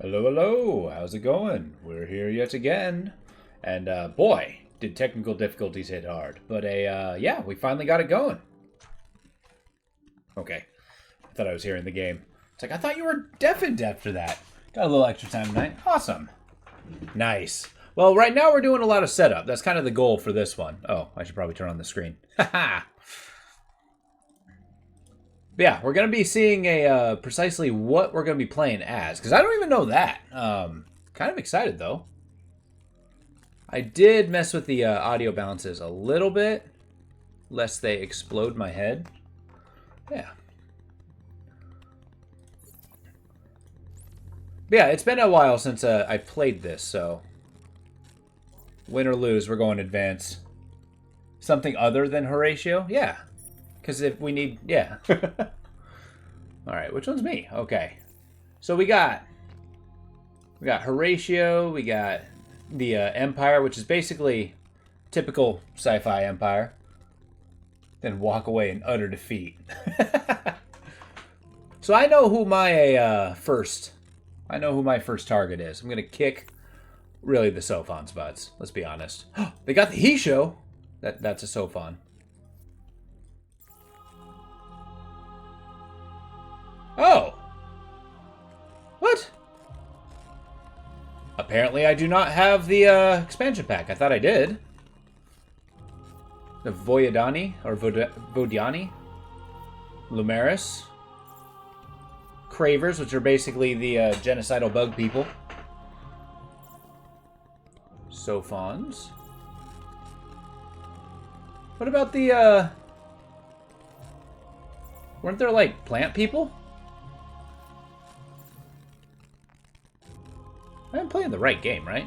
Hello, hello. How's it going? We're here yet again. And boy, did technical difficulties hit hard. But yeah, we finally got it going. Okay. I thought I was hearing the game. It's like, I thought you were deafened after that. Got a little extra time tonight. Awesome. Nice. Well, right now we're doing a lot of setup. That's kind of the goal for this one. Oh, I should probably turn on the screen. Haha. Yeah, we're going to be seeing precisely what we're going to be playing as, because I don't even know that. Kind of excited, though. I did mess with the audio balances a little bit, lest they explode my head. Yeah. But yeah, it's been a while since I played this, so win or lose, we're going advance. Something other than Horatio? Yeah. Because if we need... Yeah. Alright, which one's me? Okay. So we got Horatio, we got the Empire, which is basically typical sci-fi Empire. Then walk away in utter defeat. So I know who my first target is. I'm going to kick, really, the Sophon's butts. Let's be honest. They got the He Show. That's a Sophon. Oh! What? Apparently I do not have the expansion pack. I thought I did. The Voyadani, or Vodiani. Lumeris. Cravers, which are basically the genocidal bug people. Sophons. What about the, weren't there, like, plant people? I'm playing the right game, right?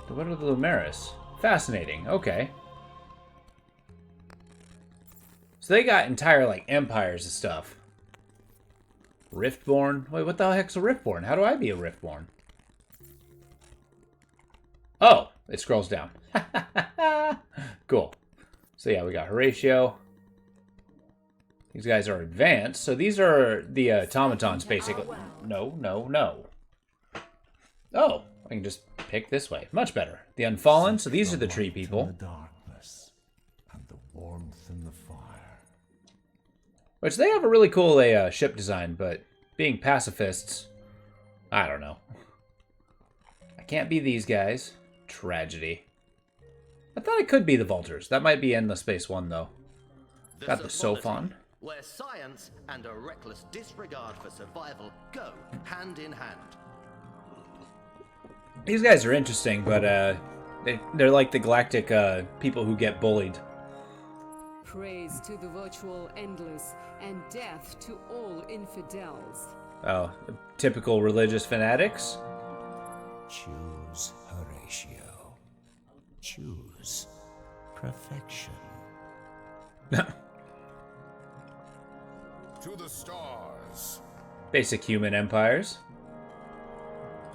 What are the Lumeris? Fascinating. Okay. So they got entire, like, empires and stuff. Riftborn? Wait, what the heck's a Riftborn? How do I be a Riftborn? Oh, it scrolls down. Cool. So yeah, we got Horatio. These guys are advanced. So these are the automatons, basically. No, no, no. Oh, I can just pick this way. Much better. The Unfallen. So these are the tree people. The darkness and the warmth in the fire. Which they have a really cool ship design, but being pacifists, I don't know. I can't be these guys. Tragedy. I thought it could be the Vultures. That might be Endless Space 1, though. Got the Sophon. Where science and a reckless disregard for survival go hand in hand. These guys are interesting, but They're like the galactic people who get bullied. Praise to the virtual endless, and death to all infidels. Oh, typical religious fanatics? Choose Horatio. Choose perfection. To the stars. Basic human empires.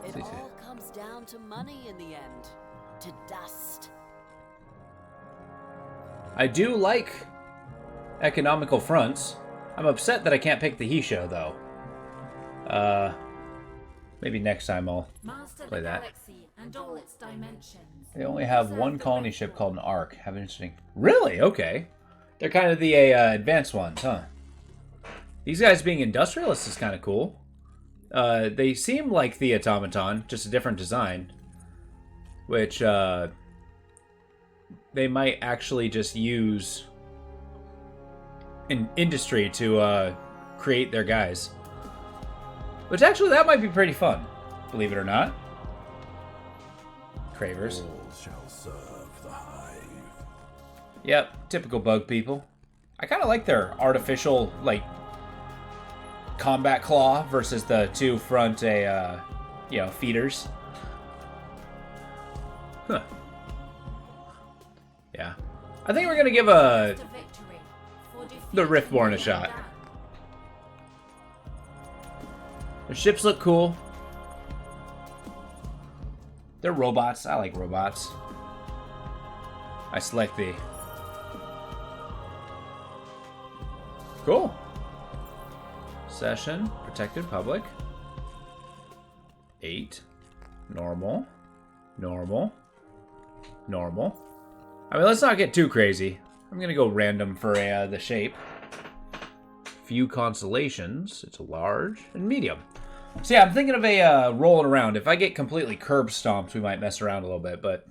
It all comes down to money in the end. To dust. I do like economical fronts. I'm upset that I can't pick the He Show, though. Maybe next time I'll play that. Galaxy and all its dimensions. They only have one colony ship called an Ark. Have an interesting... Really? Okay. They're kind of the advanced ones, huh? These guys being industrialists is kind of cool. They seem like the automaton, just a different design. Which, they might actually just use in industry to create their guys. Which actually, that might be pretty fun, believe it or not. Cravers. All shall serve the hive. Yep, typical bug people. I kind of like their artificial, like, combat claw versus the two front, feeders. Huh. Yeah. I think we're gonna give the Riftborn a shot. The ships look cool. They're robots. I like robots. I select the... Cool. Session. Protected public. 8. Normal. Normal. Normal. I mean, let's not get too crazy. I'm gonna go random for the shape. Few constellations. It's a large and medium. So yeah, I'm thinking of a rolling around. If I get completely curb stomped, we might mess around a little bit, but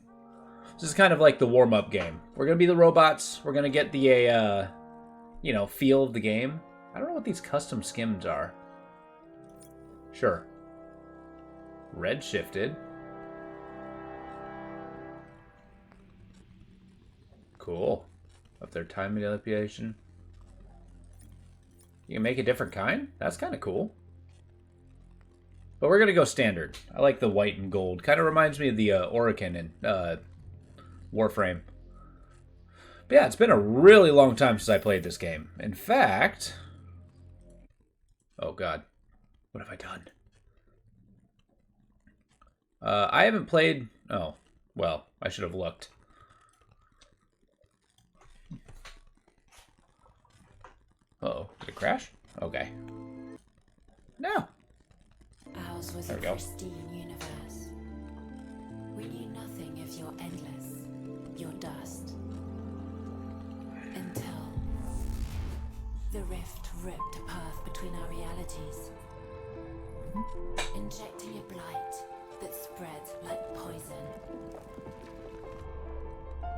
this is kind of like the warm-up game. We're gonna be the robots. We're gonna get the feel of the game. I don't know what these custom skims are. Sure. Red shifted. Cool. Up their time manipulation. You can make a different kind? That's kind of cool. But we're going to go standard. I like the white and gold. Kind of reminds me of the Orokin in Warframe. But yeah, it's been a really long time since I played this game. In fact... Oh, God. What have I done? I haven't played... Oh, well, I should have looked. Uh-oh. Did it crash? Okay. No. Ours was There a we go. pristine universe. We knew nothing of your endless, your dust. Until the rift ripped a path between our realities, injecting a blight that spread like poison.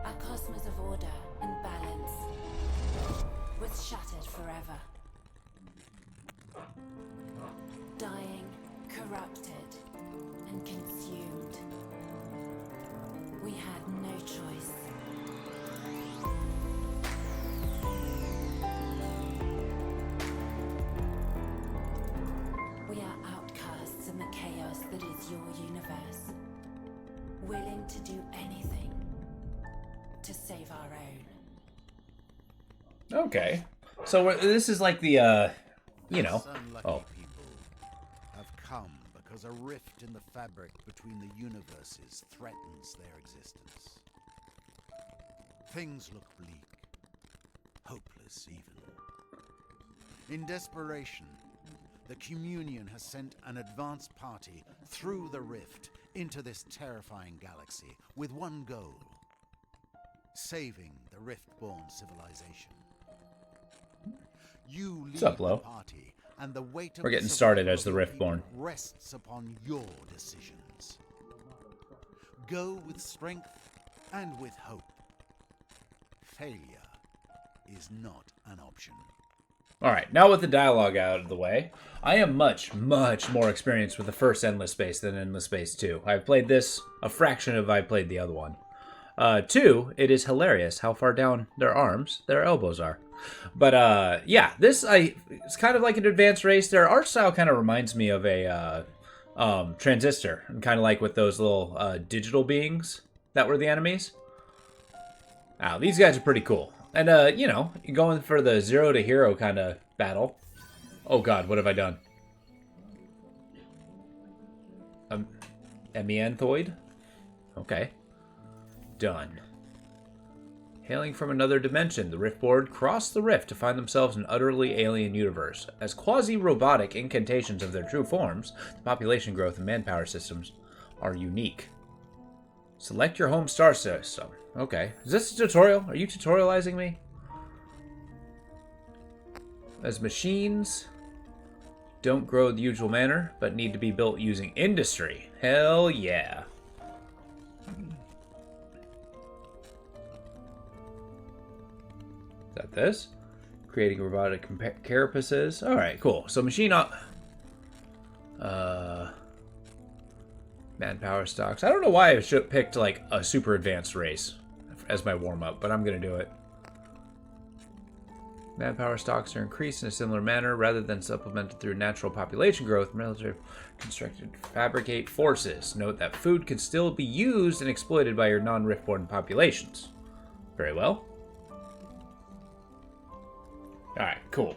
Our cosmos of order and balance was shattered forever. Dying, corrupted, and consumed. We had no choice. We are outcasts in the chaos that is your universe, willing to do anything to save our own. Okay. So this is like the, Unlucky Oh. people have come because a rift in the fabric between the universes threatens their existence. Things look bleak, hopeless even. In desperation, the Communion has sent an advance party through the rift into this terrifying galaxy with one goal: saving the Riftborn civilization. You lead up, Lo? the party, and the weight of We're the getting started survival as the of your Riftborn. people rests upon your decisions. Go with strength and with hope. Failure is not an option. Alright, now with the dialogue out of the way, I am much, much more experienced with the first Endless Space than Endless Space 2. I've played this a fraction of I played the other one. Two, it is hilarious how far down their arms their elbows are. But yeah, it's kind of like an advanced race. Their art style kind of reminds me of a Transistor, and kind of like with those little digital beings that were the enemies. Wow, these guys are pretty cool. And you know, you're going for the zero to hero kind of battle. Oh god, what have I done? Emianthoid? Okay. Done. Hailing from another dimension, the Riftboard cross the rift to find themselves in an utterly alien universe. As quasi-robotic incantations of their true forms, the population growth and manpower systems are unique. Select your home star system. Okay. Is this a tutorial? Are you tutorializing me? As machines don't grow the usual manner, but need to be built using industry. Hell yeah. Is that this? Creating robotic carapaces. Alright, cool. So machine manpower stocks. I don't know why I should picked like a super advanced race as my warm-up, but I'm gonna do it. Manpower stocks are increased in a similar manner rather than supplemented through natural population growth. Military constructed fabricate forces. Note that food can still be used and exploited by your non-Riftborn populations. Very well. Alright, cool.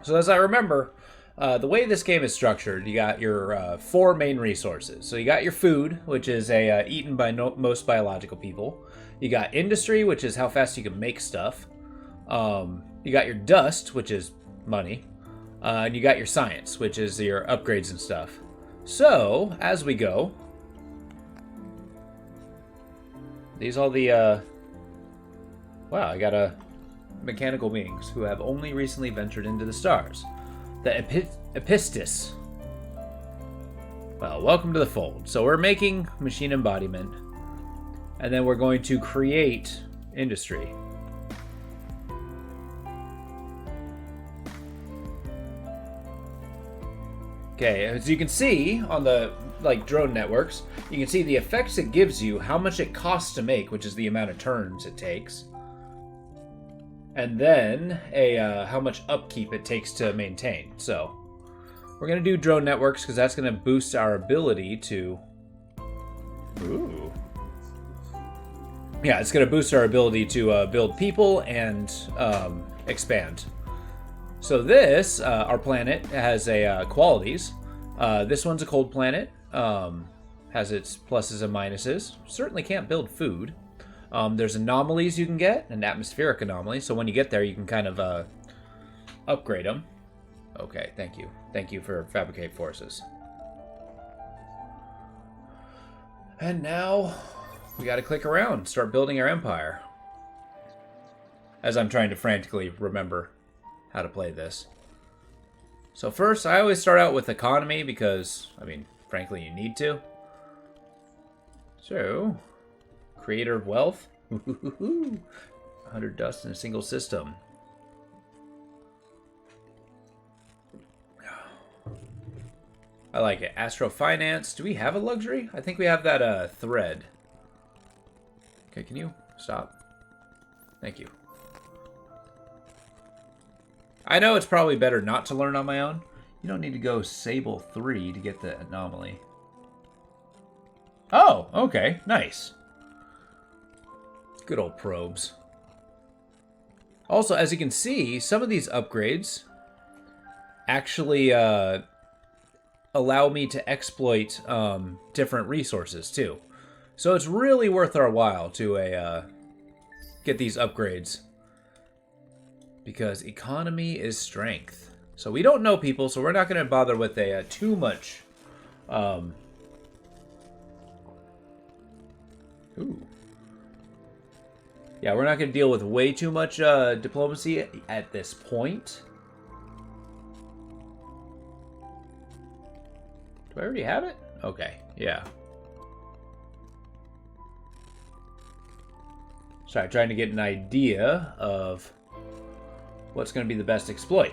So as I remember, the way this game is structured, you got your 4 main resources. So you got your food, which is eaten by most biological people. You got industry, which is how fast you can make stuff. You got your dust, which is money. And you got your science, which is your upgrades and stuff. So, as we go, these all the, wow, I got mechanical beings who have only recently ventured into the stars. The Epistis. Well, welcome to the fold. So we're making machine embodiment, and then we're going to create industry. Okay, as you can see on the drone networks, you can see the effects it gives you, how much it costs to make, which is the amount of turns it takes. And then how much upkeep it takes to maintain. So we're going to do drone networks because that's going to boost our ability to... Ooh. Yeah, it's going to boost our ability to build people and expand. So this, our planet, has qualities. This one's a cold planet. Has its pluses and minuses. Certainly can't build food. There's anomalies you can get, an atmospheric anomaly, so when you get there you can kind of upgrade them. Okay, thank you. Thank you for fabricate forces. And now we gotta click around, start building our empire. As I'm trying to frantically remember how to play this. So first, I always start out with economy because, I mean, frankly, you need to. So... Creator of wealth. 100 dust in a single system. I like it. Astro Finance. Do we have a luxury? I think we have that thread. Okay, can you stop? Thank you. I know it's probably better not to learn on my own. You don't need to go Sable 3 to get the anomaly. Oh, okay. Nice. Good old probes. Also, as you can see, some of these upgrades actually allow me to exploit different resources too. So it's really worth our while to get these upgrades. Because economy is strength. So we don't know people, so we're not going to bother with too much. Ooh. Yeah, we're not going to deal with way too much diplomacy at this point. Do I already have it? Okay, yeah. Sorry, trying to get an idea of what's going to be the best exploit.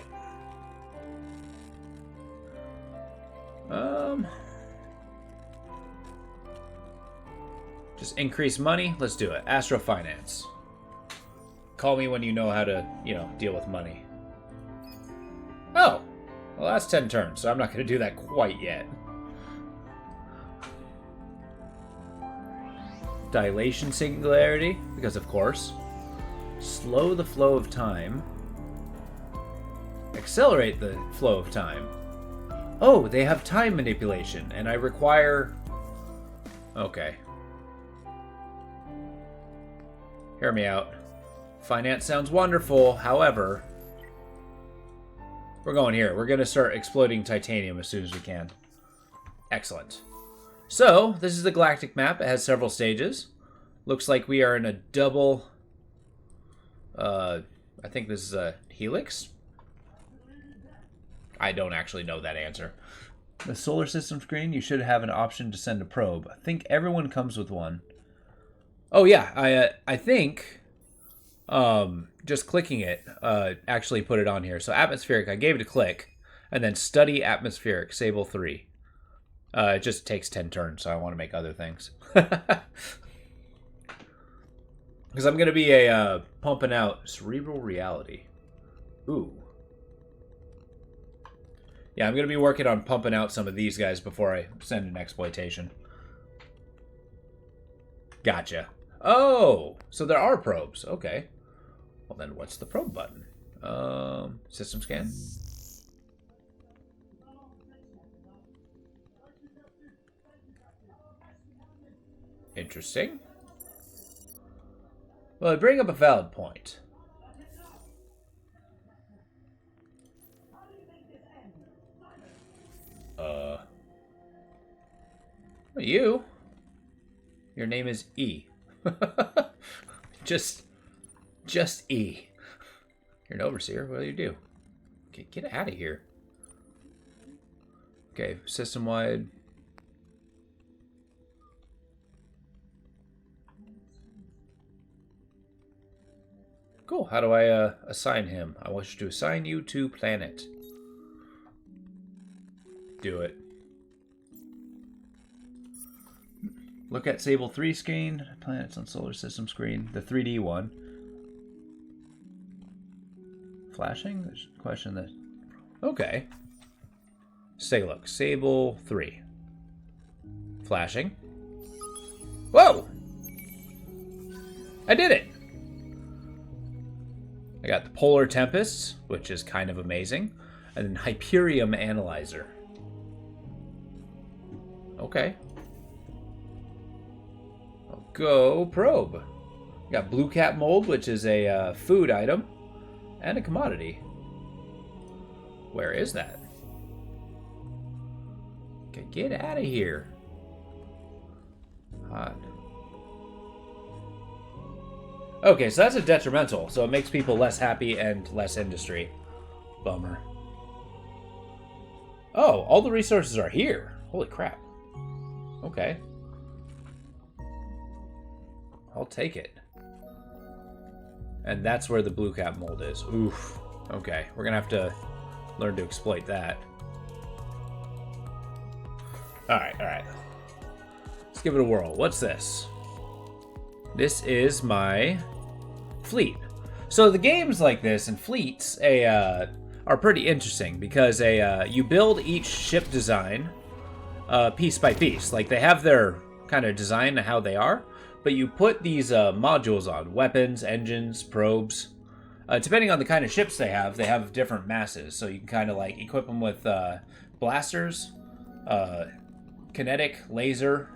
Just increase money. Let's do it. Astro Finance. Call me when you know how to, you know, deal with money. Oh! Well, that's 10 turns, so I'm not going to do that quite yet. Dilation Singularity, because of course. Slow the flow of time. Accelerate the flow of time. Oh, they have time manipulation, and I require... Okay. Hear me out. Finance sounds wonderful, however... We're going here. We're going to start exploiting titanium as soon as we can. Excellent. So, this is the galactic map. It has several stages. Looks like we are in a double... I think this is a helix? I don't actually know that answer. The solar system screen, you should have an option to send a probe. I think everyone comes with one. Oh yeah, I think just clicking it actually put it on here. So atmospheric, I gave it a click, and then study atmospheric, Sable 3. It just takes 10 turns, so I want to make other things. Because I'm going to be pumping out cerebral reality. Ooh. Yeah, I'm going to be working on pumping out some of these guys before I send an exploitation. Gotcha. Oh, so there are probes. Okay. Well, then what's the probe button? System scan. Interesting. Well, I bring up a valid point. You? Your name is E. just E. You're an overseer. What do you do? Okay, get out of here. Okay, system-wide. Cool. How do I assign him? I wish to assign you to planet. Do it. Look at Sable 3 screen. Planets on solar system screen. The 3D one. Flashing? There's a question that... Okay. Let's take a look. Sable 3. Flashing. Whoa! I did it! I got the Polar Tempests, which is kind of amazing. And then Hyperium Analyzer. Okay. I'll go probe. Got Blue Cat Mold, which is a food item. And a commodity. Where is that? Okay, get out of here. Hot. Okay, so that's a detrimental. So it makes people less happy and less industry. Bummer. Oh, all the resources are here. Holy crap. Okay. I'll take it. And that's where the Blue Cat Mold is. Oof. Okay, we're gonna have to learn to exploit that. Alright. Let's give it a whirl. What's this? This is my fleet. So the games like this and fleets are pretty interesting because you build each ship design piece by piece. Like they have their kind of design and how they are, but you put these modules on. Weapons, engines, probes. Depending on the kind of ships they have different masses. So you can kind of like equip them with blasters, kinetic, laser,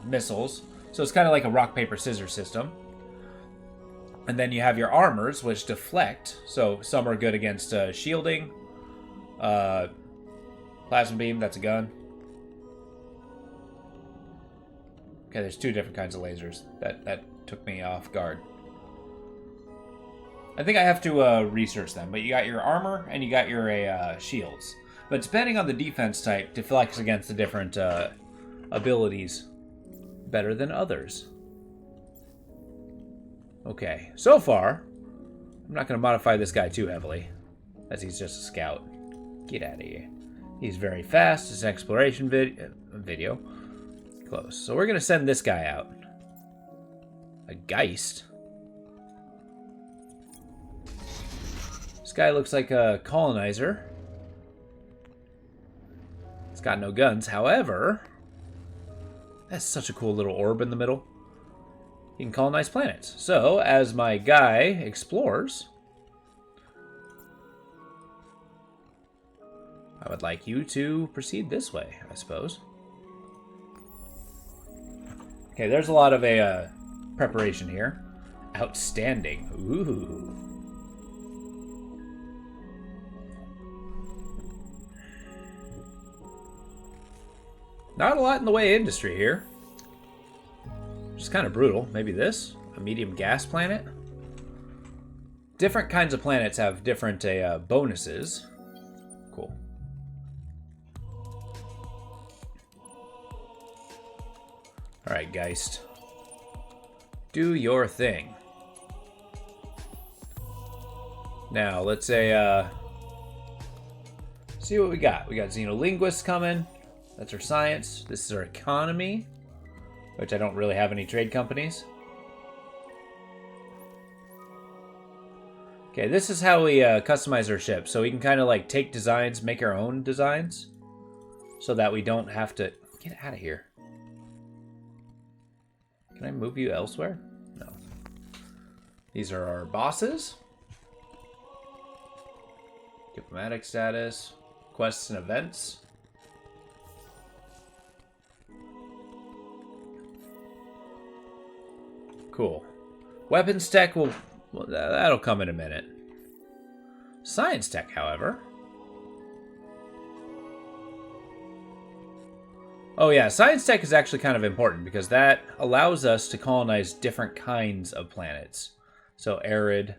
missiles. So it's kind of like a rock, paper, scissors system. And then you have your armors, which deflect. So some are good against shielding. Plasma beam, that's a gun. Okay, there's two different kinds of lasers. That took me off guard. I think I have to research them. But you got your armor and you got your shields. But depending on the defense type, deflects against the different abilities better than others. Okay, so far, I'm not going to modify this guy too heavily, as he's just a scout. Get out of here. He's very fast. It's an exploration video. Close. So we're going to send this guy out. A Geist? This guy looks like a colonizer. He's got no guns. However, that's such a cool little orb in the middle. He can colonize planets. So, as my guy explores, I would like you to proceed this way, I suppose. Okay, there's a lot of preparation here. Outstanding. Ooh. Not a lot in the way of industry here. Just kind of brutal. Maybe this? A medium gas planet? Different kinds of planets have different bonuses. Cool. Alright, Geist. Do your thing. Now, let's say, see what we got. We got Xenolinguists coming. That's our science. This is our economy, which I don't really have any trade companies. Okay, this is how we customize our ship. So we can kind of like take designs, make our own designs, so that we don't have to... Get out of here. Can I move you elsewhere? No. These are our bosses. Diplomatic status. Quests and events. Cool. Weapons tech will... Well, that'll come in a minute. Science tech, however... Oh yeah, science tech is actually kind of important because that allows us to colonize different kinds of planets. So arid,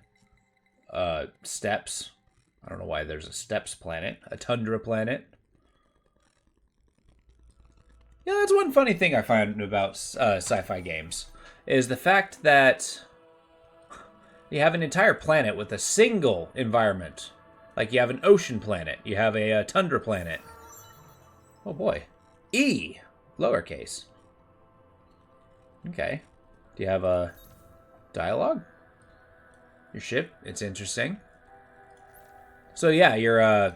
steppes. I don't know why there's a steppes planet. A tundra planet. Yeah, that's one funny thing I find about sci-fi games. Is the fact that you have an entire planet with a single environment. Like you have an ocean planet. You have a tundra planet. Oh boy. E. Lowercase. Okay. Do you have a dialogue? Your ship? It's interesting. So yeah, your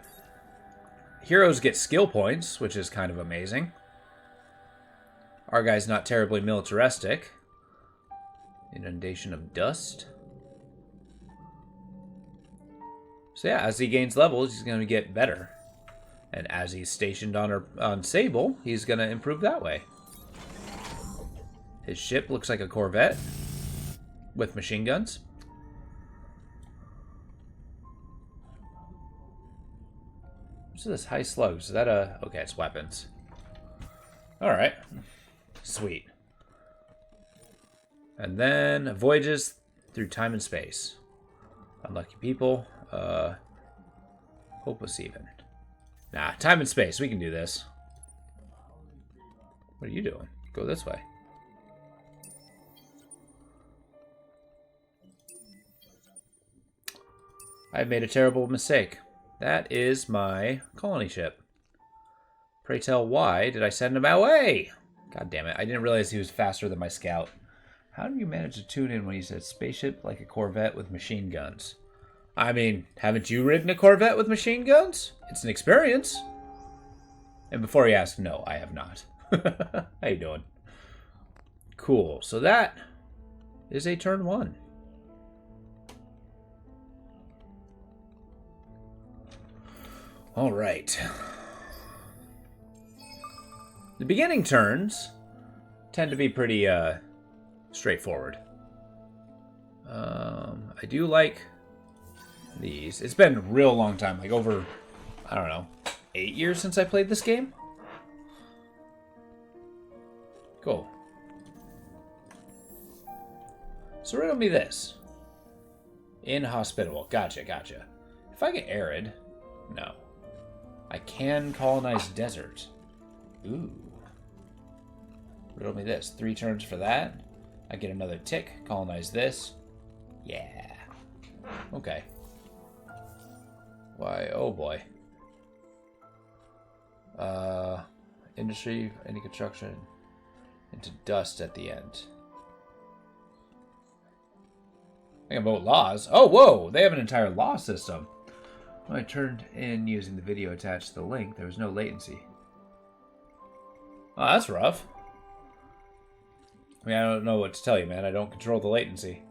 heroes get skill points, which is kind of amazing. Our guy's not terribly militaristic. Inundation of dust. So yeah, as he gains levels, he's going to get better. And as he's stationed on Sable, he's going to improve that way. His ship looks like a Corvette with machine guns. What's this high slugs? Is that a... Okay, it's weapons. Alright. Sweet. And then voyages through time and space. Unlucky people. Hopeless even. Nah, time and space. We can do this. What are you doing? Go this way. I've made a terrible mistake. That is my colony ship. Pray tell why did I send him away? God damn it. I didn't realize he was faster than my scout. How did you manage to tune in when you said spaceship like a Corvette with machine guns? I mean, haven't you ridden a Corvette with machine guns? It's an experience. And before he asked, no, I have not. How you doing? Cool. So that is a turn 1. All right. The beginning turns tend to be pretty straightforward. I do like these. It's been a real long time, like over, I don't know, 8 years since I played this game. Cool. So riddle me this. Inhospitable. Gotcha, gotcha. If I get arid, no. I can colonize desert. Ooh. Riddle me this. 3 turns for that. I get another tick. Colonize this. Yeah. Okay. Why? Oh boy. Industry, any construction, into dust at the end. I can vote laws. Oh, whoa! They have an entire law system. When I turned in using the video attached to the link, there was no latency. Oh, that's rough. I mean, I don't know what to tell you, man. I don't control the latency.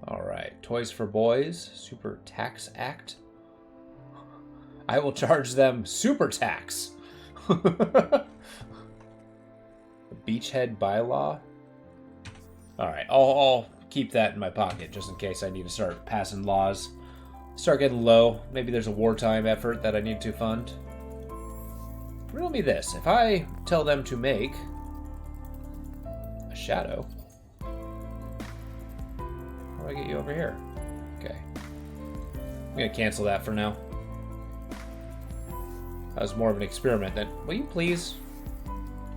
Alright, Toys for Boys, Super Tax Act. I will charge them super tax. The Beachhead bylaw. Alright, I'll keep that in my pocket just in case I need to start passing laws. Start getting low. Maybe there's a wartime effort that I need to fund. Riddle me this. If I tell them to make a shadow, how do I get you over here? Okay. I'm going to cancel that for now. That was more of an experiment than... Will you please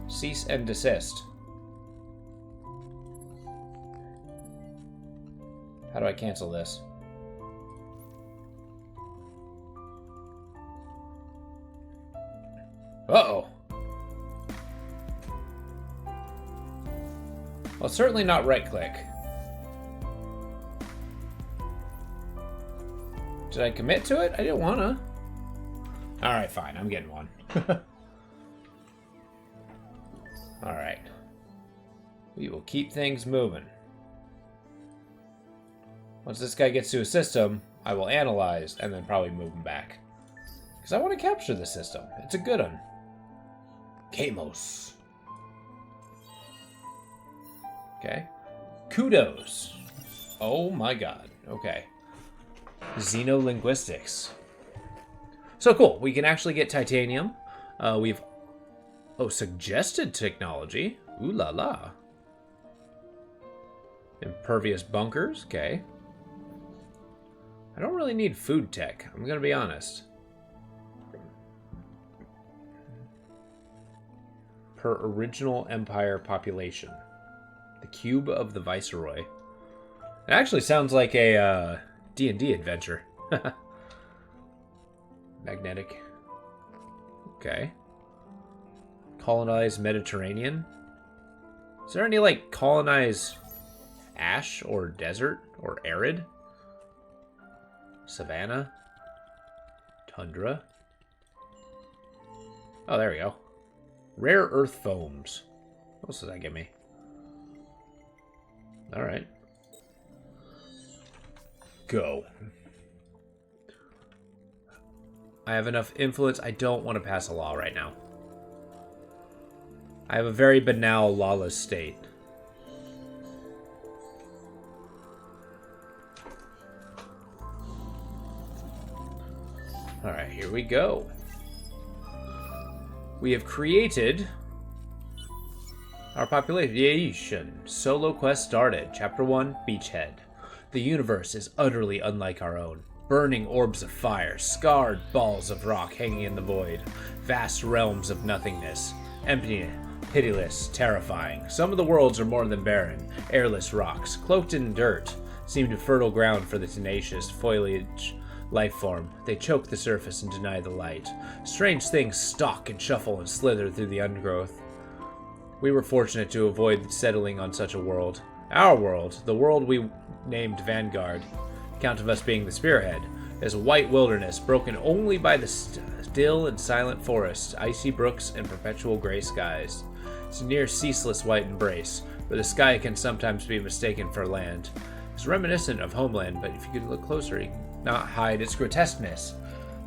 cease and desist? How do I cancel this? Uh-oh. Well, certainly not right-click. Did I commit to it? I didn't wanna. Alright, fine. I'm getting one. Alright. We will keep things moving. Once this guy gets to a system, I will analyze and then probably move him back. Because I want to capture the system. It's a good one. Kamos. Okay. Kudos. Oh my god. Okay. Xenolinguistics. So cool. We can actually get titanium. We've... Oh, suggested technology. Ooh la la. Impervious bunkers. Okay. I don't really need food tech. I'm going to be honest. Per original empire population. The cube of the viceroy. It actually sounds like a D&D adventure. Magnetic. Okay. Colonize Mediterranean. Is there any, like, colonize ash or desert or arid? Savannah. Tundra. Oh, there we go. Rare earth foams. What else does that give me? Alright. Go. I have enough influence. I don't want to pass a law right now. I have a very banal, lawless state. Alright, here we go. We have created our population. Solo quest started. Chapter 1, Beachhead. The universe is utterly unlike our own. Burning orbs of fire, scarred balls of rock hanging in the void, vast realms of nothingness, empty, pitiless, terrifying. Some of the worlds are more than barren, airless rocks, cloaked in dirt, seem to fertile ground for the tenacious foliage life form. They choke the surface and deny the light. Strange things stalk and shuffle and slither through the undergrowth. We were fortunate to avoid settling on such a world. Our world, the world we named Vanguard, account of us being the spearhead, is a white wilderness broken only by the still and silent forests, icy brooks, and perpetual gray skies. It's a near ceaseless white embrace, where the sky can sometimes be mistaken for land. It's reminiscent of Homeland, but if you could look closer, you can not hide its grotesqueness.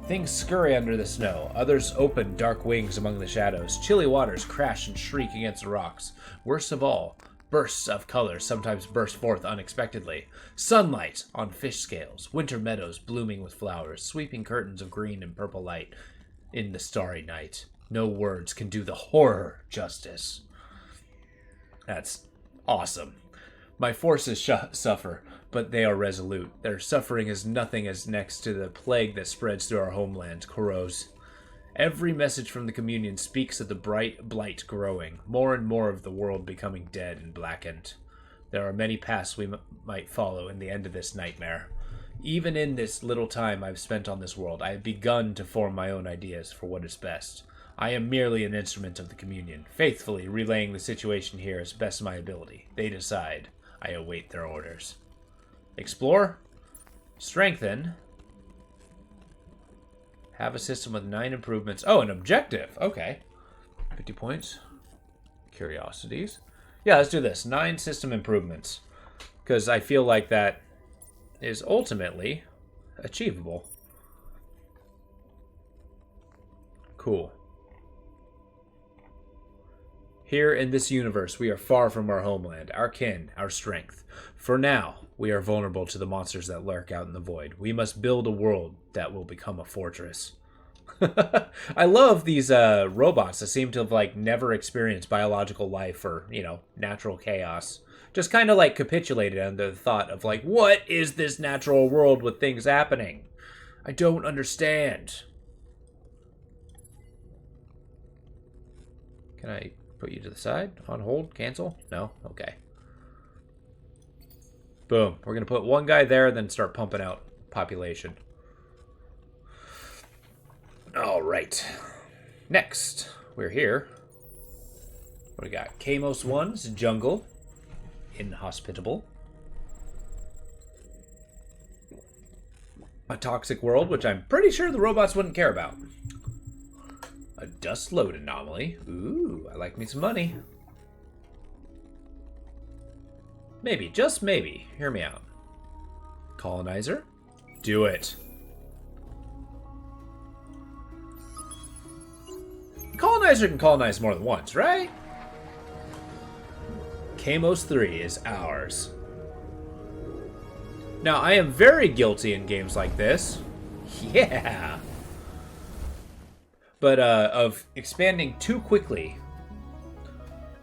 Things scurry under the snow, others open dark wings among the shadows. Chilly waters crash and shriek against the rocks. Worst of all, bursts of color sometimes burst forth unexpectedly. Sunlight on fish scales, winter meadows blooming with flowers, sweeping curtains of green and purple light in the starry night. No words can do the horror justice. That's awesome. My forces suffer, but they are resolute. Their suffering is nothing as next to the plague that spreads through our homeland, Koros. Every message from the Communion speaks of the bright blight growing, more and more of the world becoming dead and blackened. There are many paths we might follow in the end of this nightmare. Even in this little time I've spent on this world, I have begun to form my own ideas for what is best. I am merely an instrument of the communion, faithfully relaying the situation here as best my ability. They decide. I await their orders. Explore. Strengthen. Have a system with 9 improvements. Oh, an objective. Okay. 50 points. Curiosities. Yeah, let's do this. 9 system improvements. Because I feel like that is ultimately achievable. Cool. Here in this universe, we are far from our homeland, our kin, our strength. For now, we are vulnerable to the monsters that lurk out in the void. We must build a world that will become a fortress. I love these robots that seem to have like never experienced biological life or, you know, natural chaos. Just kind of like capitulated under the thought of like, what is this natural world with things happening? I don't understand. Can I put you to the side? On hold? Cancel? No? Okay. Boom. We're going to put one guy there and then start pumping out population. Alright. Next, we're here. What do we got? Kamos 1's jungle. Inhospitable. A toxic world, which I'm pretty sure the robots wouldn't care about. A dust load anomaly. Ooh, I like me some money. Maybe, just maybe. Hear me out. Colonizer. Do it. Colonizer can colonize more than once, right? Kamos 3 is ours. Now, I am very guilty in games like this. Yeah. But of expanding too quickly.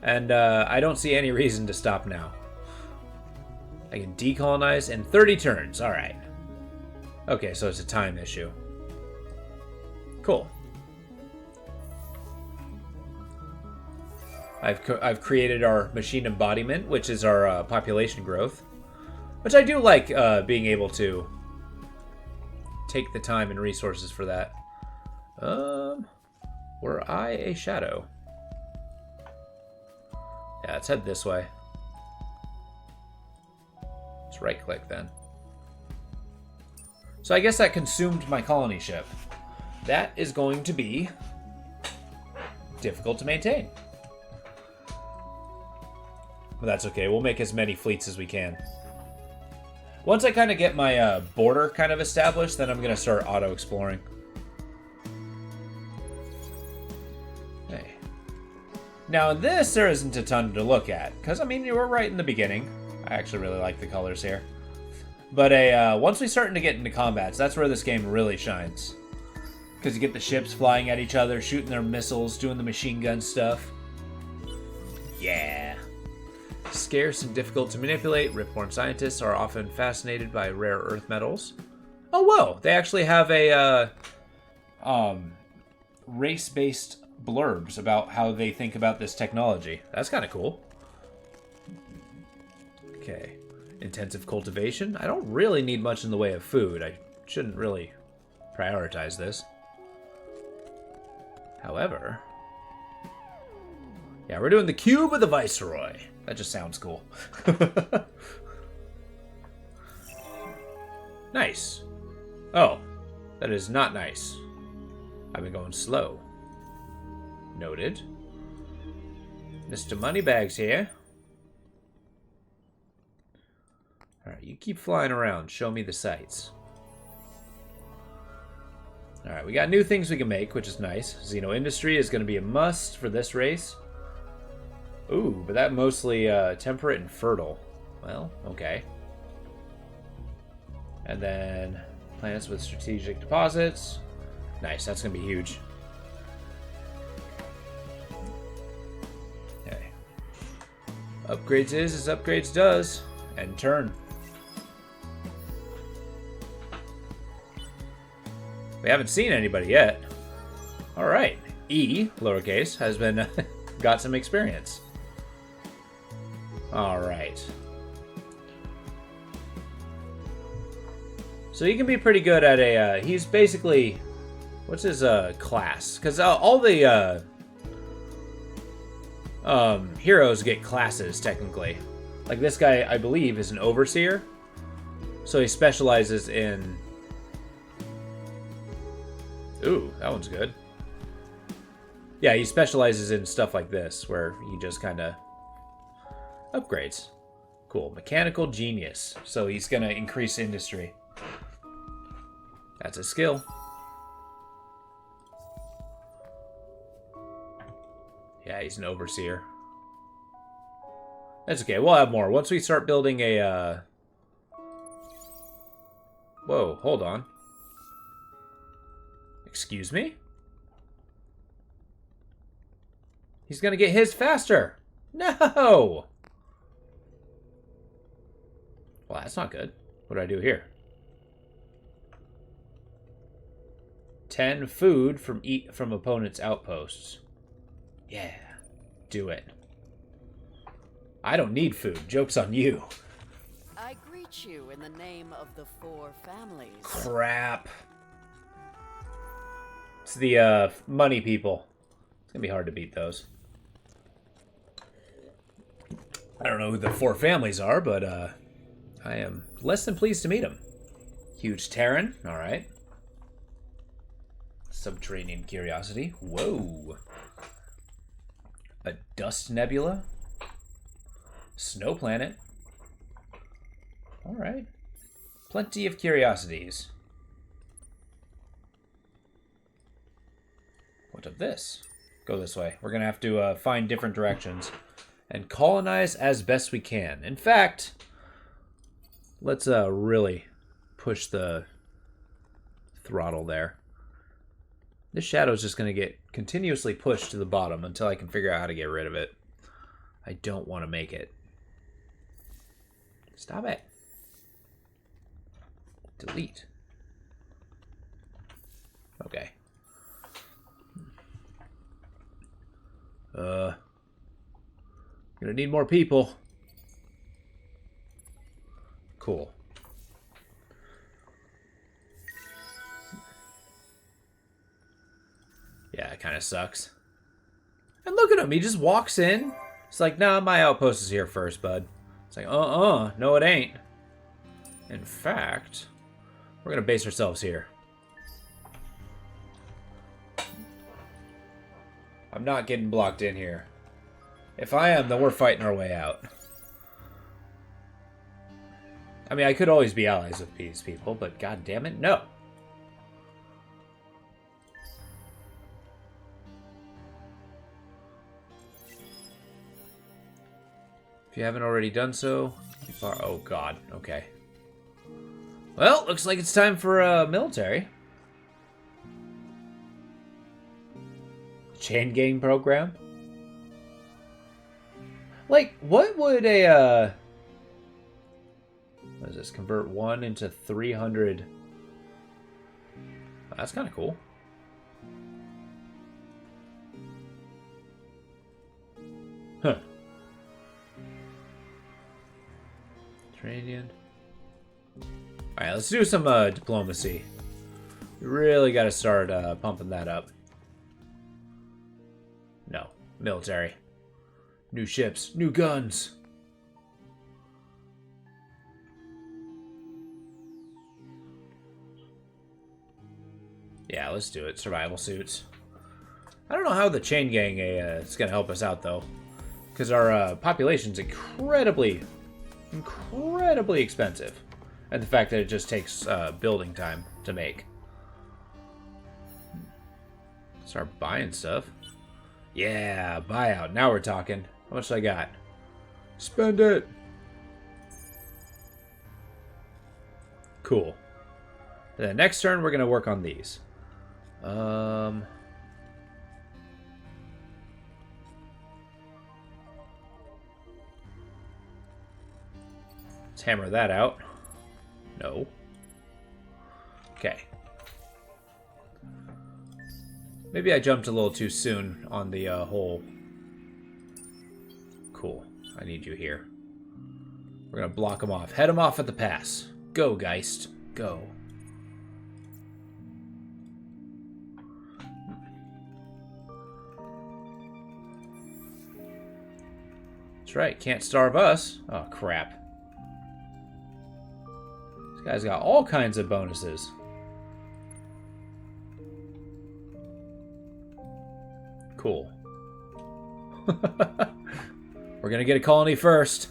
And I don't see any reason to stop now. I can decolonize in 30 turns. All right. Okay, so it's a time issue. Cool. I've created our machine embodiment, which is our population growth. Which I do like being able to take the time and resources for that. Were I a shadow? Yeah, let's head this way. Let's right click then. So I guess that consumed my colony ship. That is going to be difficult to maintain. But that's okay, we'll make as many fleets as we can. Once I kind of get my border kind of established, then I'm going to start auto-exploring. Hey. Now in this, there isn't a ton to look at, because, I mean, you were right in the beginning. I actually really like the colors here. But once we start to get into combats, that's where this game really shines. Because you get the ships flying at each other, shooting their missiles, doing the machine gun stuff. Yeah. Scarce and difficult to manipulate, Riftborn scientists are often fascinated by rare earth metals. Oh, whoa! They actually have a race-based blurbs about how they think about this technology. That's kind of cool. Okay. Intensive cultivation. I don't really need much in the way of food. I shouldn't really prioritize this. However... yeah, we're doing the Cube of the Viceroy. That just sounds cool. Nice. Oh, that is not nice. I've been going slow. Noted. Mr. Moneybags here. Alright, you keep flying around. Show me the sights. Alright, we got new things we can make, which is nice. Xeno Industry is going to be a must for this race. Ooh, but that mostly temperate and fertile. Well, okay. And then planets with strategic deposits. Nice, that's going to be huge. Okay. Upgrades is as upgrades does. And turn. We haven't seen anybody yet. Alright. E, lowercase, has been got some experience. Alright. So he can be pretty good at a... he's basically What's his class? Because all the heroes get classes, technically. Like this guy, I believe, is an overseer. So he specializes in... Ooh, that one's good. Yeah, he specializes in stuff like this, where he just kind of upgrades. Cool. Mechanical genius. So he's going to increase industry. That's a skill. Yeah, he's an overseer. That's okay. We'll have more. Once we start building a... Whoa, hold on. Excuse me? He's gonna get his faster. No! Well, that's not good. What do I do here? 10 food from opponent's outposts. Yeah, do it. I don't need food. Joke's on you. I greet you in the name of the four families. Crap. It's the money people. It's gonna be hard to beat those. I don't know who the four families are, but I am less than pleased to meet them. Huge Terran. All right. Subterranean curiosity. Whoa. A dust nebula. Snow planet. All right. Plenty of curiosities. What of this? Go this way. We're going to have to find different directions and colonize as best we can. In fact, let's really push the throttle there. This shadow is just going to get continuously pushed to the bottom until I can figure out how to get rid of it. I don't want to make it. Stop it. Delete. Okay. Gonna need more people. Cool. Yeah, it kind of sucks. And look at him. He just walks in. It's like, nah, my outpost is here first, bud. It's like, no, it ain't. In fact, we're going to base ourselves here. I'm not getting blocked in here. If I am, then we're fighting our way out. I mean, I could always be allies with these people, but god damn it, no. If you haven't already done so, oh god, okay. Well, looks like it's time for a military. Chain gang program? Like, what would a, what is this, convert 1 into 300? Oh, that's kind of cool. Huh. Mediterranean. Alright, let's do some diplomacy. We really got to start pumping that up. No. Military. New ships. New guns. Yeah, let's do it. Survival suits. I don't know how the chain gang is going to help us out, though. Because our population's incredibly expensive. And the fact that it just takes building time to make. Start buying stuff. Yeah, buyout. Now we're talking. How much do I got? Spend it. Cool. The next turn, we're going to work on these. Let's hammer that out. No. Okay. Maybe I jumped a little too soon on the whole... Cool. I need you here. We're going to block them off. Head them off at the pass. Go, Geist. Go. That's right, can't starve us. Oh, crap. This guy's got all kinds of bonuses. Cool. We're gonna get a colony first.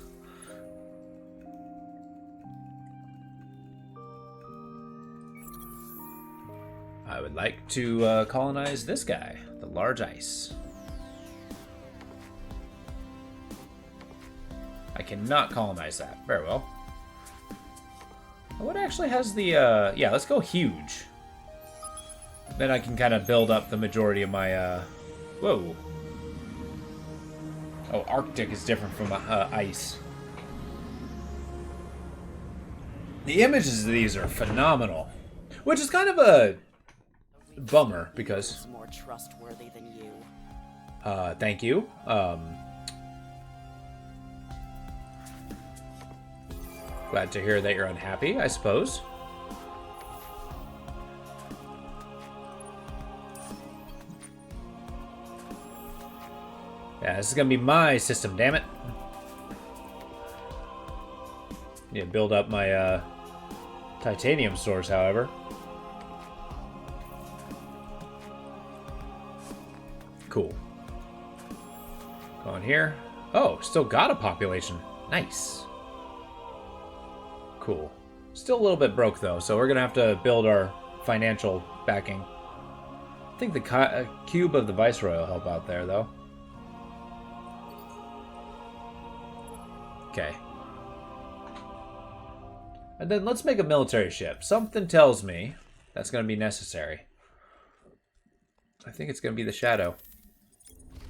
I would like to colonize this guy, the large ice. I cannot colonize that. Very well. What actually has the, yeah, let's go huge. Then I can kind of build up the majority of my, whoa. Oh, Arctic is different from ice. The images of these are phenomenal. Which is kind of a bummer, because... more trustworthy than you. Thank you. Glad to hear that you're unhappy, I suppose. Yeah, this is gonna be my system, damn it. Need to build up my titanium source, however. Cool. Go on here. Oh, still got a population. Nice. Cool. Still a little bit broke, though, so we're going to have to build our financial backing. I think the cube of the Viceroy will help out there, though. Okay. And then let's make a military ship. Something tells me that's going to be necessary. I think it's going to be the Shadow.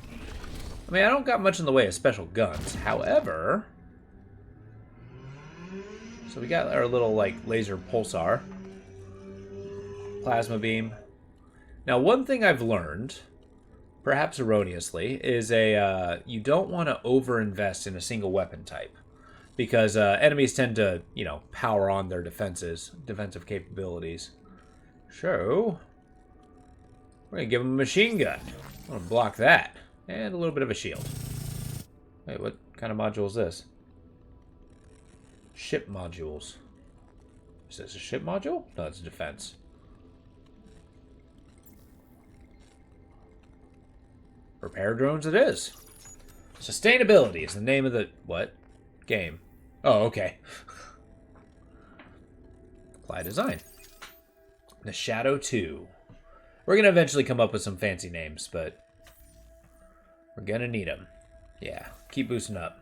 I mean, I don't got much in the way of special guns. However... So we got our little, like, laser pulsar. Plasma beam. Now, one thing I've learned, perhaps erroneously, is you don't want to overinvest in a single weapon type. Because enemies tend to, you know, power on their defensive capabilities. So, we're going to give them a machine gun. I'm going to block that. And a little bit of a shield. Wait, what kind of module is this? Ship modules. Is this a ship module? No, it's defense. Repair drones it is. Sustainability is the name of the... What? Game. Oh, okay. Apply design. The Shadow 2. We're going to eventually come up with some fancy names, but... We're going to need them. Yeah, keep boosting up.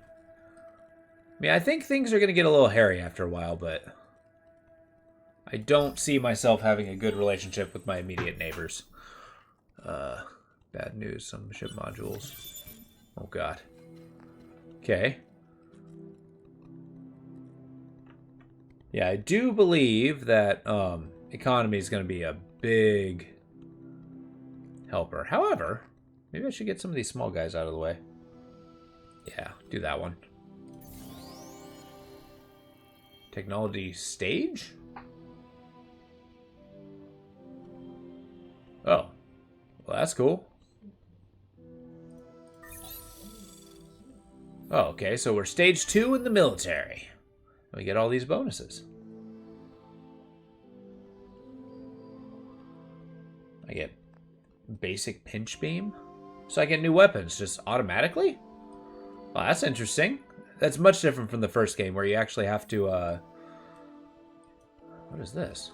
I mean, I think things are going to get a little hairy after a while, but... I don't see myself having a good relationship with my immediate neighbors. Bad news, some ship modules. Oh, God. Okay. Yeah, I do believe that economy is going to be a big helper. However, maybe I should get some of these small guys out of the way. Yeah, do that one. Technology stage? Oh. Well, that's cool. Oh, okay, so we're stage 2 in the military. And we get all these bonuses. I get basic pinch beam. So I get new weapons just automatically? Well, that's interesting. That's much different from the first game where you actually have to, What is this?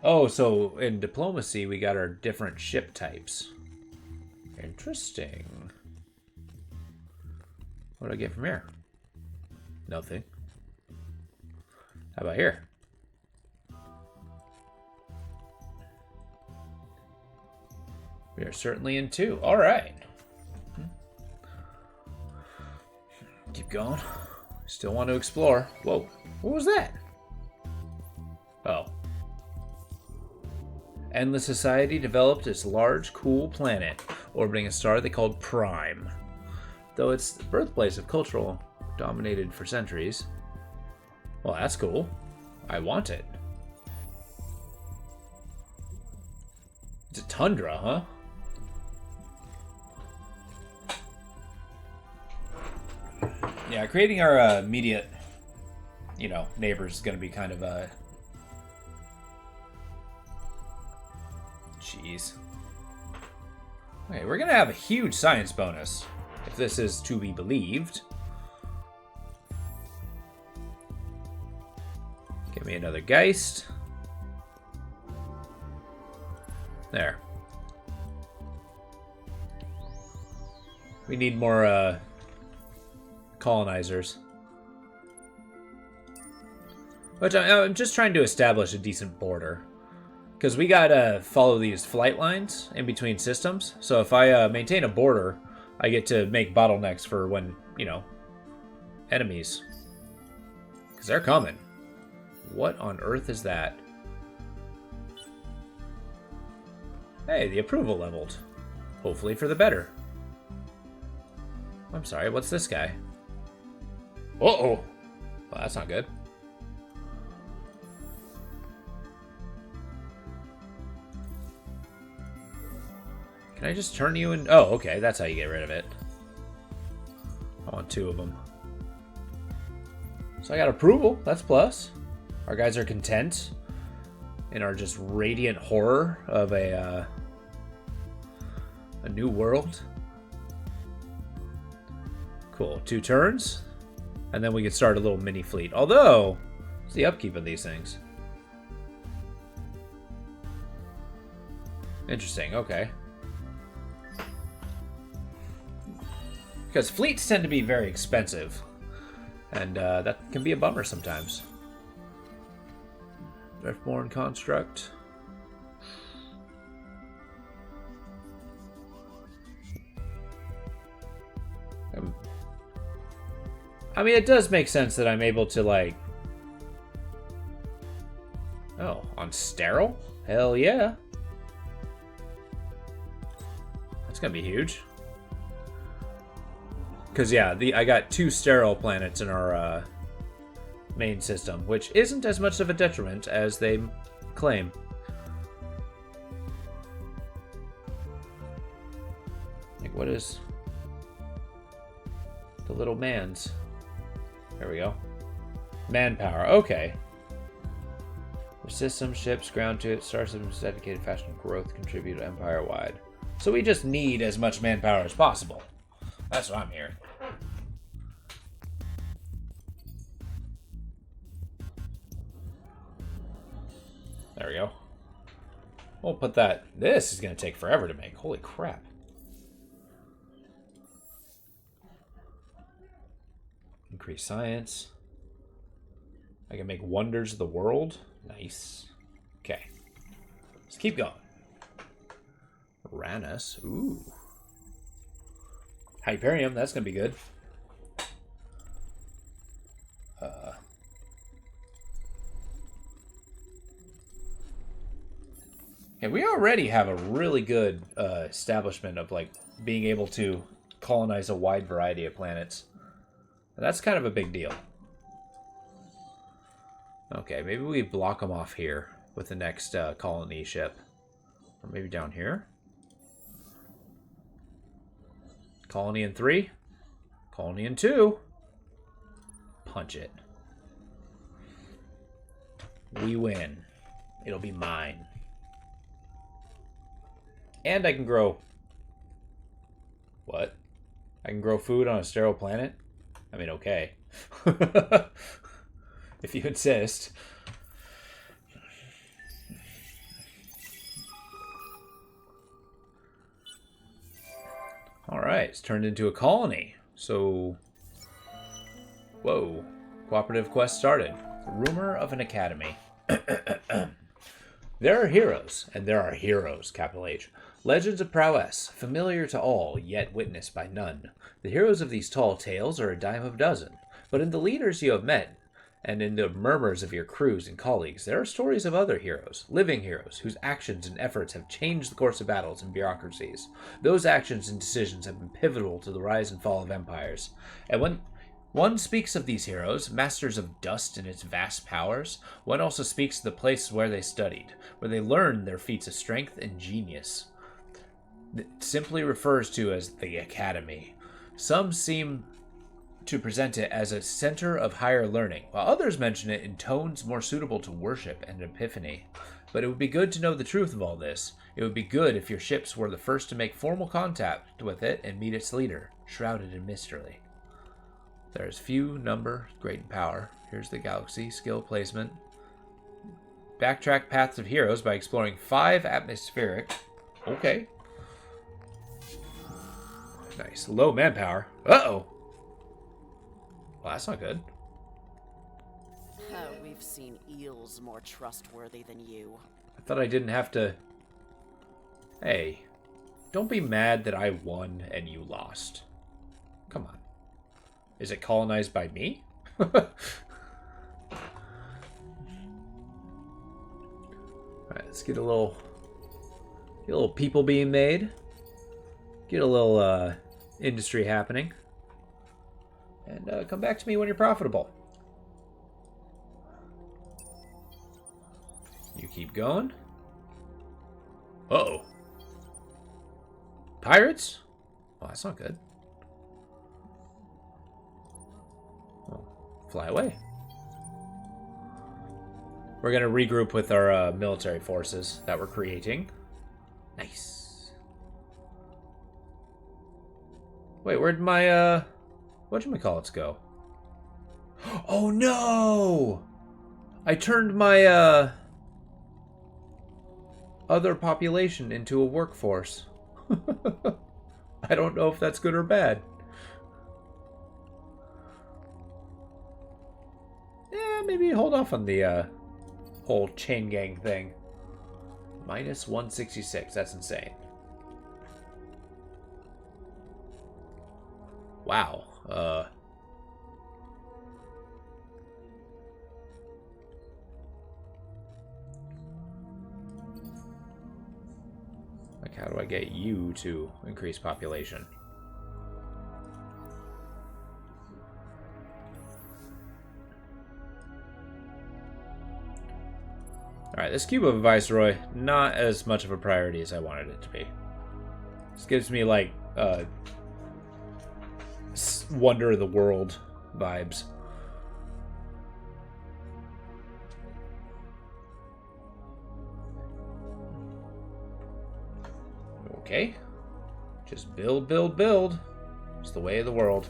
Oh, so in diplomacy we got our different ship types. Interesting. What do I get from here? Nothing. How about here? We are certainly in 2. All right. Keep going. Still want to explore. Whoa. What was that? Oh. Endless Society developed its large, cool planet orbiting a star they called Prime. Though it's the birthplace of cultural dominated for centuries. Well, that's cool. I want it. It's a tundra, huh? Yeah, creating our immediate, you know, neighbors is going to be kind of a... Jeez. Okay, we're going to have a huge science bonus, if this is to be believed. Give me another Geist. There. We need more colonizers. But I'm just trying to establish a decent border. Because we gotta follow these flight lines in between systems. So if I maintain a border, I get to make bottlenecks for when, you know, enemies. Because they're coming. What on earth is that? Hey, the approval leveled. Hopefully for the better. I'm sorry, what's this guy? Uh-oh! Well, that's not good. Can I just turn you in? Oh, okay, that's how you get rid of it. I want 2 of them. So I got approval, that's plus. Our guys are content in our just radiant horror of a new world. Cool, 2 turns, and then we can start a little mini fleet. Although, what's the upkeep of these things? Interesting, okay. Because fleets tend to be very expensive, and that can be a bummer sometimes. Driftborn construct. I mean, it does make sense that I'm able to, like... Oh, on sterile? Hell yeah. That's gonna be huge. Because, yeah, I got 2 sterile planets in our main system, which isn't as much of a detriment as they claim. Like, what is... the little man's... There we go. Manpower, okay. System, ships, ground to it, star systems, dedicated fashion growth, contribute empire-wide. So we just need as much manpower as possible. That's what I'm hearing. There we go. We'll put that... This is going to take forever to make. Holy crap. Increase science. I can make wonders of the world. Nice. Okay. Let's keep going. Uranus. Ooh. Hyperion. That's going to be good. Okay, we already have a really good establishment of, like, being able to colonize a wide variety of planets. That's kind of a big deal. Okay, maybe we block them off here with the next colony ship. Or maybe down here. Colony in 3. Colony in 2. Punch it. We win. It'll be mine. And I can grow... What? I can grow food on a sterile planet? I mean, okay. If you insist. Alright, it's turned into a colony. So... Whoa. Cooperative quest started. Rumor of an academy. There are heroes, and there are heroes, capital H. Legends of prowess, familiar to all, yet witnessed by none. The heroes of these tall tales are a dime a dozen, but in the leaders you have met, and in the murmurs of your crews and colleagues, there are stories of other heroes, living heroes, whose actions and efforts have changed the course of battles and bureaucracies. Those actions and decisions have been pivotal to the rise and fall of empires. And when one speaks of these heroes, masters of dust and its vast powers, one also speaks of the places where they studied, where they learned their feats of strength and genius. It simply refers to as the academy. Some seem to present it as a center of higher learning, while others mention it in tones more suitable to worship and epiphany. But it would be good to know the truth of all this. It would be good if your ships were the first to make formal contact with it and meet its leader, shrouded in mystery. There's few, number, great in power. Here's the galaxy, skill placement. Backtrack paths of heroes by exploring 5 atmospheric. Okay. Nice. Low manpower. Uh-oh. Well, that's not good. We've seen eels more trustworthy than you. I thought I didn't have to... Hey. Don't be mad that I won and you lost. Come on. Is it colonized by me? Alright, let's get a little people being made. Get a little industry happening. And come back to me when you're profitable. You keep going. Uh-oh. Pirates? Well, that's not good. Well, fly away. We're going to regroup with our military forces that we're creating. Nice. Wait, where'd my, whatchamacallits go? Oh, no! I turned my, other population into a workforce. I don't know if that's good or bad. Yeah, maybe hold off on the, whole chain gang thing. Minus 166, that's insane. Wow, like, how do I get you to increase population? Alright, this cube of a Viceroy, not as much of a priority as I wanted it to be. This gives me, like, Wonder of the World vibes. Okay. Just build, build, build. It's the way of the world.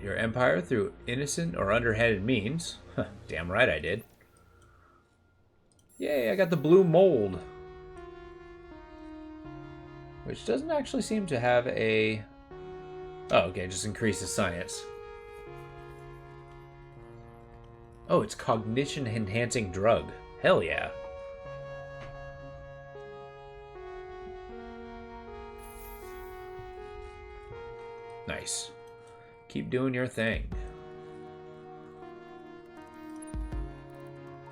Your empire through innocent or underhanded means. Damn right I did. Yay, I got the blue mold. Which doesn't actually seem to have a... Oh, okay, just increases science. Oh, it's cognition-enhancing drug. Hell yeah. Nice. Keep doing your thing.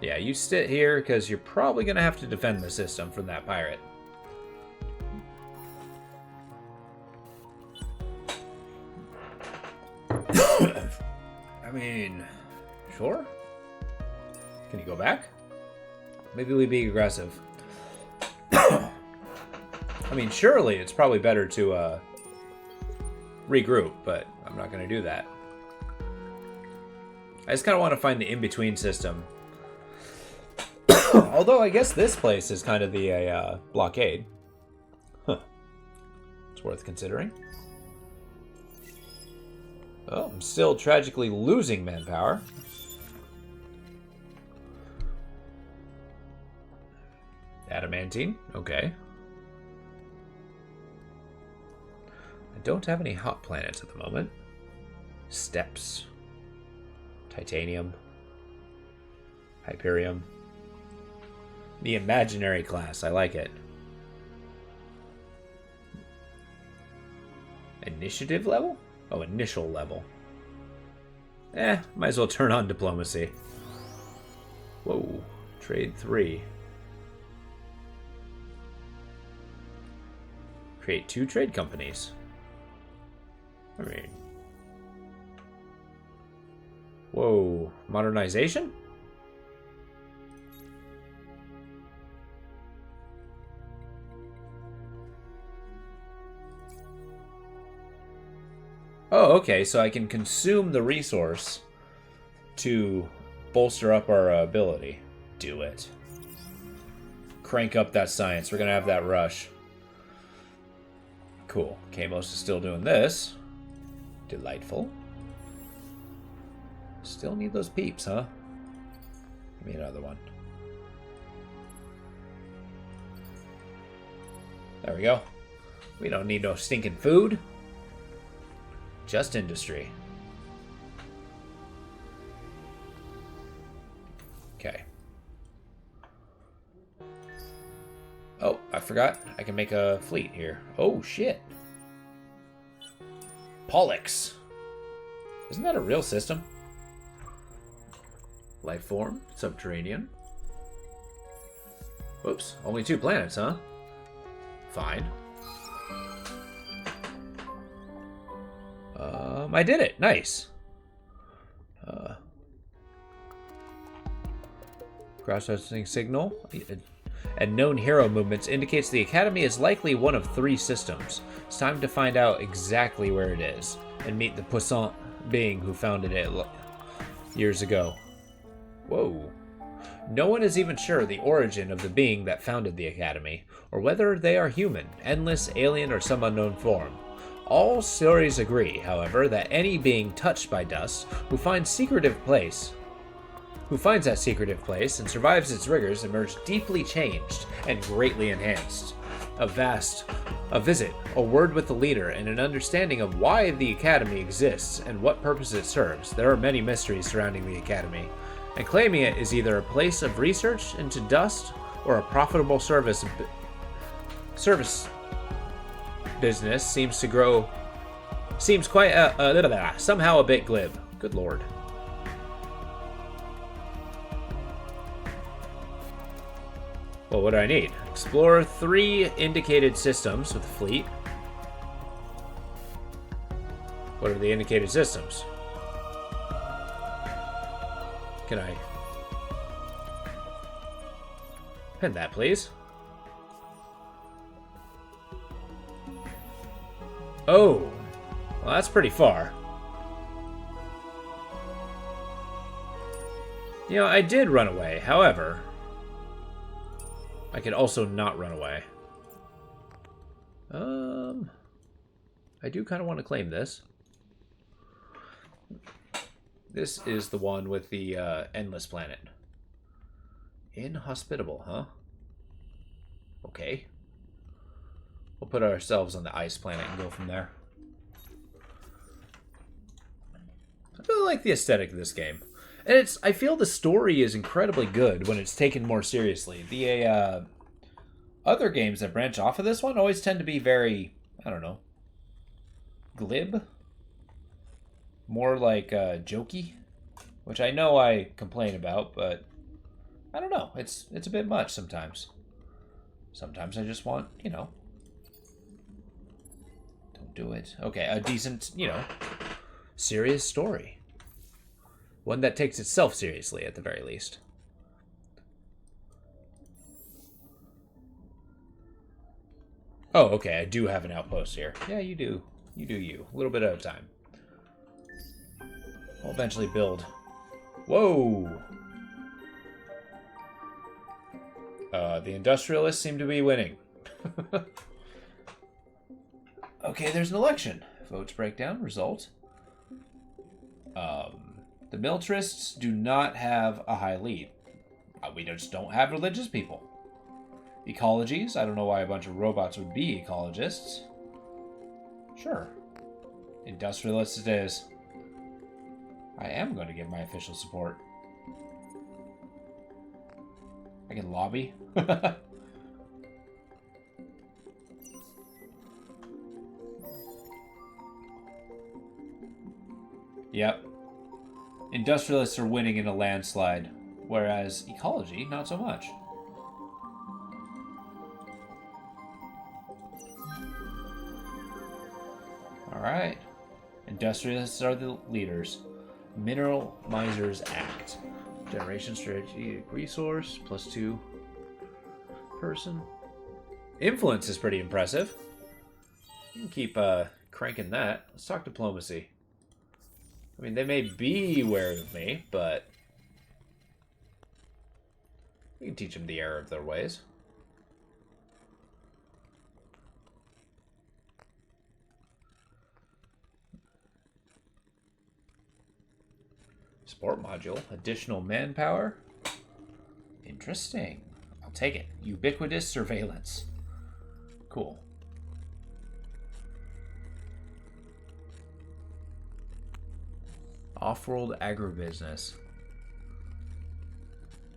Yeah, you sit here because you're probably going to have to defend the system from that pirate. I mean, sure. Can you go back? Maybe we be aggressive. I mean, surely it's probably better to regroup, but I'm not going to do that. I just kind of want to find the in-between system. Although I guess this place is kind of the blockade. Huh. It's worth considering. Oh, I'm still tragically losing manpower. Adamantine, okay. I don't have any hot planets at the moment. Steps. Titanium. Hyperium. The imaginary class, I like it. Initiative level? Oh, initial level. Might as well turn on diplomacy. Whoa, trade 3. Create 2 trade companies. I mean... Whoa. Modernization? Oh, okay, so I can consume the resource to bolster up our ability. Do it. Crank up that science. We're going to have that rush. Cool. Kamos is still doing this. Delightful. Still need those peeps, huh? Give me another one. There we go. We don't need no stinking food. Just industry. Okay. Oh, I forgot. I can make a fleet here. Oh, shit. Pollux. Isn't that a real system? Life form. Subterranean. Whoops. Only 2 planets, huh? Fine. I did it. Nice. Cross-processing signal. And known hero movements indicates the Academy is likely one of 3 systems. It's time to find out exactly where it is and meet the puissant being who founded it years ago. Whoa. No one is even sure the origin of the being that founded the Academy, or whether they are human, endless, alien, or some unknown form. All stories agree, however, that any being touched by dust who finds that secretive place and survives its rigors emerge deeply changed and greatly enhanced. A visit, a word with the leader, and an understanding of why the Academy exists and what purpose it serves. There are many mysteries surrounding the Academy, and claiming it is either a place of research into dust or a profitable service business seems quite somehow a bit glib. Good lord. Well, what do I need? Explore 3 indicated systems with fleet. What are the indicated systems? Can I pin that, please? Oh, well, that's pretty far. You know, I did run away. However, I could also not run away. I do kind of want to claim this. This is the one with the endless planet. Inhospitable, huh? Okay. We'll put ourselves on the ice planet and go from there. I really like the aesthetic of this game. And I feel the story is incredibly good when it's taken more seriously. The other games that branch off of this one always tend to be very, I don't know, glib. More like jokey, which I know I complain about, but I don't know. It's a bit much sometimes. Sometimes I just want, don't do it. Okay, a decent, serious story. One that takes itself seriously, at the very least. Oh, okay, I do have an outpost here. Yeah, you do. You do you. A little bit at a time. I'll eventually build. Whoa! The industrialists seem to be winning. Okay, there's an election. Votes breakdown. Result. The militarists do not have a high lead. We just don't have religious people. Ecologies. I don't know why a bunch of robots would be ecologists. Sure. Industrialists it is. I am going to give my official support. I can lobby. Yep. Industrialists are winning in a landslide, whereas ecology, not so much. Alright. Industrialists are the leaders. Mineral Misers Act. Generation strategic resource, +2 person. Influence is pretty impressive. You can keep cranking that. Let's talk diplomacy. I mean, they may be wary of me, but we can teach them the error of their ways. Support module. Additional manpower. Interesting. I'll take it. Ubiquitous surveillance. Cool. Off-world agribusiness.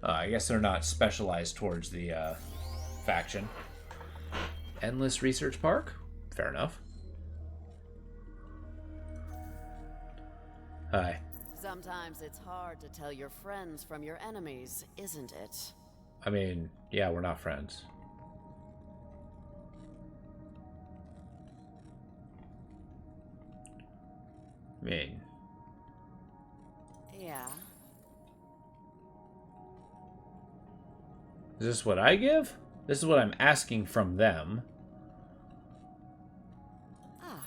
I guess they're not specialized towards the faction. Endless Research Park? Fair enough. Hi. Sometimes it's hard to tell your friends from your enemies, isn't it? I mean, yeah, we're not friends. I mean... Yeah. Is this what I give? This is what I'm asking from them. Ah.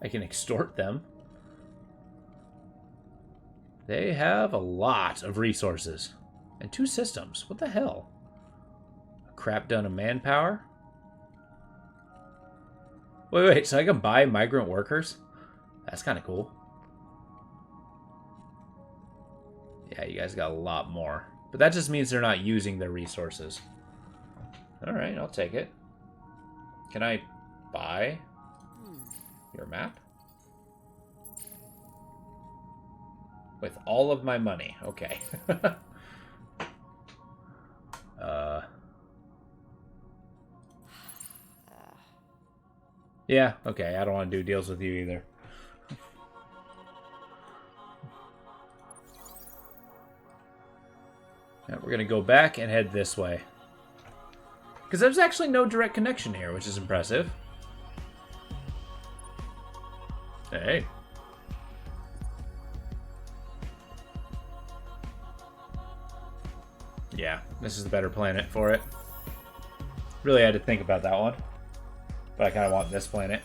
I can extort them. They have a lot of resources. And 2 systems. What the hell? A crap ton of manpower? Wait, so I can buy migrant workers? That's kind of cool. Yeah, you guys got a lot more. But that just means they're not using their resources. Alright, I'll take it. Can I buy your map? With all of my money. Okay. Yeah, okay. I don't want to do deals with you either. Yeah, we're going to go back and head this way. Because there's actually no direct connection here, which is impressive. Hey. Yeah, this is the better planet for it. Really had to think about that one. But I kind of want this planet.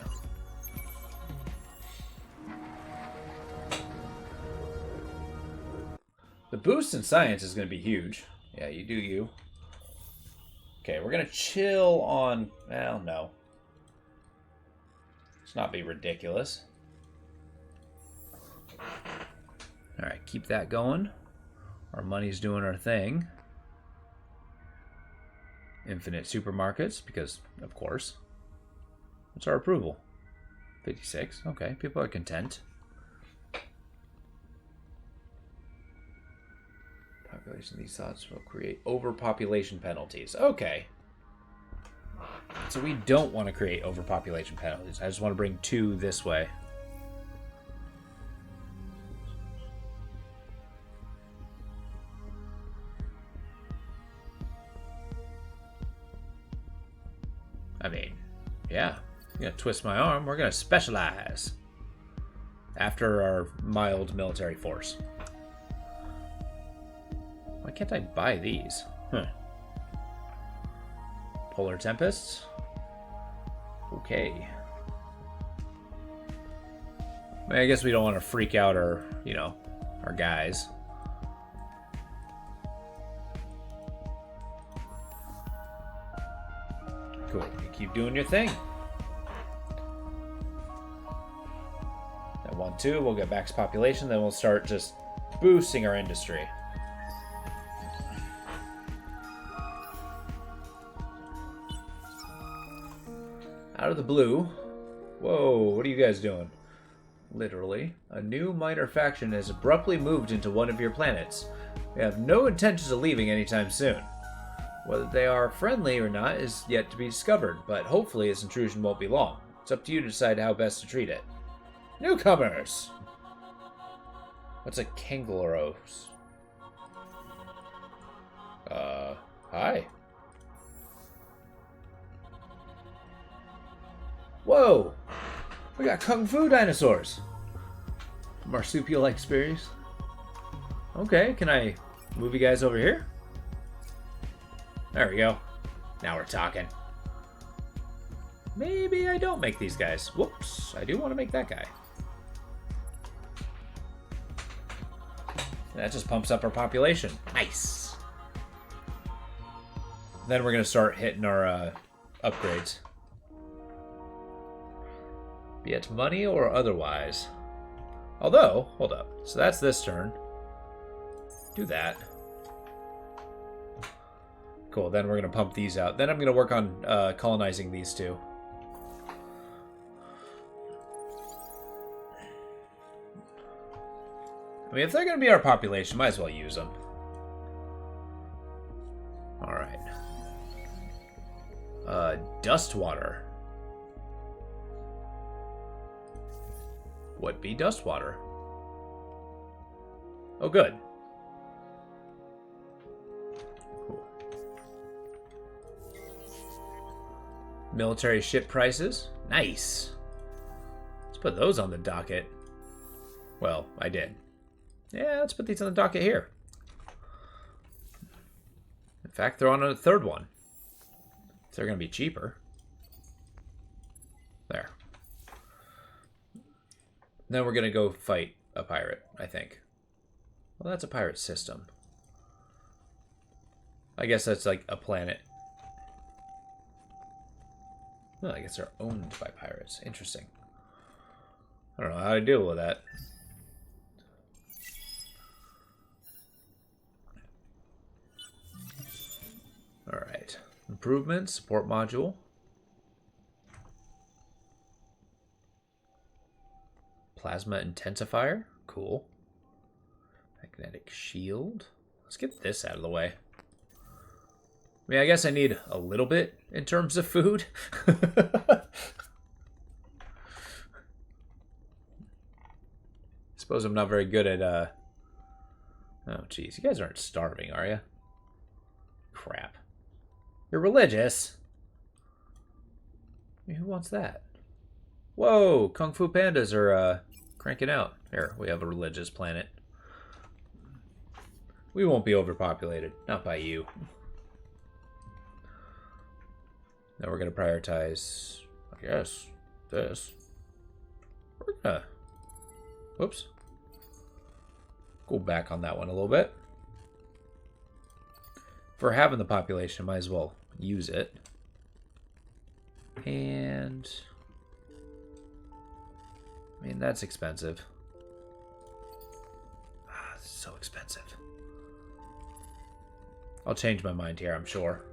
The boost in science is going to be huge. Yeah, you do you. Okay, we're going to chill on... Well, no. Let's not be ridiculous. Alright, keep that going. Our money's doing our thing. Infinite supermarkets, because, of course. What's our approval? 56. Okay, people are content. Population, these thoughts will create overpopulation penalties. Okay. So we don't want to create overpopulation penalties. I just want to bring 2 this way. I mean, yeah. You're gonna twist my arm. We're gonna specialize after our mild military force. Why can't I buy these? Huh. Polar Tempests? Okay. I mean, I guess we don't want to freak out our, you know, our guys. Cool. You keep doing your thing. At 1-2, we'll get max population, then we'll start just boosting our industry. Out of the blue. Whoa, what are you guys doing? Literally, a new minor faction has abruptly moved into one of your planets. We have no intentions of leaving anytime soon. Whether they are friendly or not is yet to be discovered, but hopefully its intrusion won't be long. It's up to you to decide how best to treat it. Newcomers! What's a Kangaroos? Hi. Whoa! We got Kung Fu dinosaurs. Marsupial-like species. Okay, can I move you guys over here? There we go. Now we're talking. Maybe I don't make these guys. Whoops, I do want to make that guy. That just pumps up our population. Nice. Then we're going to start hitting our upgrades. Be it money or otherwise. Although, hold up. So that's this turn. Do that. Cool, then we're going to pump these out. Then I'm going to work on colonizing these two. I mean, if they're going to be our population, might as well use them. Alright. Dustwater. Would be Dustwater. Oh, good. Cool. Military ship prices. Nice. Let's put those on the docket. Well, I did. Yeah, let's put these on the docket here. In fact, they're on a third one. If they're going to be cheaper. There. Then we're going to go fight a pirate, I think. Well, that's a pirate system. I guess that's like a planet. Well, I guess they're owned by pirates. Interesting. I don't know how to deal with that. Alright. Improvements, support module. Plasma intensifier. Cool. Magnetic shield. Let's get this out of the way. I mean, I guess I need a little bit in terms of food. Suppose I'm not very good at, Oh, jeez. You guys aren't starving, are you? Crap. You're religious. I mean, who wants that? Whoa! Kung Fu pandas are, cranking out. Here, we have a religious planet. We won't be overpopulated. Not by you. Now we're going to prioritize, I guess, this. We're going to... Whoops. Go back on that one a little bit. If we're having the population, might as well use it. And... I mean, that's expensive. Ah, this is so expensive. I'll change my mind here, I'm sure.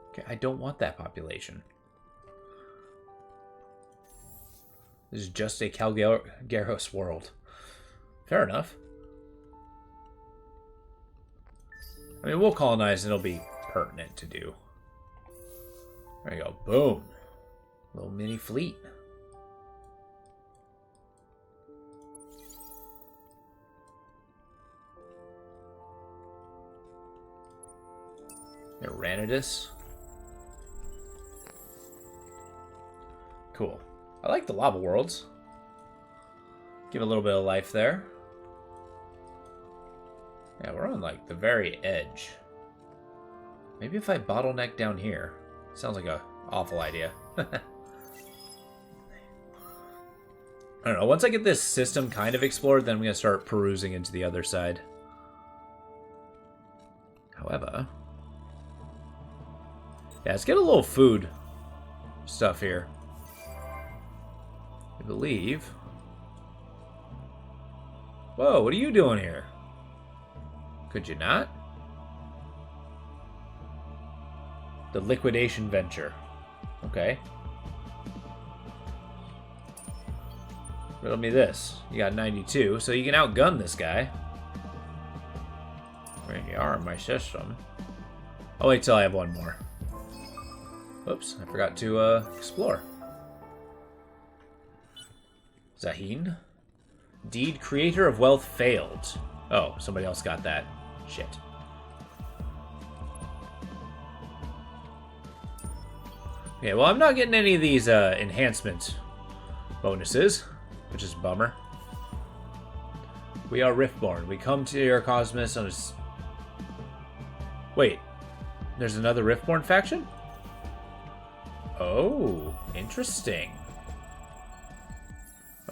Okay, I don't want that population. This is just a Calgaros world. Fair enough. I mean, we'll colonize and it'll be pertinent to do. There you go. Boom. Little mini fleet. Iranidus. Cool. I like the lava worlds. Give a little bit of life there. Yeah, we're on like the very edge. Maybe if I bottleneck down here. Sounds like a awful idea. I don't know. Once I get this system kind of explored, then I'm going to start perusing into the other side. However... yeah, let's get a little food stuff here. I believe. Whoa, what are you doing here? Could you not? The liquidation venture. Okay. Riddle me this. You got 92, so you can outgun this guy. There you are in my system. I'll wait till I have one more. Oops, I forgot to explore. Zahin? Deed creator of wealth failed. Oh, somebody else got that. Shit. Yeah, well, I'm not getting any of these enhancement bonuses, which is a bummer. We are Riftborn. We come to your cosmos on a... Wait, there's another Riftborn faction? Oh, interesting.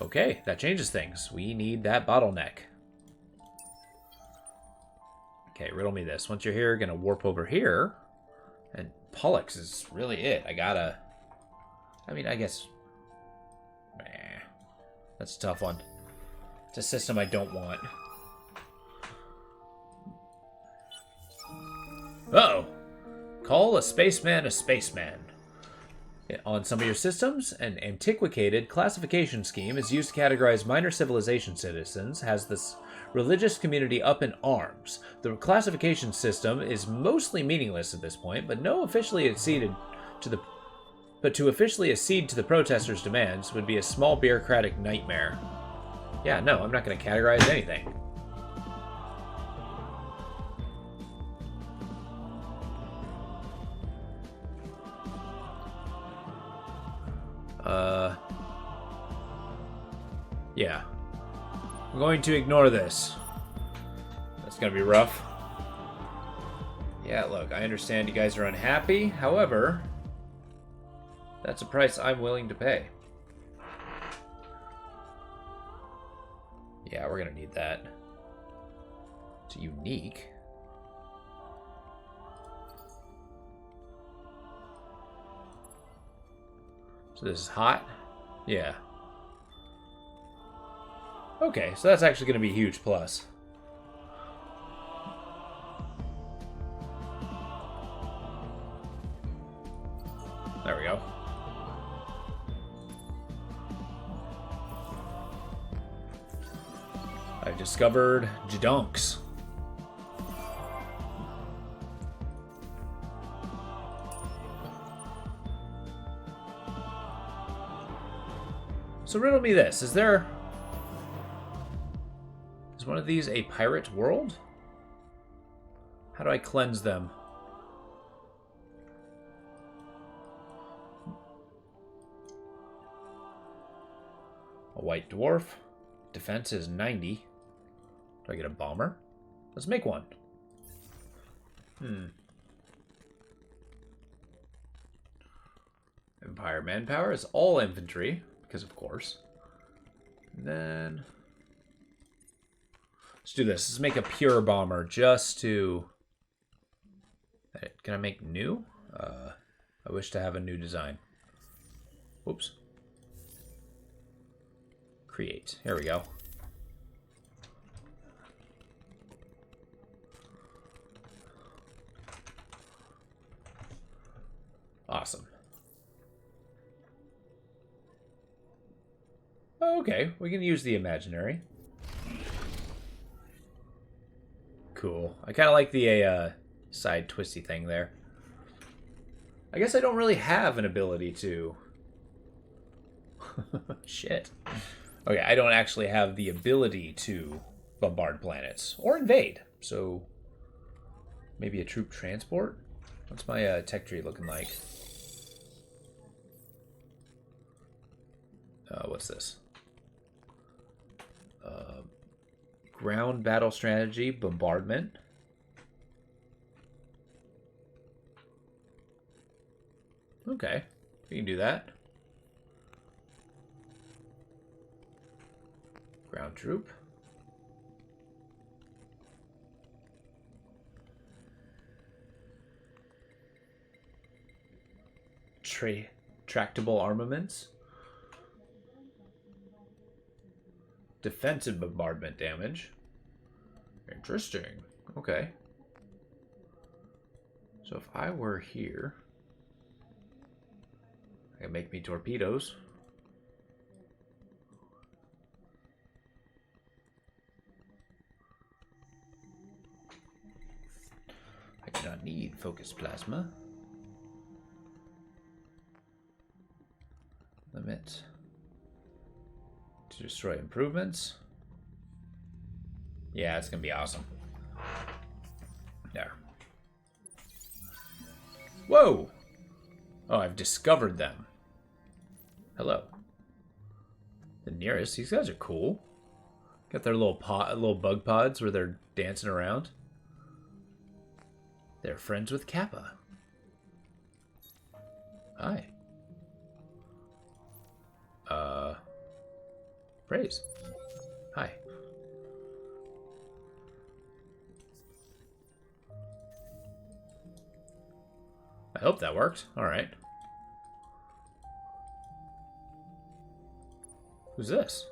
Okay, that changes things. We need that bottleneck. Okay, riddle me this. Once you're here, gonna warp over here. And Pollux is really it. I gotta... I mean, I guess... That's a tough one. It's a system I don't want. Uh-oh. Call a spaceman a spaceman. On some of your systems, an antiquated classification scheme is used to categorize minor civilization citizens, has this religious community up in arms. The classification system is mostly meaningless at this point, but to officially accede to the protesters' demands would be a small bureaucratic nightmare. Yeah, no, I'm not going to categorize anything. Yeah. I'm going to ignore this. That's going to be rough. Yeah, look, I understand you guys are unhappy. However, that's a price I'm willing to pay. Yeah, we're going to need that. It's unique. So this is hot? Yeah. Okay, so that's actually going to be a huge plus. There we go. I've discovered Jadonks. So riddle me this, is one of these a pirate world? How do I cleanse them? A white dwarf. Defense is 90. Do I get a bomber? Let's make one. Empire manpower is all infantry, because of course. And then... let's do this. Let's make a pure bomber just to... Can I make new? I wish to have a new design. Whoops. Create. Here we go. Awesome. Okay, we can use the imaginary. Cool. I kind of like the side twisty thing there. I guess I don't really have an ability to... Shit. Okay, I don't actually have the ability to bombard planets or invade. So maybe a troop transport? What's my tech tree looking like? What's this? Ground battle strategy, bombardment. Okay, we can do that. Ground troop. Tractable armaments. Defensive bombardment damage. Interesting. Okay. So if I were here, I can make me torpedoes. I do not need focus plasma. Limit to destroy improvements. Yeah, it's gonna be awesome. There. Whoa! Oh, I've discovered them. Hello. The nearest. These guys are cool. Got their little bug pods where they're dancing around. They're friends with Kappa. Hi. Praise. Hi. I hope that worked. Alright. Who's this?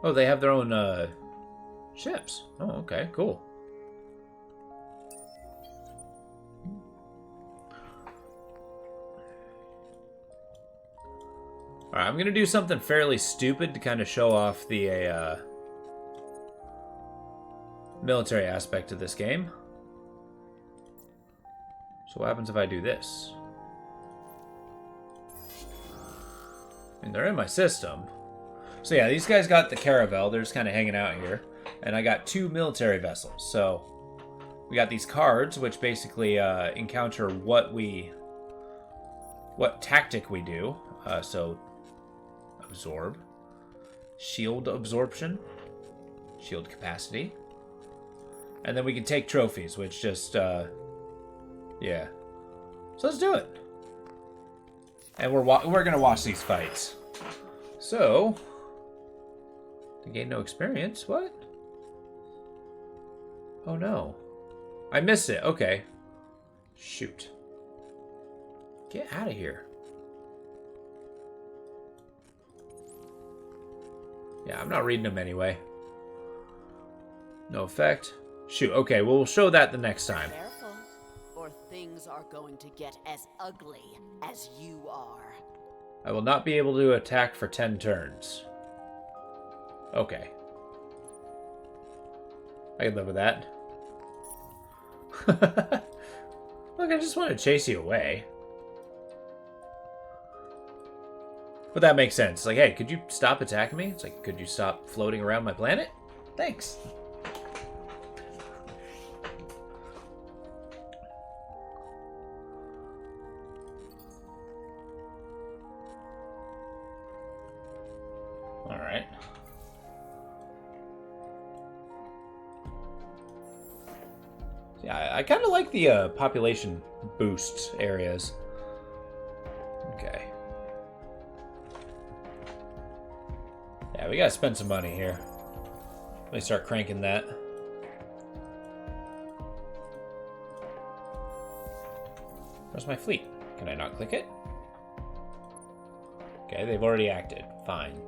Oh, they have their own, ships. Oh, okay, cool. Alright, I'm gonna do something fairly stupid to kind of show off the, military aspect of this game. So what happens if I do this? I mean, they're in my system. So yeah, these guys got the Caravel. They're just kind of hanging out here. And I got 2 military vessels. So we got these cards, which basically encounter what tactic we do. So absorb, shield absorption, shield capacity. And then we can take trophies, which just, yeah. So let's do it. And we're gonna watch these fights. So, to gain no experience, what? Oh no. I missed it, okay. Shoot. Get out of here. Yeah, I'm not reading them anyway. No effect. Shoot, okay, well, we'll show that the next time. Careful, or things are going to get as ugly as you are. I will not be able to attack for 10 turns. Okay. I can live with that. Look, I just want to chase you away. But that makes sense. Like, hey, could you stop attacking me? It's like, could you stop floating around my planet? Thanks. Alright. Yeah, I kind of like the population boost areas. Okay. Yeah, we gotta spend some money here. Let me start cranking that. Where's my fleet? Can I not click it? Okay, they've already acted. Fine.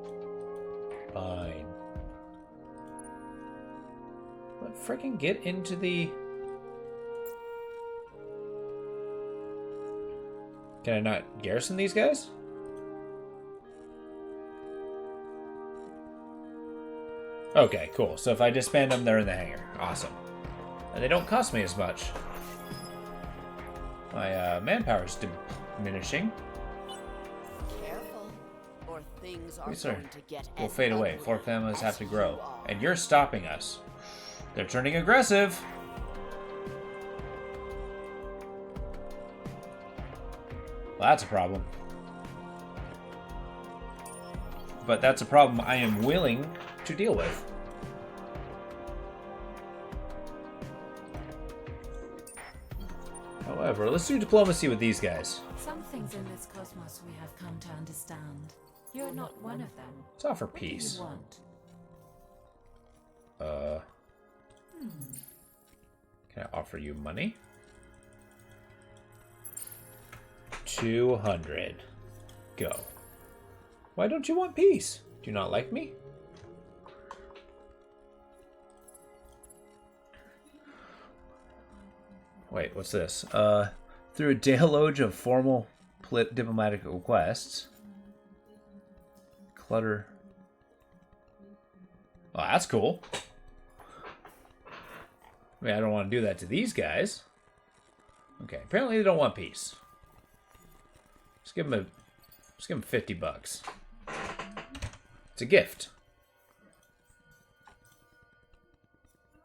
Fine. Let freaking get into the... Can I not garrison these guys? Okay, cool. So if I disband them, they're in the hangar. Awesome. And they don't cost me as much. My manpower's diminishing. Careful, or things are Yes, sir. going to get We'll as fade away. ugly 4 families have as to you grow. are. And you're stopping us. They're turning aggressive. Well, that's a problem. But that's a problem I am willing to deal with. However, let's do diplomacy with these guys. Some things in this cosmos we have come to understand. You're not one of them. Let's offer What do peace. you want? Can I offer you money? 200. Go. Why don't you want peace? Do you not like me? Wait, what's this? Through a deluge of formal diplomatic requests. Clutter. Oh, that's cool. I mean, I don't want to do that to these guys. Okay, apparently they don't want peace. Let's give them 50 bucks. It's a gift.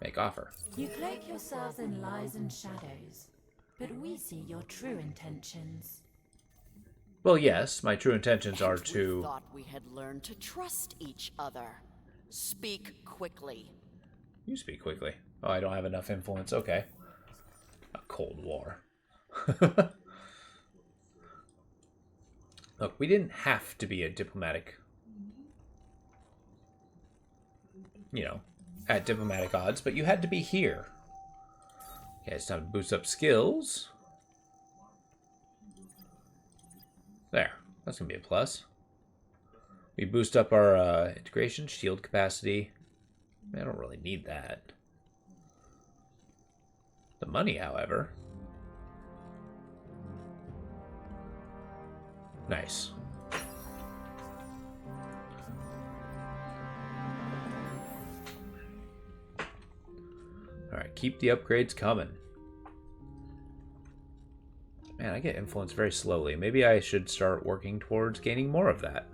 Make offer. You cloak yourselves in lies and shadows. but we see your true intentions. Well, yes, my true intentions are And we to... thought we had learned to trust each other. Speak quickly. You speak quickly. Oh, I don't have enough influence. Okay. A Cold War. Look, we didn't have to be a diplomatic... You know, at diplomatic odds, but you had to be here. Okay, it's time to boost up skills. There. That's going to be a plus. We boost up our integration, shield capacity. I don't really need that. The money, however. Nice. Alright, keep the upgrades coming. Man, I get influence very slowly. Maybe I should start working towards gaining more of that.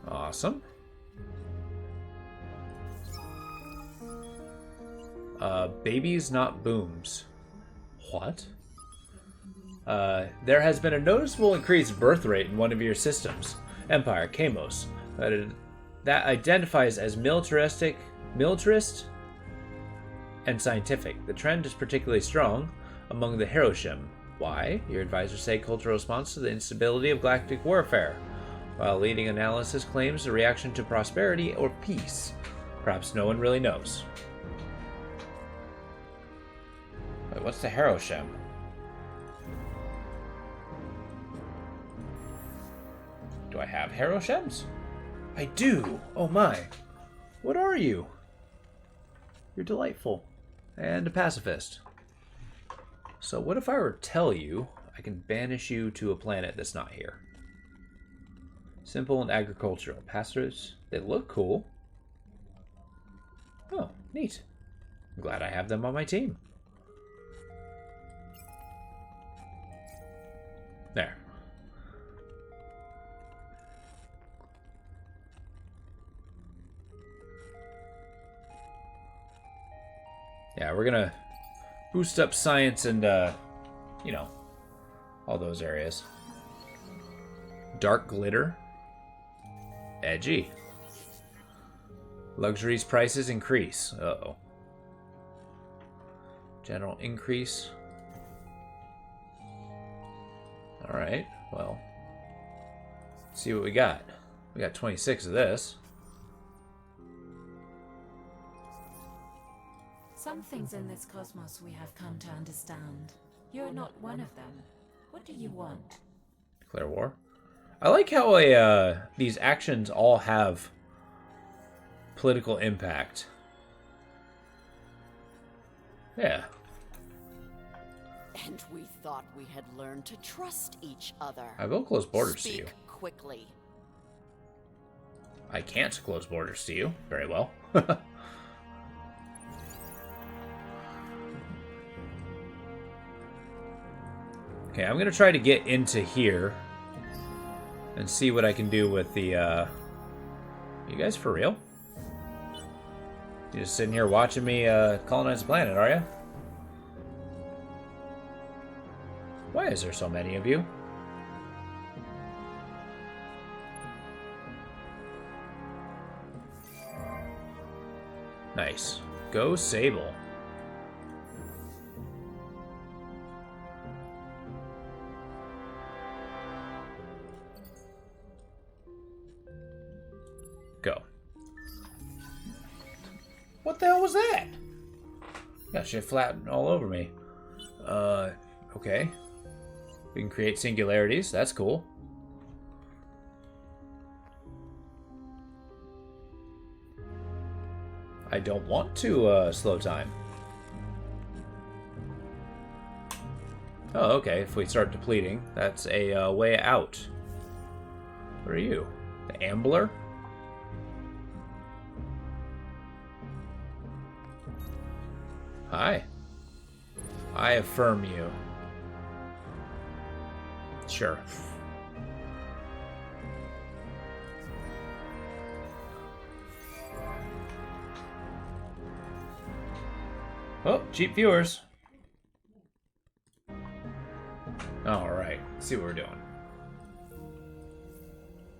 Awesome. Babies, not booms. What? There has been a noticeable increased birth rate in one of your systems, Empire, Kamos, that identifies as militarist and scientific. The trend is particularly strong among the Hiroshim. Why? Your advisors say cultural response to the instability of galactic warfare, while leading analysis claims a reaction to prosperity or peace. Perhaps no one really knows. Wait, what's the Hiroshim? Do I have Hiroshims? I do! Oh my! What are you? You're delightful. And a pacifist. So what if I were to tell you I can banish you to a planet that's not here? Simple and agricultural. Pastors, they look cool. Oh, neat. I'm glad I have them on my team. There. Yeah, we're gonna boost up science and, you know, all those areas. Dark glitter. Edgy. Luxuries prices increase. Uh-oh. General increase. Alright, well. Let's see what we got. We got 26 of this. Some things in this cosmos we have come to understand. You're not one of them. What do you want? Declare war. I like how these actions all have political impact. Yeah. And we thought we had learned to trust each other. I will close borders to you. Speak quickly. I can't close borders to you. Very well. Okay, I'm going to try to get into here and see what I can do with the, You guys for real? You just sitting here watching me colonize the planet, are you? Why is there so many of you? Nice. Go Sable. Go. What the hell was that? Got shit flattened all over me. Okay. We can create singularities. That's cool. I don't want to slow time. Oh, okay. If we start depleting, that's a way out. What are you? The Ambler? Hi. I affirm you. Sure. Oh, cheap viewers. Alright, let's see what we're doing.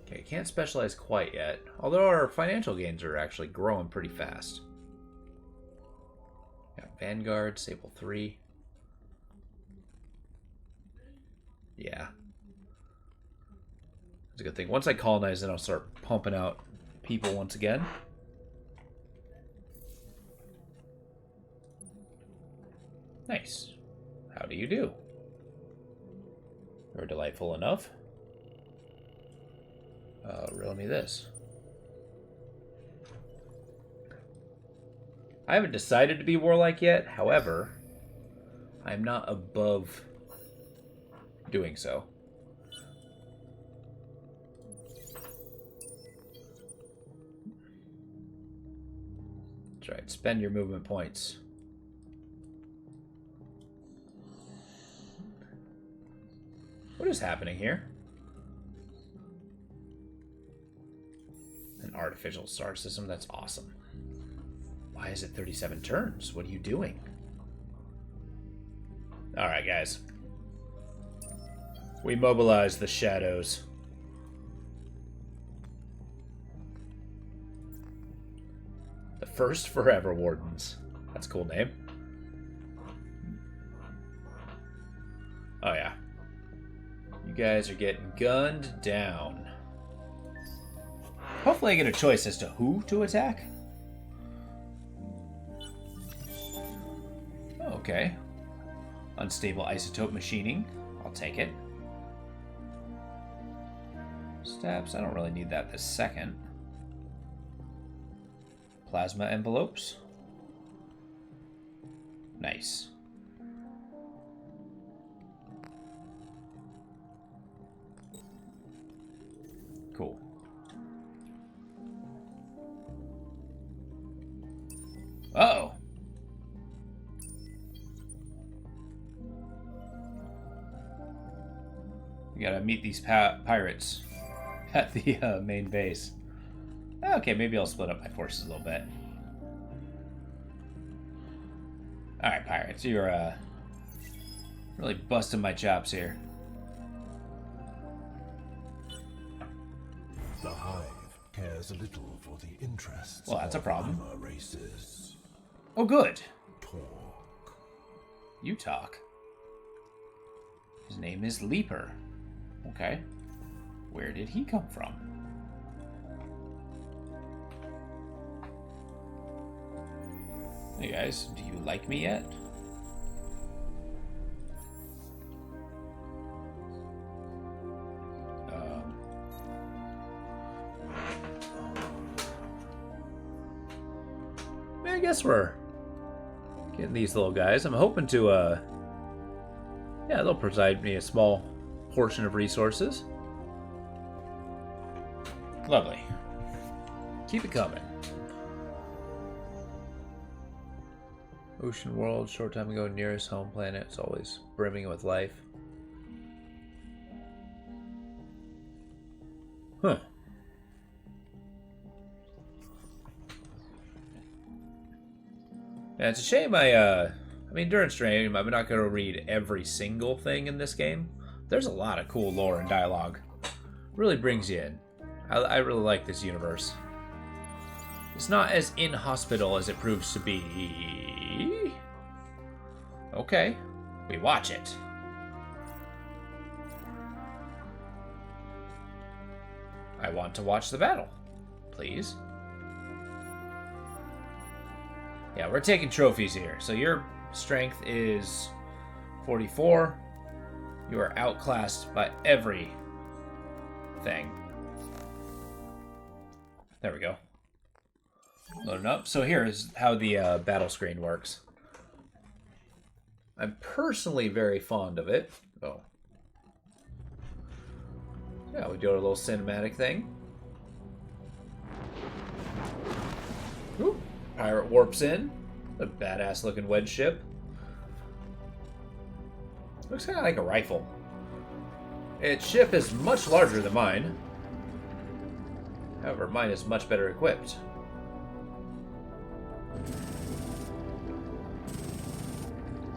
Okay, can't specialize quite yet. Although our financial gains are actually growing pretty fast. Got Vanguard, Sable 3. Yeah. That's a good thing. Once I colonize, then I'll start pumping out people once again. Nice. How do you do? You're delightful enough. Riddle me this. I haven't decided to be warlike yet. However, I'm not above doing so. That's right. Spend your movement points. What is happening here? An artificial star system? That's awesome. Why is it 37 turns? What are you doing? Alright, guys. We mobilize the shadows. The first Forever Wardens. That's a cool name. Oh, yeah. You guys are getting gunned down. Hopefully I get a choice as to who to attack. Okay. Unstable isotope machining. I'll take it. Stabs. I don't really need that this second. Plasma envelopes. Nice. Cool. Uh-oh. We gotta meet these pirates at the main base. Okay, maybe I'll split up my forces a little bit. Alright, pirates, you're really busting my chops here. The Hive cares a little for the interests Well, that's a of problem. other races. Oh, good. Talk. You talk. His name is Leaper. Okay. Where did he come from? Hey guys, do you like me yet? I guess we're getting these little guys. I'm hoping to, yeah, they'll provide me a small portion of resources. Lovely. Keep it coming. Ocean world, short time ago, nearest home planet. It's always brimming with life. Huh. Yeah, it's a shame I mean, during stream, I'm not going to read every single thing in this game. There's a lot of cool lore and dialogue. Really brings you in. I really like this universe. It's not as inhospitable as it proves to be. Okay, we watch it. I want to watch the battle, please. Yeah, we're taking trophies here. So your strength is 44. You are outclassed by every thing. There we go. Loading up. So here is how the battle screen works. I'm personally very fond of it. Oh. Yeah, we do our little cinematic thing. Ooh. Pirate warps in. A badass looking wedge ship. Looks kind of like a rifle. Its ship is much larger than mine. However, mine is much better equipped.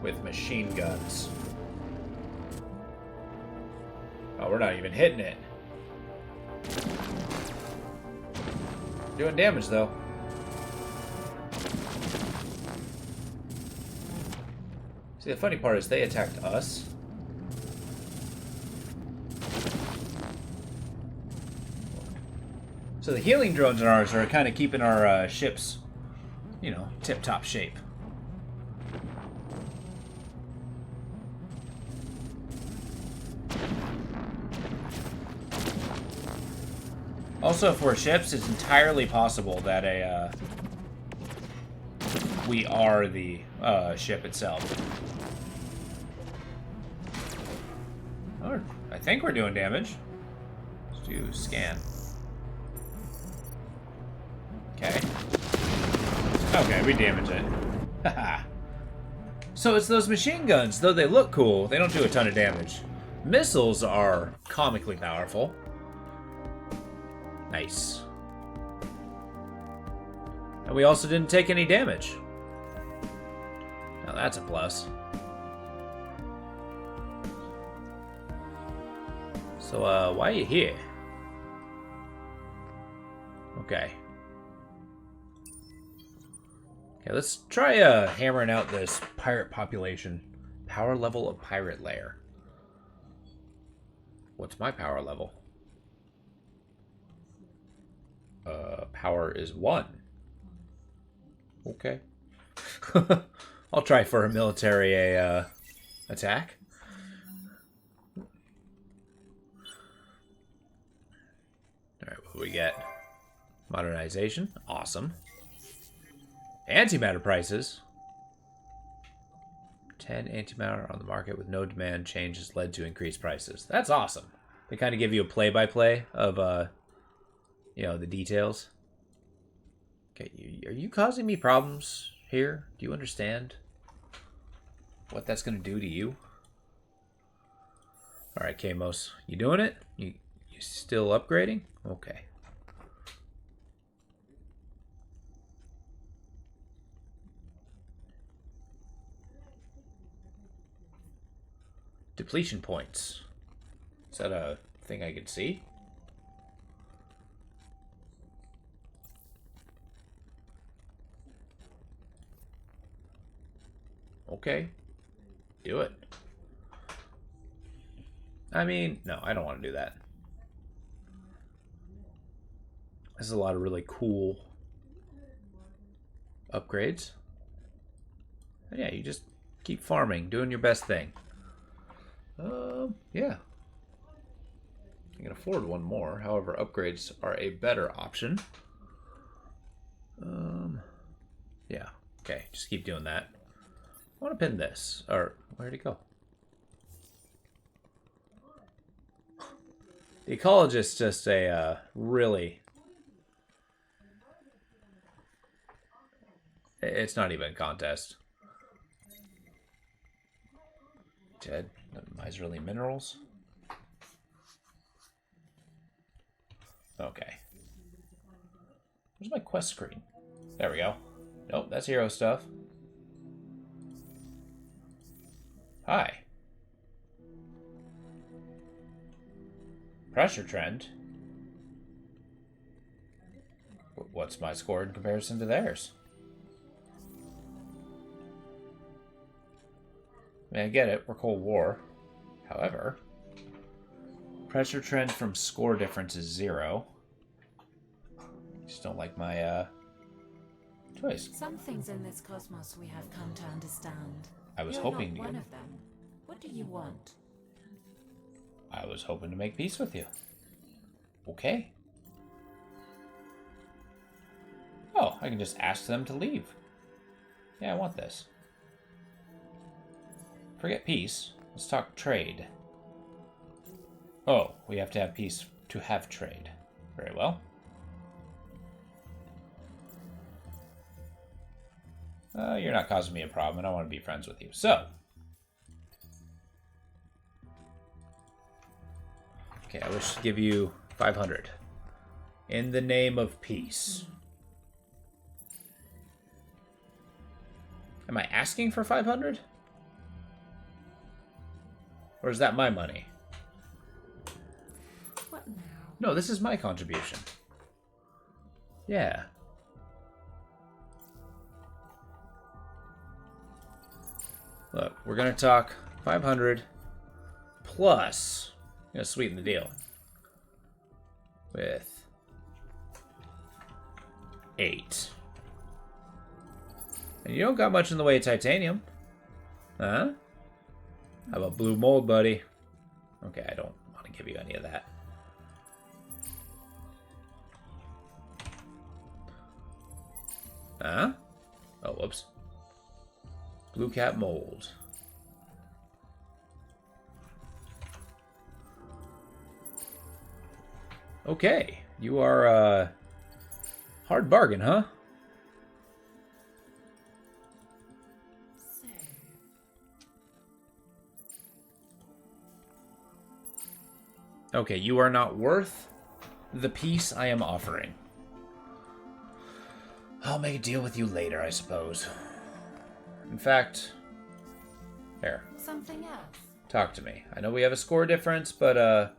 with machine guns. Oh, we're not even hitting it. Doing damage, though. See, the funny part is they attacked us. So the healing drones in ours are kind of keeping our ships, you know, tip-top shape. Also, for ships, it's entirely possible that we are the ship itself. Oh, I think we're doing damage. Let's do scan. Okay. Okay, we damage it. Haha. So it's those machine guns. Though they look cool, they don't do a ton of damage. Missiles are comically powerful. Nice. And we also didn't take any damage. Now that's a plus. So, why are you here? Okay. Okay, let's try hammering out this pirate population. Power level of pirate lair. What's my power level? Power is 1. Okay. I'll try for a military attack. Alright, what do we get? Modernization. Awesome. Antimatter prices. 10 antimatter on the market with no demand change has led to increased prices. That's awesome. They kind of give you a play-by-play of, you know, the details. Okay, are you causing me problems here? Do you understand what that's going to do to you? All right, Kamos, you doing it? You still upgrading? Okay. Depletion points. Is that a thing I can see? Okay. Do it. I mean, no, I don't want to do that. This is a lot of really cool upgrades. And yeah, you just keep farming, doing your best thing. Yeah. I can afford one more. However, upgrades are a better option. Yeah. Okay, just keep doing that. I want to pin this. Or, where'd it go? The Ecologist's just a, really... It's not even a contest. Jed, miserly minerals. Okay. Where's my quest screen? There we go. Nope, that's hero stuff. Hi. Pressure trend. What's my score in comparison to theirs? I mean, I get it. We're Cold War. However, pressure trend from score difference is 0. Just don't like my choice. Some things in this cosmos we have come to understand. I was You're hoping not to. one of them. What do you want? I was hoping to make peace with you. Okay. Oh, I can just ask them to leave. Yeah, I want this. Forget peace. Let's talk trade. Oh, we have to have peace to have trade. Very well. You're not causing me a problem, and I want to be friends with you. So. Okay, I wish to give you 500. In the name of peace. Am I asking for 500? Or is that my money? What now? No, this is my contribution. Yeah. Look, we're going to talk 500 plus. I'm going to sweeten the deal with 8. And you don't got much in the way of titanium. Huh? How about blue mold, buddy? Okay, I don't want to give you any of that. Huh? Oh, whoops. Blue cap mold. Okay, you are hard bargain, huh? So, Okay, you are not worth the piece I am offering. I'll make a deal with you later, I suppose. In fact, here, something else. talk to me. I know we have a score difference, but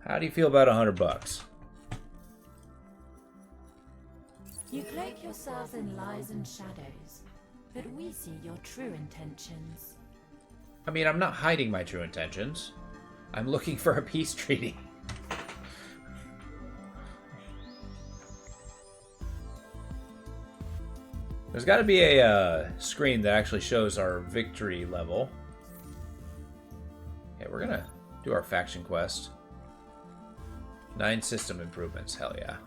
how do you feel about $100? You cloak yourselves in lies and shadows, but we see your true intentions. I mean, I'm not hiding my true intentions. I'm looking for a peace treaty. There's got to be a screen that actually shows our victory level. Okay, we're gonna do our faction quest. 9 system improvements, hell yeah.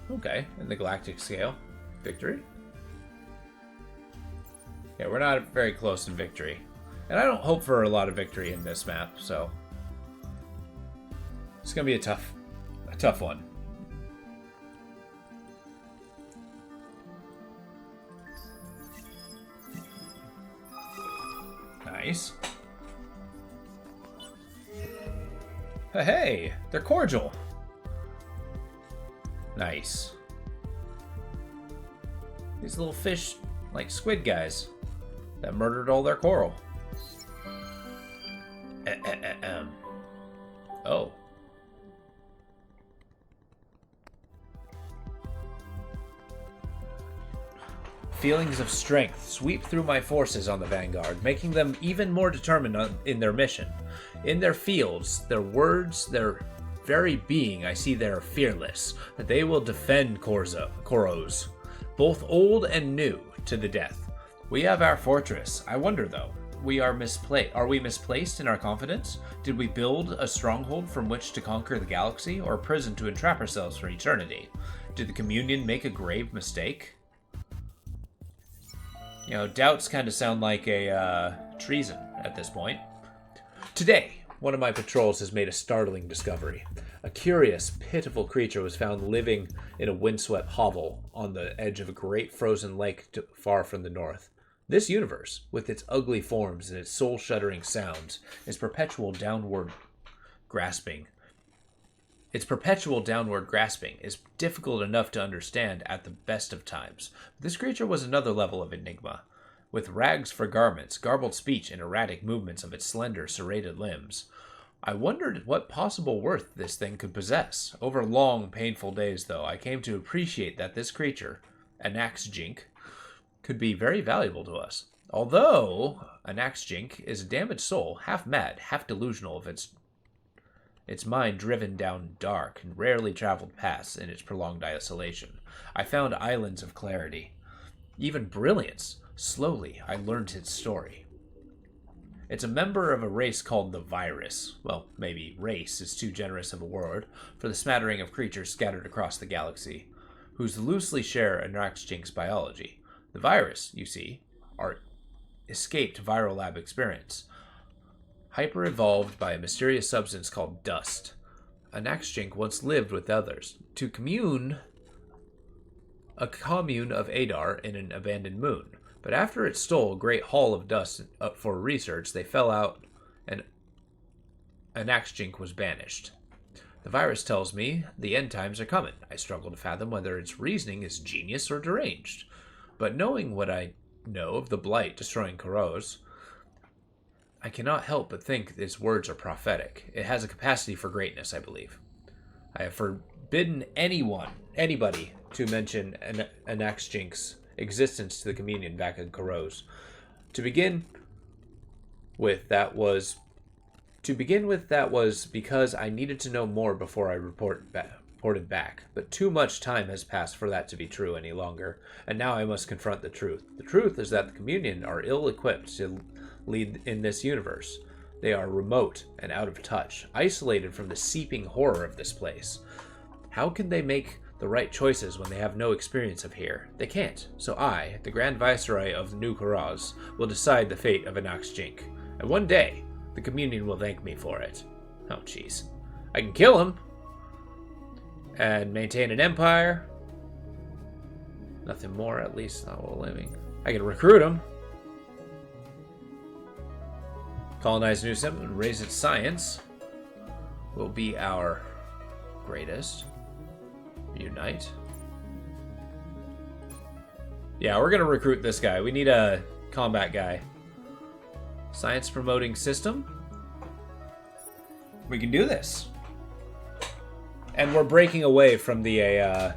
Okay, in the galactic scale, victory. Yeah, we're not very close in victory. And I don't hope for a lot of victory in this map, so it's gonna be a tough one. Nice. Hey, they're cordial. Nice. These little fish, like squid guys, that murdered all their coral. Oh. Feelings of strength sweep through my forces on the Vanguard, making them even more determined in their mission. In their fields, their words, their very being, I see they are fearless, that they will defend Koros, both old and new, to the death. We have our fortress. I wonder, though, are we misplaced in our confidence? Did we build a stronghold from which to conquer the galaxy, or a prison to entrap ourselves for eternity? Did the Communion make a grave mistake? You know, doubts kind of sound like a treason at this point. Today, one of my patrols has made a startling discovery. A curious, pitiful creature was found living in a windswept hovel on the edge of a great frozen lake far from the north. This universe, with its ugly forms and its soul-shuddering sounds, is perpetual downward grasping. Its perpetual downward grasping is difficult enough to understand at the best of times. But this creature was another level of enigma. With rags for garments, garbled speech, and erratic movements of its slender, serrated limbs, I wondered what possible worth this thing could possess. Over long, painful days, though, I came to appreciate that this creature, Anaxjink, could be very valuable to us. Although Anaxjink is a damaged soul, half mad, half delusional of its mind driven down dark and rarely traveled paths in its prolonged isolation. I found islands of clarity, even brilliance. Slowly, I learned its story. It's a member of a race called the Virus. Well, maybe race is too generous of a word for the smattering of creatures scattered across the galaxy, whose loosely share Anaxjink's biology. The Virus, you see, are escaped viral lab experience, hyper-evolved by a mysterious substance called dust. Anaxjink once lived with others, a commune of Adar in an abandoned moon. But after it stole a great haul of dust for research, they fell out, and Anaxjink was banished. The Virus tells me the end times are coming. I struggle to fathom whether its reasoning is genius or deranged. but knowing what I know of the Blight destroying Koros, I cannot help but think its words are prophetic. It has a capacity for greatness, I believe. I have forbidden anybody, to mention Anaxjink's existence to the Communion back in Koros. To begin with, that was because I needed to know more before I reported back. But too much time has passed for that to be true any longer, and now I must confront the truth. The truth is that the Communion are ill-equipped to lead in this universe. They are remote and out of touch, isolated from the seeping horror of this place. How can they make the right choices when they have no experience of here? They can't. So I, the Grand Viceroy of New Koraz, will decide the fate of Anaxjink. And one day, the Communion will thank me for it. Oh, jeez. I can kill him. And maintain an empire. Nothing more, at least not while living. I can recruit him. Colonize New System and raise its science. Will be our greatest. Unite. Yeah, we're gonna recruit this guy. We need a combat guy. Science promoting system. We can do this. And we're breaking away from the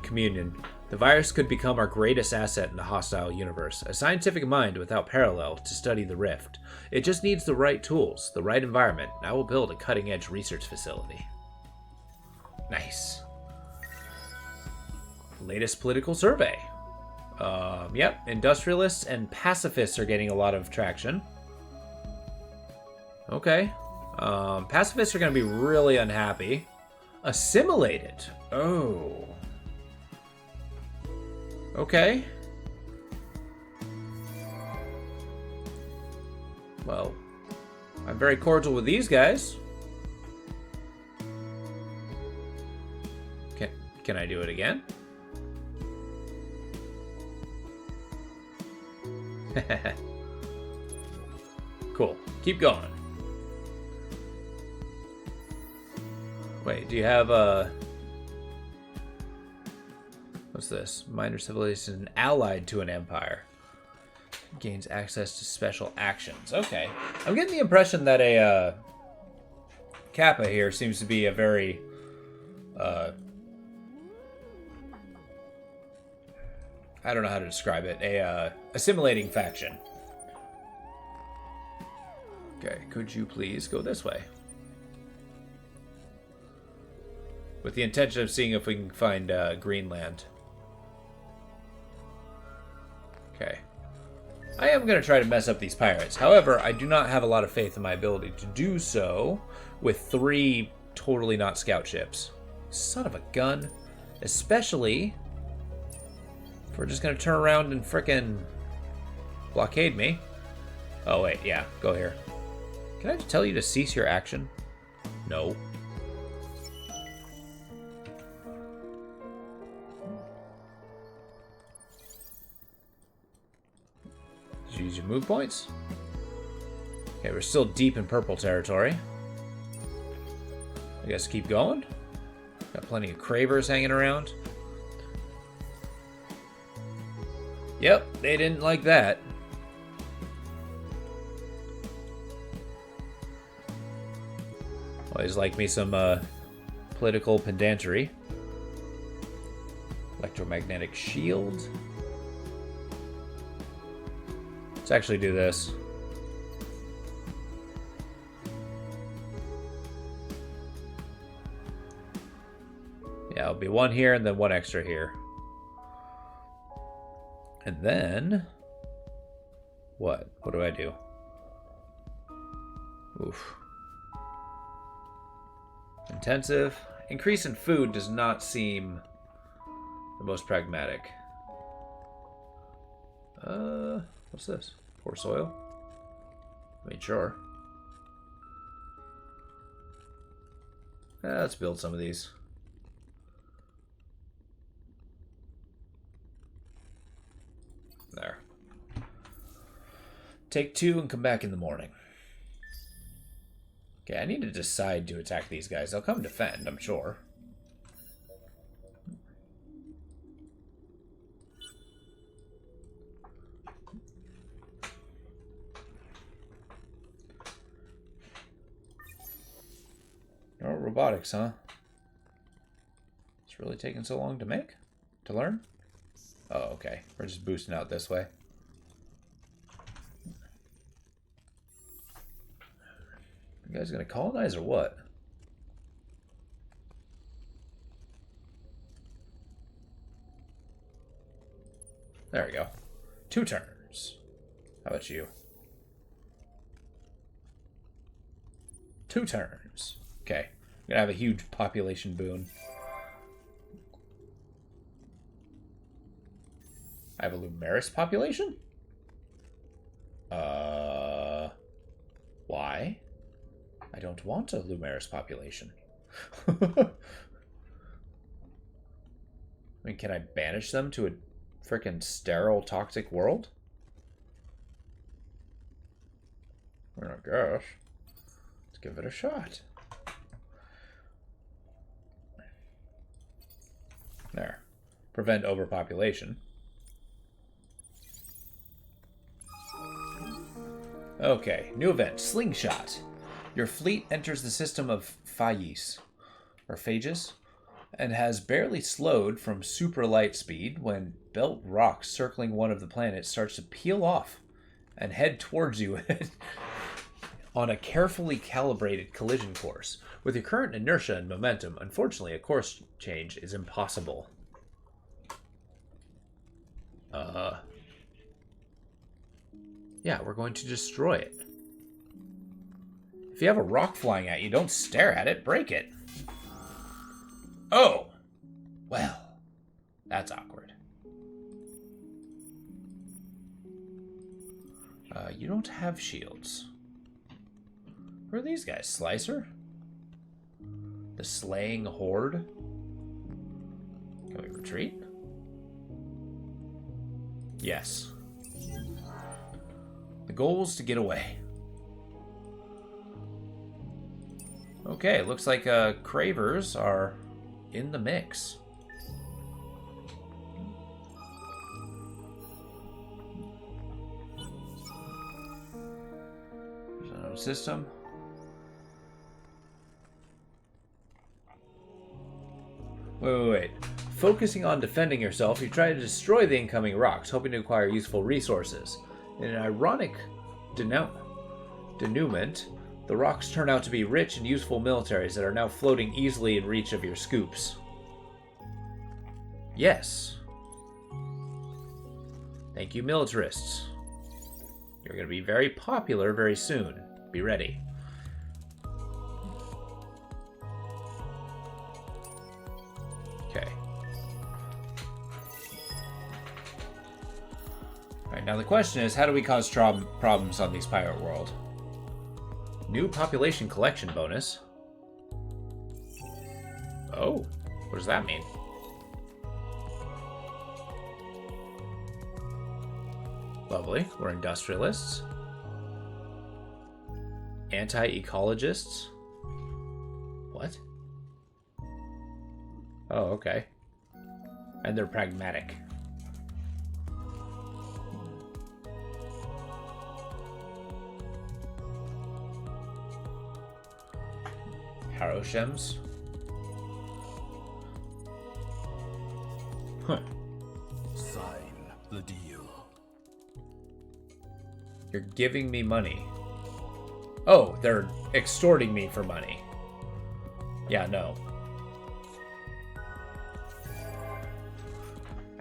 Communion. The virus could become our greatest asset in the hostile universe. A scientific mind without parallel to study the rift. It just needs the right tools, the right environment, and I will build a cutting-edge research facility. Nice. Latest political survey. Yep, industrialists and pacifists are getting a lot of traction. Okay. Pacifists are going to be really unhappy. Assimilated. Oh. Okay. Well, I'm very cordial with these guys. Can I do it again? Cool. Keep going. Wait, do you have a... What's this? Minor civilization allied to an empire. Gains access to special actions. Okay. I'm getting the impression that a Kappa here seems to be a very... I don't know how to describe it. A assimilating faction. Okay, could you please go this way? With the intention of seeing if we can find Greenland. Okay. I am going to try to mess up these pirates. However, I do not have a lot of faith in my ability to do so with 3 totally not scout ships. Son of a gun. Especially... if we're just going to turn around and frickin' blockade me. Oh, wait, yeah, go here. Can I just tell you to cease your action? No. Did you use your move points? Okay, we're still deep in purple territory. I guess keep going. Got plenty of cravers hanging around. Yep, they didn't like that. Always like me some political pedantry. Electromagnetic shield. Let's actually do this. Yeah, it'll be 1 here and then 1 extra here. And then... what? What do I do? Oof. Intensive. Increase in food does not seem the most pragmatic. What's this? Poor soil? I mean, sure. Let's build some of these. There. Take 2 and come back in the morning. Okay, I need to decide to attack these guys. They'll come defend, I'm sure. robotics, huh? It's really taking so long to make? To learn? Oh, okay. We're just boosting out this way. You guys gonna colonize or what? There we go. 2 turns. How about you? 2 turns. Okay. I'm gonna have a huge population boon. I have a Lumeris population? Why? I don't want a Lumeris population. I mean, can I banish them to a frickin' sterile, toxic world? I guess. Let's give it a shot. There. Prevent overpopulation. Okay, new event, Slingshot. Your fleet enters the system of Phagis, or Phages, and has barely slowed from super light speed when belt rocks circling one of the planets starts to peel off and head towards you on a carefully calibrated collision course. With your current inertia and momentum, unfortunately, a course change is impossible. Yeah, we're going to destroy it. If you have a rock flying at you, don't stare at it, break it. Oh! Well, that's awkward. You don't have shields. Who are these guys? Slicer? The Slaying Horde? Can we retreat? Yes. The goal is to get away. Okay, looks like Cravers are in the mix. There's another system. Wait. Focusing on defending yourself, you try to destroy the incoming rocks, hoping to acquire useful resources. In an ironic denouement, the rocks turn out to be rich and useful militaries that are now floating easily in reach of your scoops. Yes. Thank you, militarists. You're going to be very popular very soon. Be ready. Okay. Alright, now the question is, how do we cause problems on these pirate world? New population collection bonus. Oh, what does that mean? Lovely. We're industrialists. Anti-ecologists. What? Oh, okay. And they're pragmatic. Haroshems. Huh. Sign the deal. You're giving me money. Oh, they're extorting me for money. Yeah, no.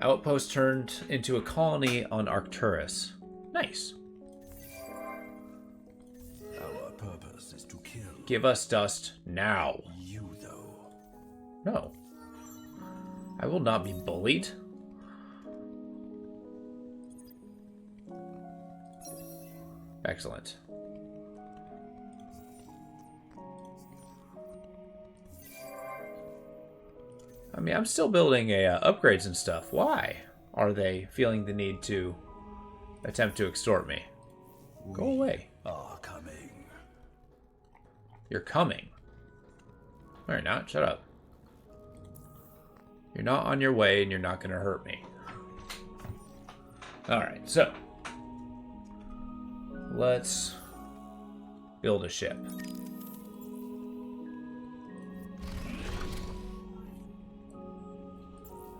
Outpost turned into a colony on Arcturus. Nice. Our purpose is to kill. Give us dust now. You, though. No. I will not be bullied. Excellent. I mean, I'm still building upgrades and stuff. Why are they feeling the need to attempt to extort me? Go away. Are coming. You're coming. No, you're not. Shut up. You're not on your way, and you're not going to hurt me. Alright, so. Let's build a ship.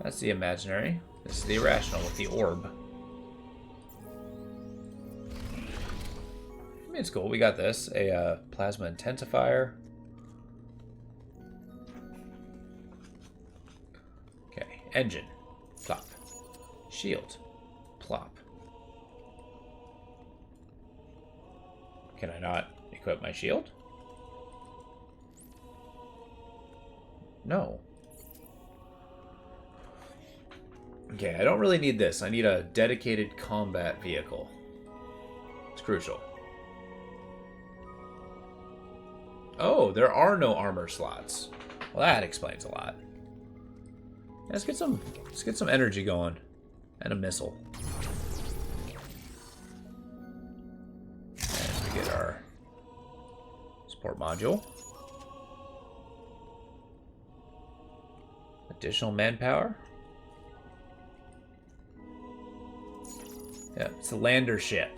That's the imaginary. This is the irrational with the orb. I mean, it's cool. We got this. A plasma intensifier. Okay. Engine. Plop. Shield. Plop. Can I not equip my shield? No. Okay, I don't really need this. I need a dedicated combat vehicle. It's crucial. Oh, there are no armor slots. Well, that explains a lot. Yeah, let's get some energy going. And a missile. As we get our support module. Additional manpower. Yeah, it's a lander ship.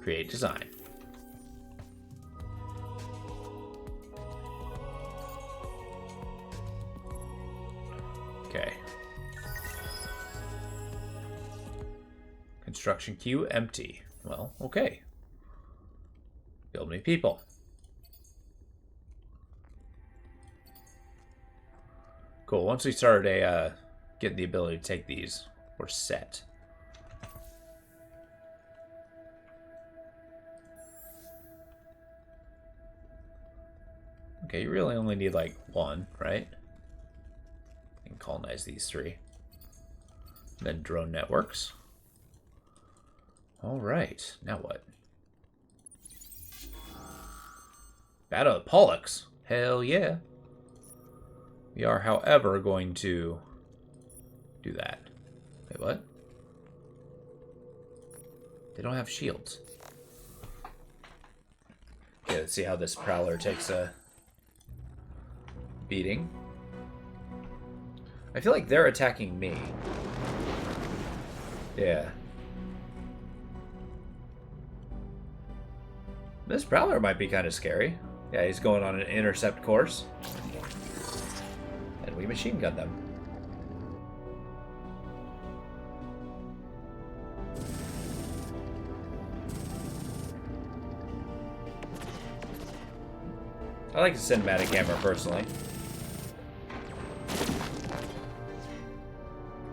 Create design. Okay. Construction queue empty. Well, okay. Build me people. Cool. Once we start getting the ability to take these, we're set. Okay, you really only need like one, right? You can colonize these three. And then drone networks. All right, now what? Battle of Pollux. Hell yeah. We are, however, going to do that. Wait, what? They don't have shields. Okay, let's see how this Prowler takes a beating. I feel like they're attacking me. Yeah. This Prowler might be kind of scary. Yeah, he's going on an intercept course. And we machine gun them. I like the cinematic camera personally.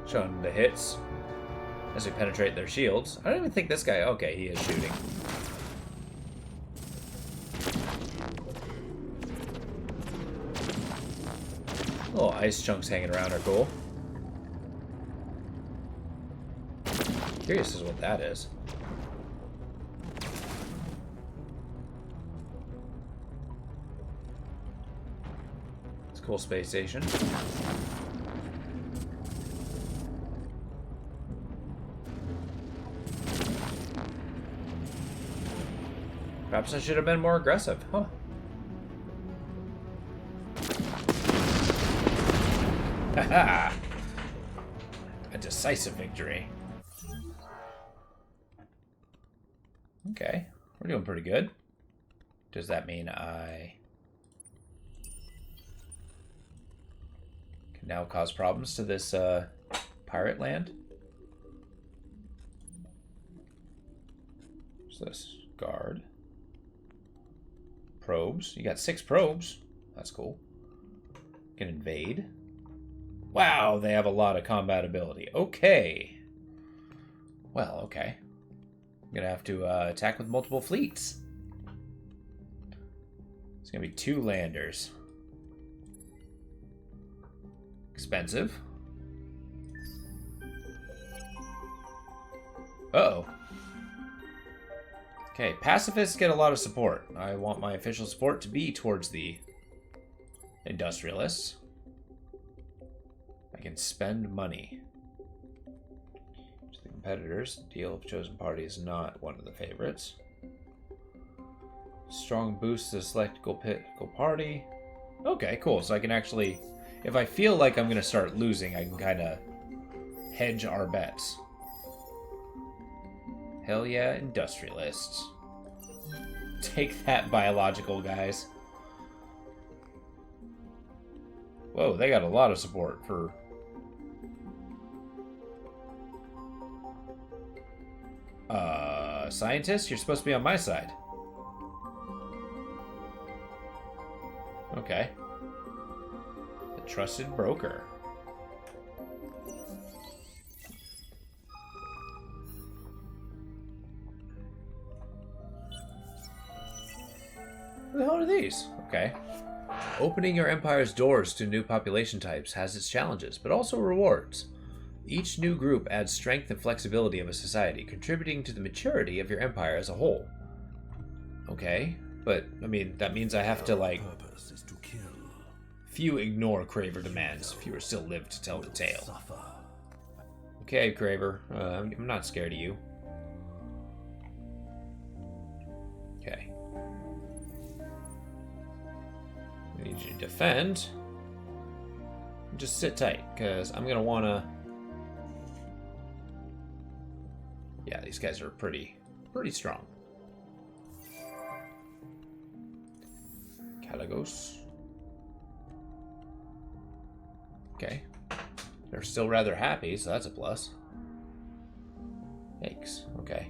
Showing the hits as we penetrate their shields. I don't even think this guy... Okay, he is shooting. Little ice chunks hanging around are cool. Curious as what that is. It's a cool space station. Perhaps I should have been more aggressive, huh? Haha! A decisive victory. Okay, we're doing pretty good. Does that mean I can now cause problems to this pirate land? What's this? Guard. Probes. You got 6 probes. That's cool. Can invade. Wow, they have a lot of combat ability. Okay. Well, okay. I'm gonna have to attack with multiple fleets. It's gonna be 2 landers. Expensive. Uh-oh. Okay, pacifists get a lot of support. I want my official support to be towards the industrialists. I can spend money. To the competitors, deal of chosen party is not one of the favorites. Strong boost to select political party. Okay, cool. So I can actually, if I feel like I'm going to start losing, I can kind of hedge our bets. Hell yeah, industrialists. Take that, biological guys. Whoa, they got a lot of support for... Scientist? You're supposed to be on my side. Okay. The trusted broker. Who the hell are these? Okay. Opening your empire's doors to new population types has its challenges, but also rewards. Each new group adds strength and flexibility of a society, contributing to the maturity of your empire as a whole. Okay, but, I mean, that means I have to, like... Purpose is to kill. Few ignore Craver demands, fewer still live to tell the tale. Suffer. Okay, Craver, I'm not scared of you. Okay. I need you to defend. Just sit tight, because I'm going to want to... Yeah, these guys are pretty strong. Kalagos. Okay. They're still rather happy, so that's a plus. Yikes. Okay.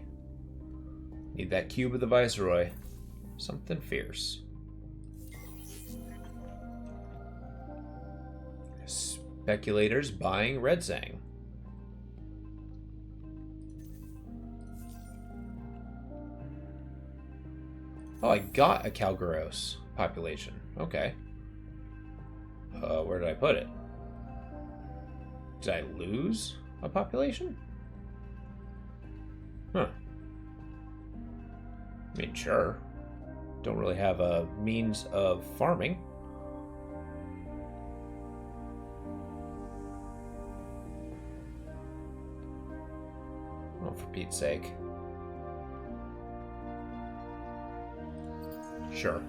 Need that cube of the Viceroy. Something fierce. Speculators buying Redsang. Oh, I got a Kalgaros population. Okay. Where did I put it? Did I lose a population? Huh. I mean, sure. Don't really have a means of farming. Oh, for Pete's sake. Sure.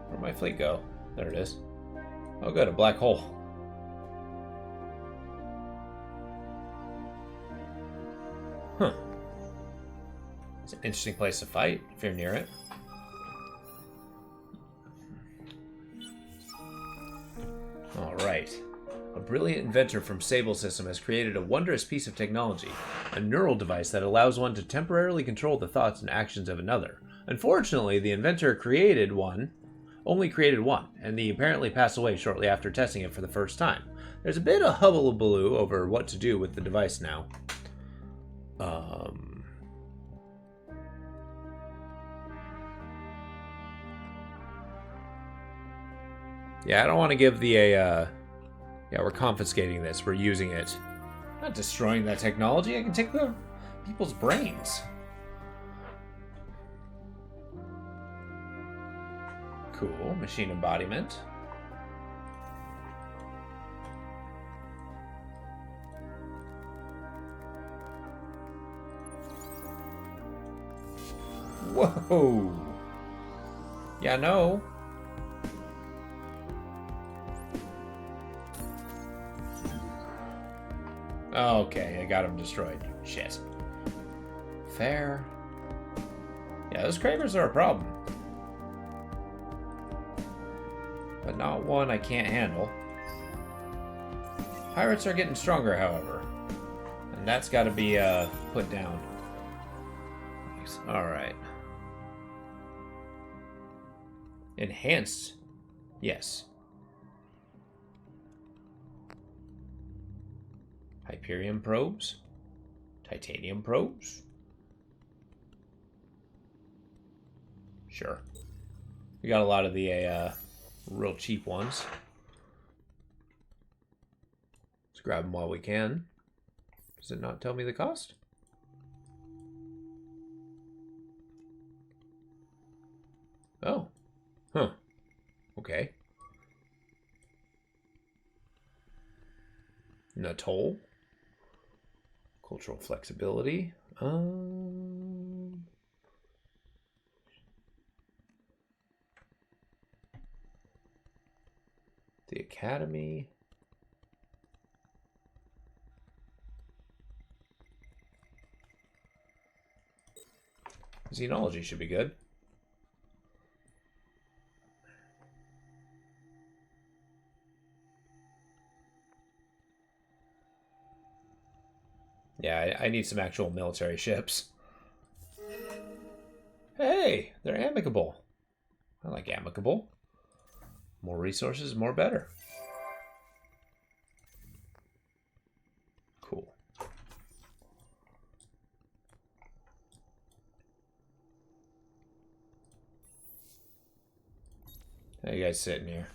Where'd my fleet go? There it is. Oh good, a black hole. Huh. It's an interesting place to fight, if you're near it. Alright. A brilliant inventor from Sable System has created a wondrous piece of technology, a neural device that allows one to temporarily control the thoughts and actions of another. Unfortunately, the inventor only created one, and he apparently passed away shortly after testing it for the first time. There's a bit of hullabaloo over what to do with the device now. Yeah, I don't want to give the yeah, we're confiscating this. We're using it. Not destroying that technology. I can take the people's brains. Cool. Machine embodiment. Whoa. Yeah, no. Okay, I got him destroyed. Shit. Fair. Yeah, those Cravers are a problem. But not one I can't handle. Pirates are getting stronger, however. And that's got to be put down. Alright. Enhanced. Yes. Hyperion probes. Titanium probes. Sure. We got a lot of the real cheap ones. Let's grab them while we can. Does it not tell me the cost? Oh. Huh. Okay. Nuttole. Cultural flexibility. The Academy. Xenology should be good. Yeah, I need some actual military ships. Hey, they're amicable. I like amicable. More resources, more better. Cool. How you guys sitting here?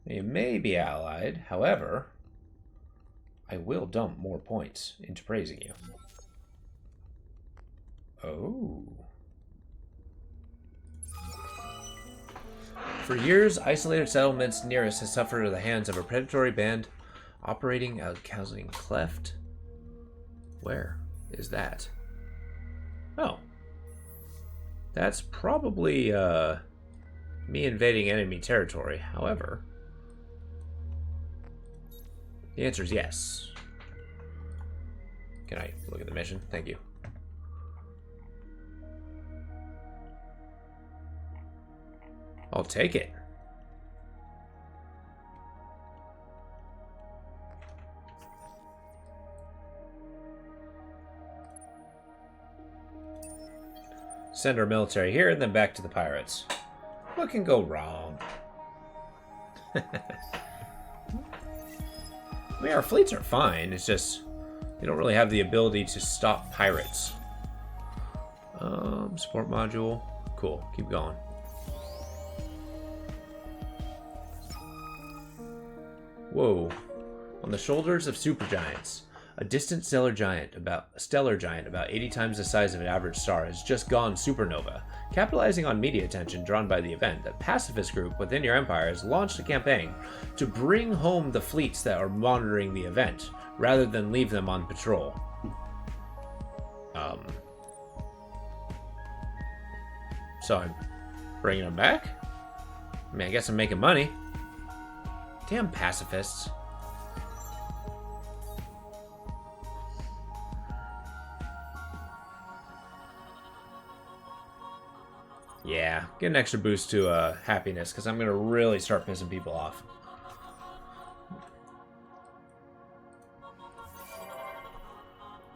You may be allied, however, I will dump more points into praising you. Oh. For years, isolated settlements near us has suffered at the hands of a predatory band operating out of Housing Cleft. Where is that? Oh. That's probably, me invading enemy territory. However, the answer is yes. Can I look at the mission? Thank you. I'll take it. Send our military here and then back to the pirates. What can go wrong? I mean, our fleets are fine. It's just they don't really have the ability to stop pirates. Support module. Cool. Keep going. Whoa. On the shoulders of supergiants, a distant stellar giant about 80 times the size of an average star has just gone supernova. Capitalizing on media attention drawn by the event, a pacifist group within your empire has launched a campaign to bring home the fleets that are monitoring the event, rather than leave them on patrol. So I'm bringing them back? I mean, I guess I'm making money. Damn pacifists. Yeah, get an extra boost to happiness, because I'm going to really start pissing people off.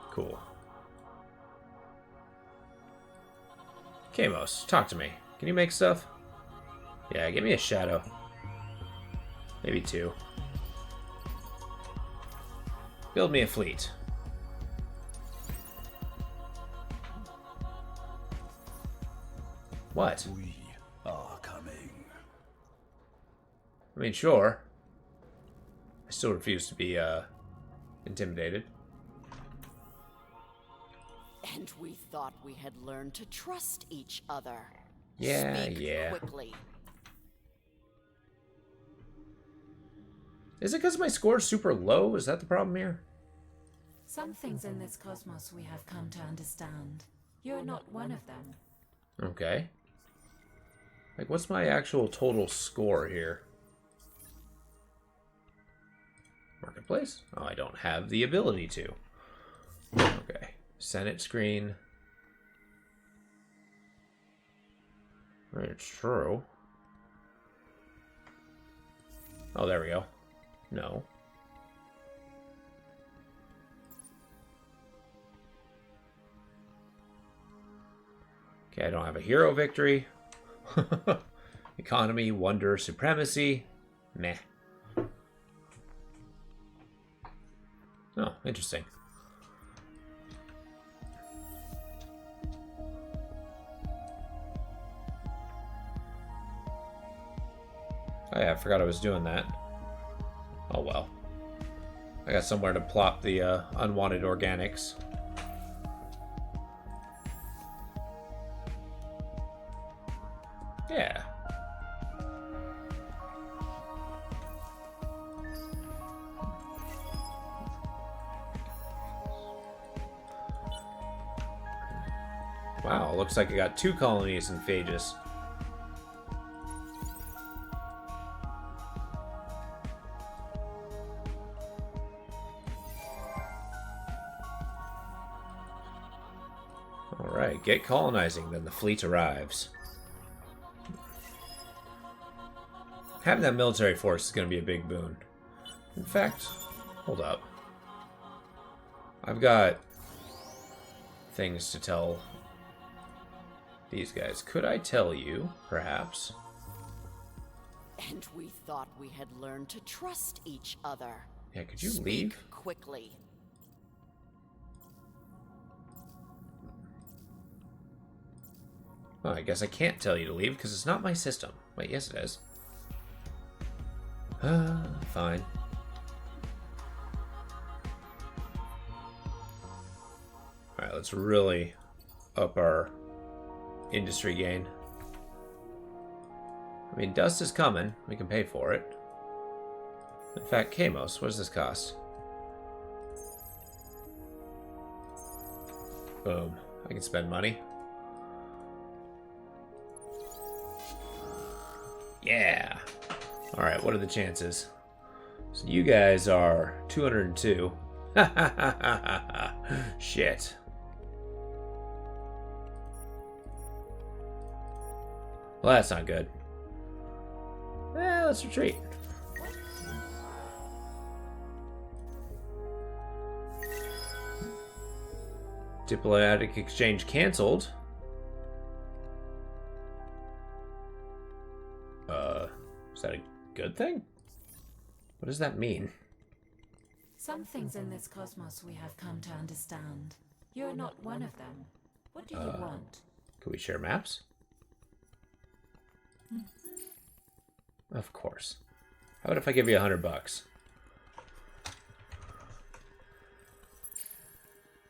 Cool. Kamos, talk to me. Can you make stuff? Yeah, give me a shadow. Maybe 2. Build me a fleet. What? We are coming. I mean, sure. I still refuse to be, intimidated. And we thought we had learned to trust each other. Yeah, Speak yeah. quickly. Is it because my score's super low? Is that the problem here? Some things in this cosmos we have come to understand. You're not one of them. Okay. Like, what's my actual total score here? Marketplace? Oh, I don't have the ability to. Okay. Senate screen. It's true. Oh, there we go. No. Okay, I don't have a hero victory. Economy, wonder, supremacy. Meh. Oh, interesting. Oh yeah, I forgot I was doing that. Oh well. I got somewhere to plop the unwanted organics. Yeah. Wow, looks like I got 2 colonies in Phages. Alright, Alright, get colonizing, then the fleet arrives. Having that military force is going to be a big boon. In fact, hold up. I've got things to tell these guys. Could I tell you, perhaps? And we thought we had learned to trust each other. Yeah, could you Speak leave? quickly. Oh, I guess I can't tell you to leave because it's not my system. Wait, yes it is. Fine. Alright, let's really up our industry gain. I mean, dust is coming. We can pay for it. In fact, Kamos, what does this cost? Boom. I can spend money. Yeah. Alright, what are the chances? So you guys are 202. Shit. Well, that's not good. Let's retreat. Diplomatic exchange canceled. Is that a good thing? What does that mean? Some things in this cosmos we have come to understand. You're not one of them. What do you want? Can we share maps? Of course. How about if I give you $100?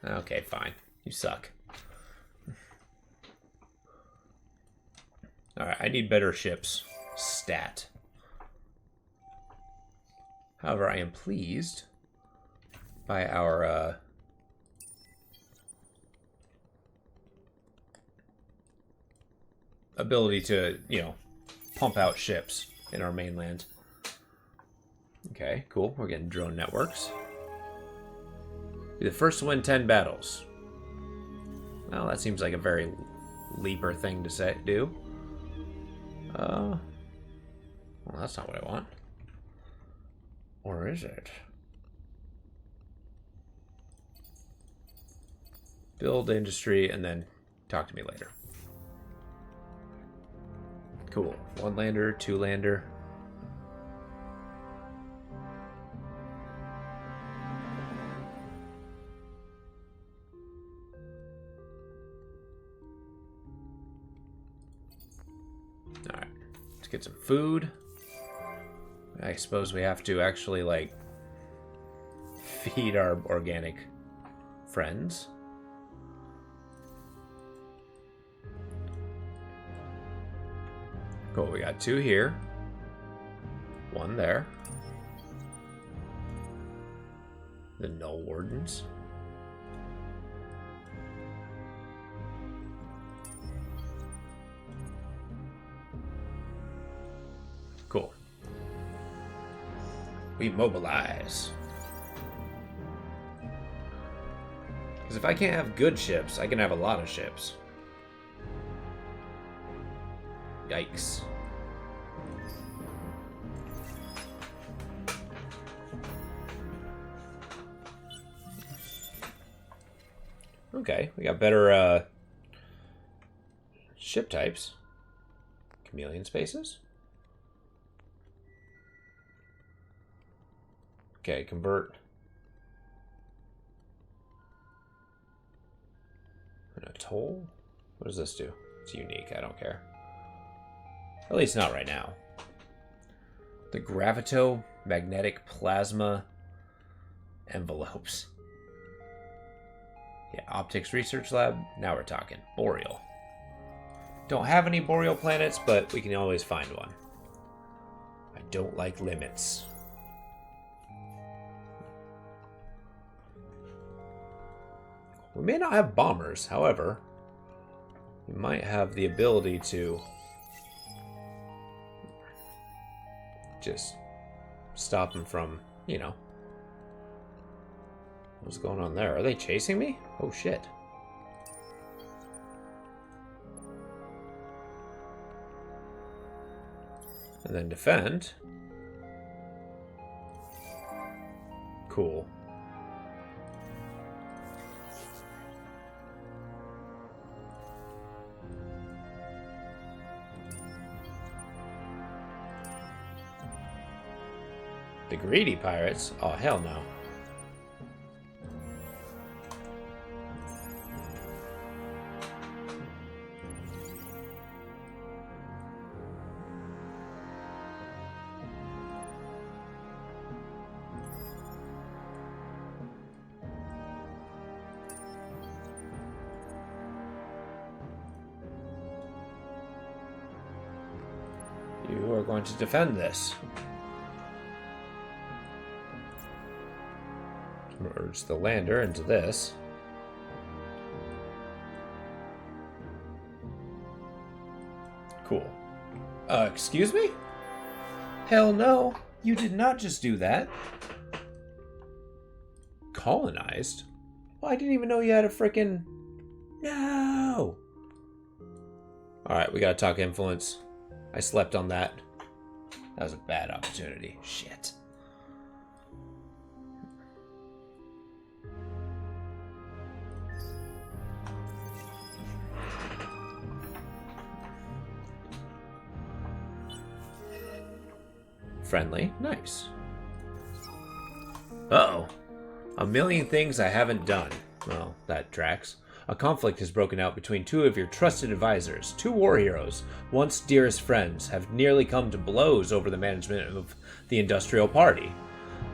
Okay, fine. You suck. Alright, I need better ships. Stat. However, I am pleased by our ability to, you know, pump out ships in our mainland. Okay, cool. We're getting drone networks. Be the first to win 10 battles. Well, that seems like a very leaper thing to do. Well, that's not what I want. Or is it? Build industry and then talk to me later. Cool. 1 lander, 2 lander. Alright. Let's get some food. I suppose we have to actually, like, feed our organic friends. Cool, we got 2 here. 1 there. The Null Wardens. Cool. We mobilize. Because if I can't have good ships, I can have a lot of ships. Yikes. Okay, we got better ship types. Chameleon spaces. Okay, convert. An atoll? What does this do? It's unique, I don't care. At least not right now. The Gravito Magnetic Plasma Envelopes. Yeah, Optics Research Lab. Now we're talking. Boreal. Don't have any Boreal planets, but we can always find one. I don't like limits. We may not have bombers, however, we might have the ability to just stop them from, you know. What's going on there? Are they chasing me? Oh shit. And then defend. Cool. The greedy pirates? Oh, hell no. You are going to defend this. Merge the lander into this. Cool. Excuse me? Hell no. You did not just do that. Colonized? Well, I didn't even know you had a frickin'... No! Alright, we gotta talk influence. I slept on that. That was a bad opportunity. Shit. Friendly. Nice. Uh-oh. A million things I haven't done. Well, that tracks. A conflict has broken out between two of your trusted advisors. Two war heroes, once dearest friends, have nearly come to blows over the management of the Industrial Party.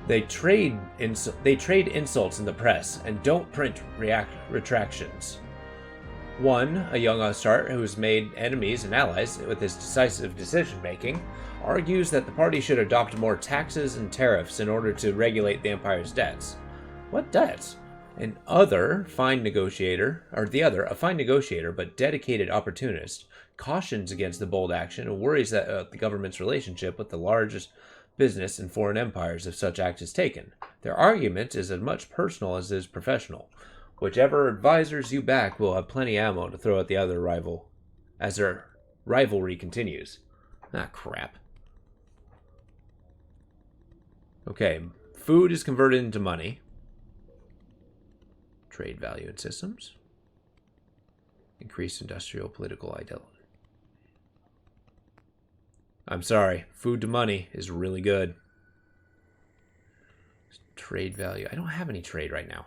They trade insults in the press and don't print retractions. One, a young upstart who's made enemies and allies with his decisive decision-making, argues that the party should adopt more taxes and tariffs in order to regulate the Empire's debts. What debts? A fine negotiator but dedicated opportunist, cautions against the bold action and worries that the government's relationship with the largest business and foreign empires if such act is taken. Their argument is as much personal as it is professional. Whichever advisors you back will have plenty ammo to throw at the other rival as their rivalry continues. Ah, crap. Okay, food is converted into money. Trade value in systems. Increased industrial political ideology. I'm sorry, food to money is really good. Trade value. I don't have any trade right now.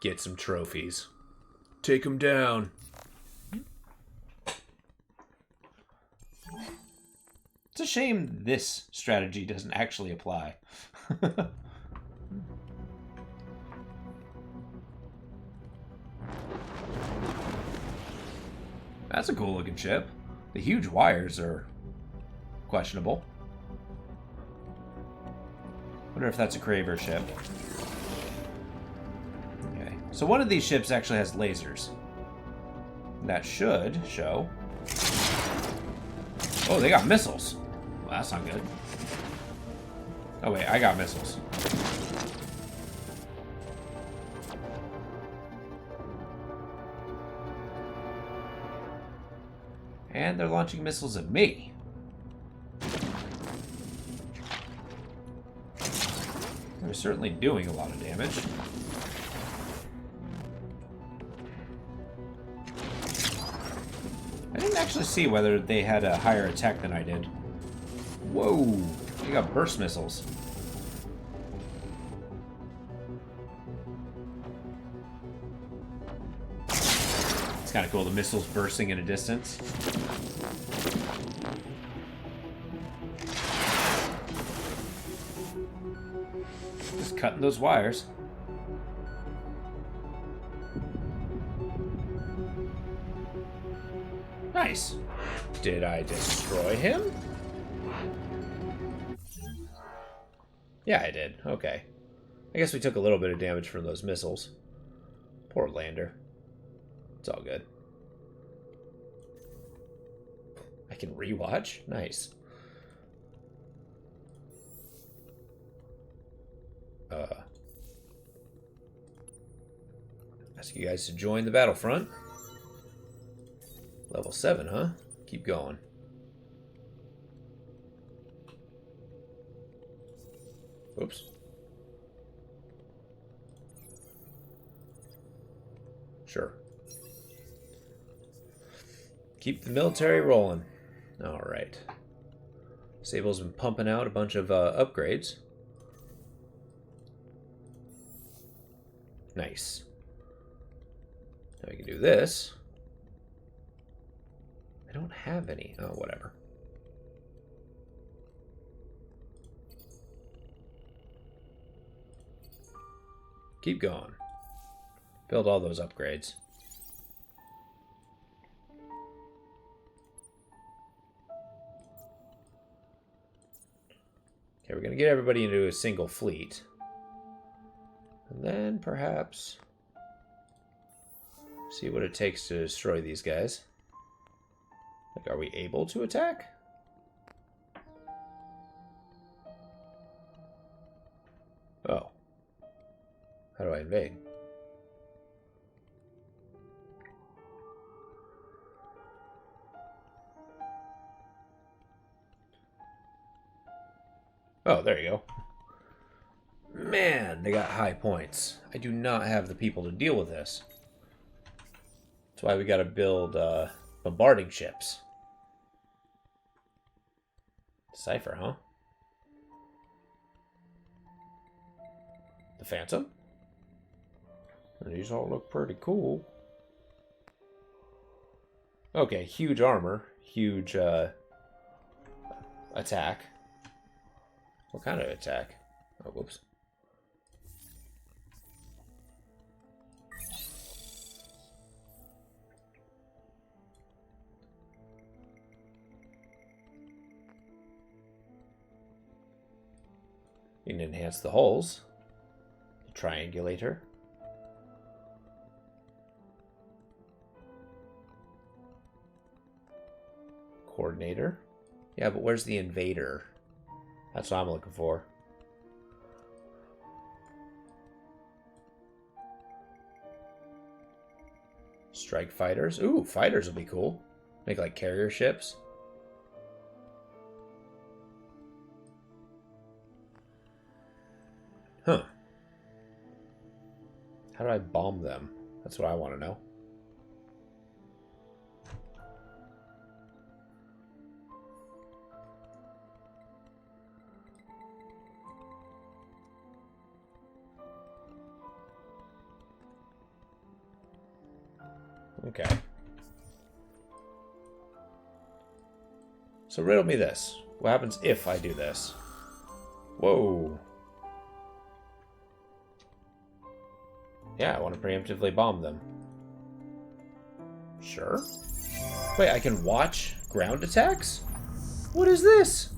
Get some trophies. Take them down. It's a shame this strategy doesn't actually apply. That's a cool looking ship. The huge wires are questionable. Wonder if that's a Craver ship. Okay, so one of these ships actually has lasers. That should show. Oh, they got missiles. Well, that's not good. Oh wait, I got missiles. And they're launching missiles at me. They're certainly doing a lot of damage. I didn't actually see whether they had a higher attack than I did. Whoa, they got burst missiles. It's kind of cool, the missiles bursting in a distance. Just cutting those wires. Nice. Did I destroy him? Yeah, I did. Okay. I guess we took a little bit of damage from those missiles. Poor lander. It's all good. I can rewatch? Nice. Ask you guys to join the battlefront. Level 7, huh? Keep going. Oops. Sure. Keep the military rolling. Alright. Sable's been pumping out a bunch of upgrades. Nice. Now we can do this. I don't have any. Oh, whatever. Keep going. Build all those upgrades. Okay, we're going to get everybody into a single fleet. And then perhaps see what it takes to destroy these guys. Like, are we able to attack? Oh. How do I invade? Oh, there you go. Man, they got high points. I do not have the people to deal with this. That's why we gotta build bombarding ships. Cypher, huh? The Phantom? These all look pretty cool. Okay, huge armor. Huge attack. What kind of attack? Oh, whoops. You can enhance the hulls. The triangulator. Coordinator. Yeah, but where's the invader? That's what I'm looking for. Strike fighters. Ooh, fighters will be cool. Make like carrier ships. Huh. How do I bomb them? That's what I want to know. Okay. So riddle me this. What happens if I do this? Whoa. Yeah, I want to preemptively bomb them. Sure. Wait, I can watch ground attacks? What is this?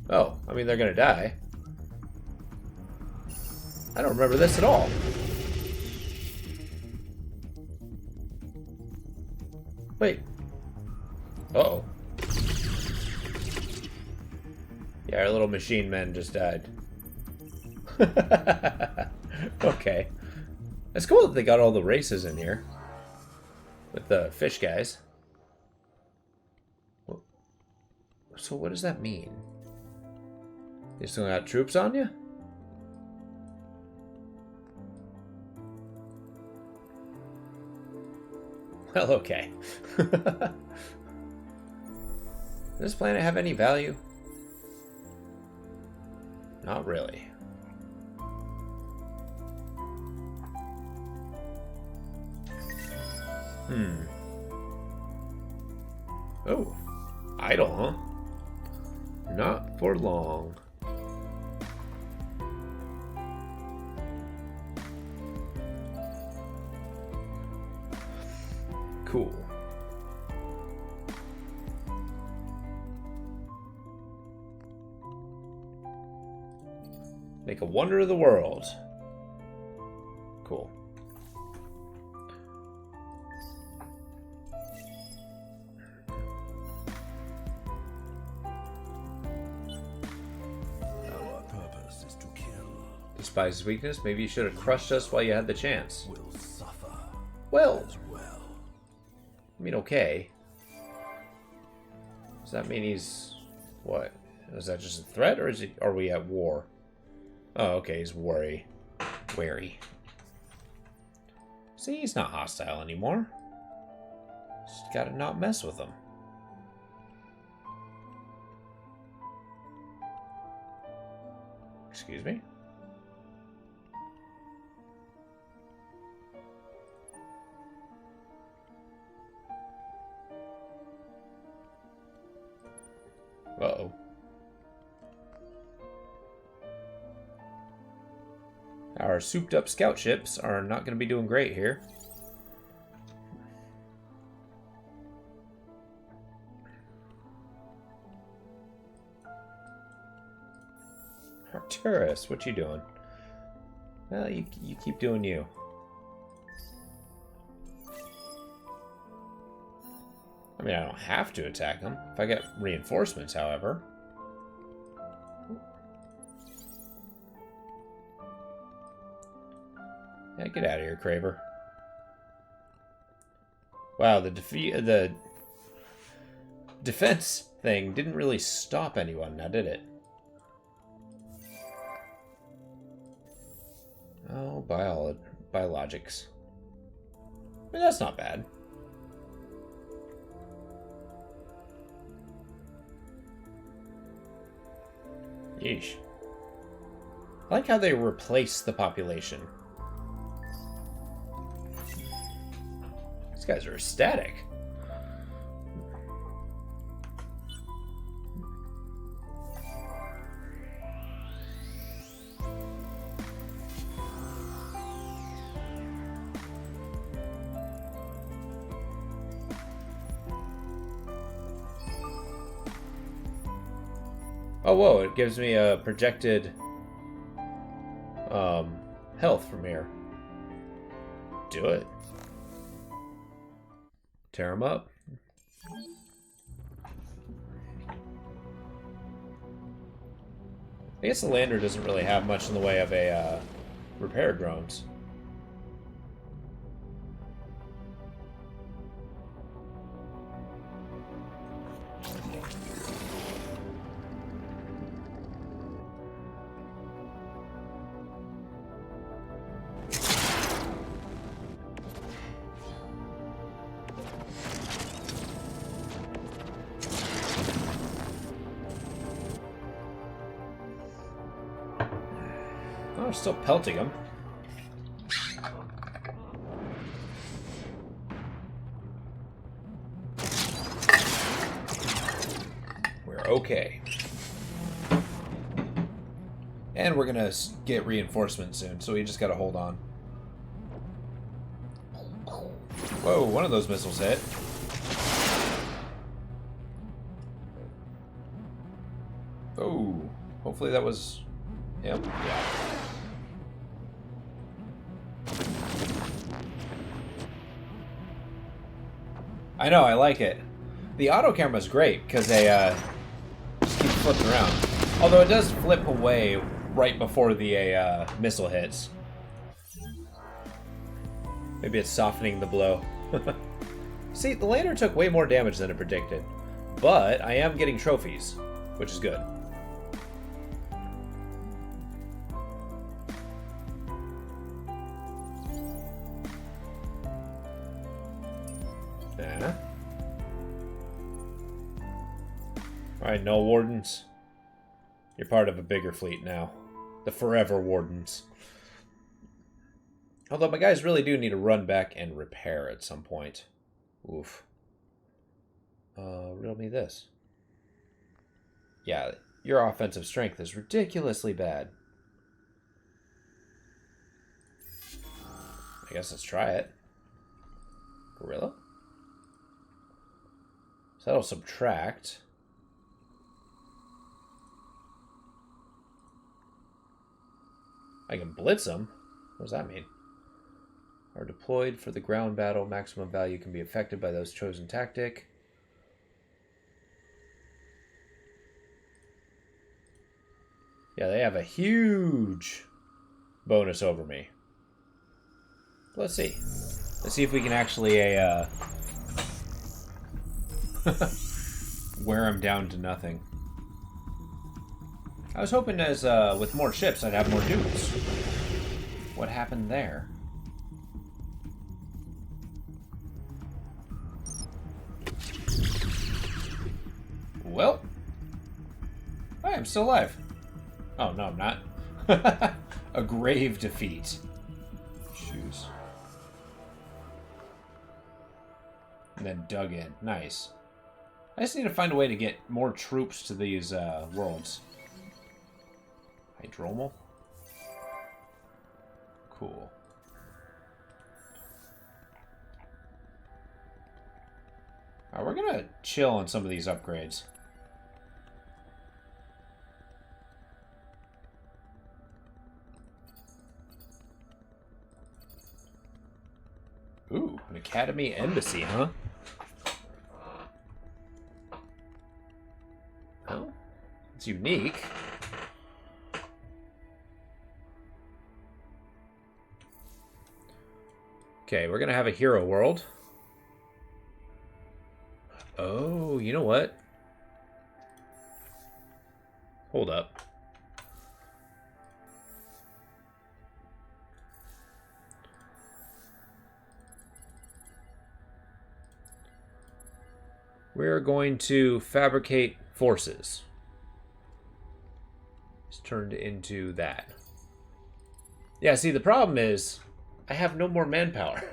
Oh, I mean, they're gonna die. I don't remember this at all. Wait. Uh-oh. Yeah, our little machine men just died. Okay. It's cool that they got all the races in here. With the fish guys. So what does that mean? You still got troops on you? Well, okay. Does this planet have any value? Not really. Oh, idle, huh? Not for long. Cool. Make a wonder of the world. Cool. Our purpose is to kill. Despise his weakness. Maybe you should have crushed us while you had the chance. Will suffer Well, as well. I mean, okay. Does that mean he's... what? Is that just a threat, or are we at war? Oh, okay, he's wary. See, he's not hostile anymore. Just gotta not mess with him. Excuse me? Uh-oh. Our souped-up scout ships are not going to be doing great here. Arcturus, what you doing? Well, you keep doing you. I mean, I don't have to attack them. If I get reinforcements, however. Yeah, get out of here, Kraber. Wow, the defense thing didn't really stop anyone, now did it? Oh, biologics. I mean, that's not bad. Yeesh. I like how they replace the population. These guys are ecstatic. Oh, whoa, it gives me a projected health from here. Do it. Tear him up. I guess the lander doesn't really have much in the way of a repair drones. Oh, we're still pelting them. We're okay. And we're gonna get reinforcements soon, so we just gotta hold on. Whoa, one of those missiles hit. Oh, hopefully that was... Yep, yeah. I know, I like it. The auto camera's great, because they just keep flipping around. Although it does flip away right before the missile hits. Maybe it's softening the blow. See, the lander took way more damage than it predicted. But I am getting trophies, which is good. Yeah. Alright, Null Wardens. You're part of a bigger fleet now. The Forever Wardens. Although my guys really do need to run back and repair at some point. Oof. Riddle me this. Yeah, your offensive strength is ridiculously bad. I guess let's try it. Gorilla? So that'll subtract. I can blitz them. What does that mean? Are deployed for the ground battle. Maximum value can be affected by those chosen tactic. Yeah, they have a huge bonus over me. Let's see. Let's see if we can actually Wear them down to nothing. I was hoping as with more ships I'd have more dudes. What happened there? Well, I am still alive. Oh, no, I'm not. A grave defeat. Shoes. And then dug in. Nice. I just need to find a way to get more troops to these worlds. Hydromal? Cool. Alright, we're gonna chill on some of these upgrades. Ooh, an academy embassy, huh? Oh, it's unique. Okay, we're gonna have a hero world. Oh, you know what? Hold up. We're going to fabricate forces. It's turned into that. Yeah, see, the problem is I have no more manpower.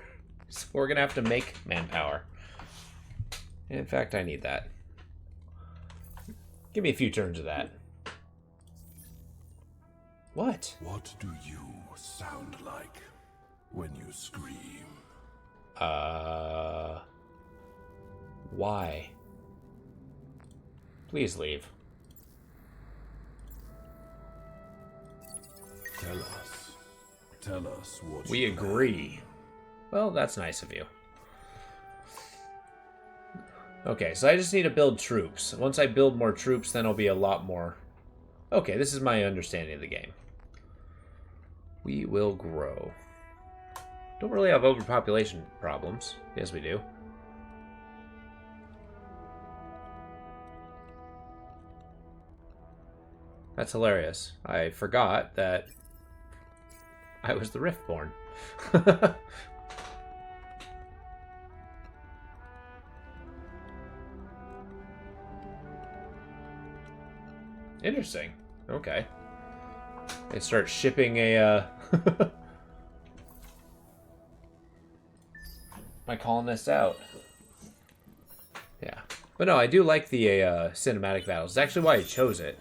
So we're going to have to make manpower. And in fact, I need that. Give me a few turns of that. What? What do you sound like when you scream? Why? Please leave. Tell us what We agree. Well, that's nice of you. Okay, so I just need to build troops. Once I build more troops, then I'll be a lot more... Okay, this is my understanding of the game. We will grow. Don't really have overpopulation problems. Yes, we do. That's hilarious. I forgot that I was the Riftborn. Interesting. Okay. They start shipping a, my colonists out. Yeah. But no, I do like the cinematic battles. It's actually why I chose it.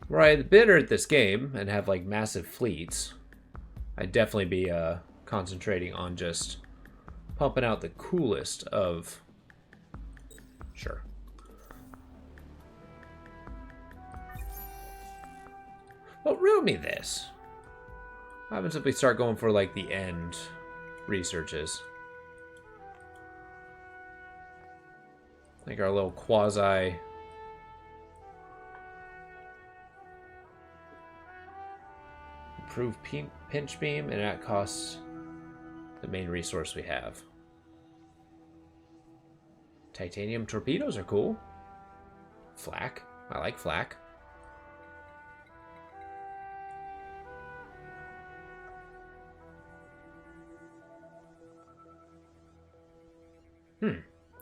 Were I better at this game and have, like, massive fleets, I'd definitely be concentrating on just pumping out the coolest of... Sure. Well, riddle me this. What happens if we start going for, like, the end researches? Like our little quasi... Improve pinch beam, and that costs the main resource we have. Titanium torpedoes are cool. Flak. I like flak.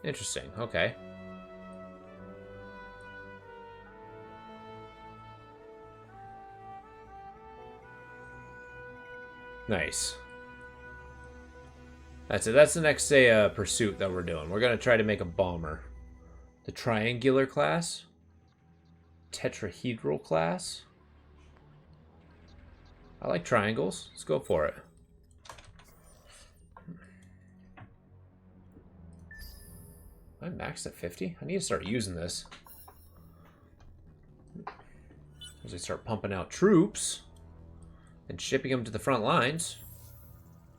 Interesting. Okay. Nice. That's it. That's the next pursuit that we're doing. We're gonna try to make a bomber. The triangular class. Tetrahedral class. I like triangles. Let's go for it. Am I maxed at 50? I need to start using this. As I start pumping out troops and shipping them to the front lines.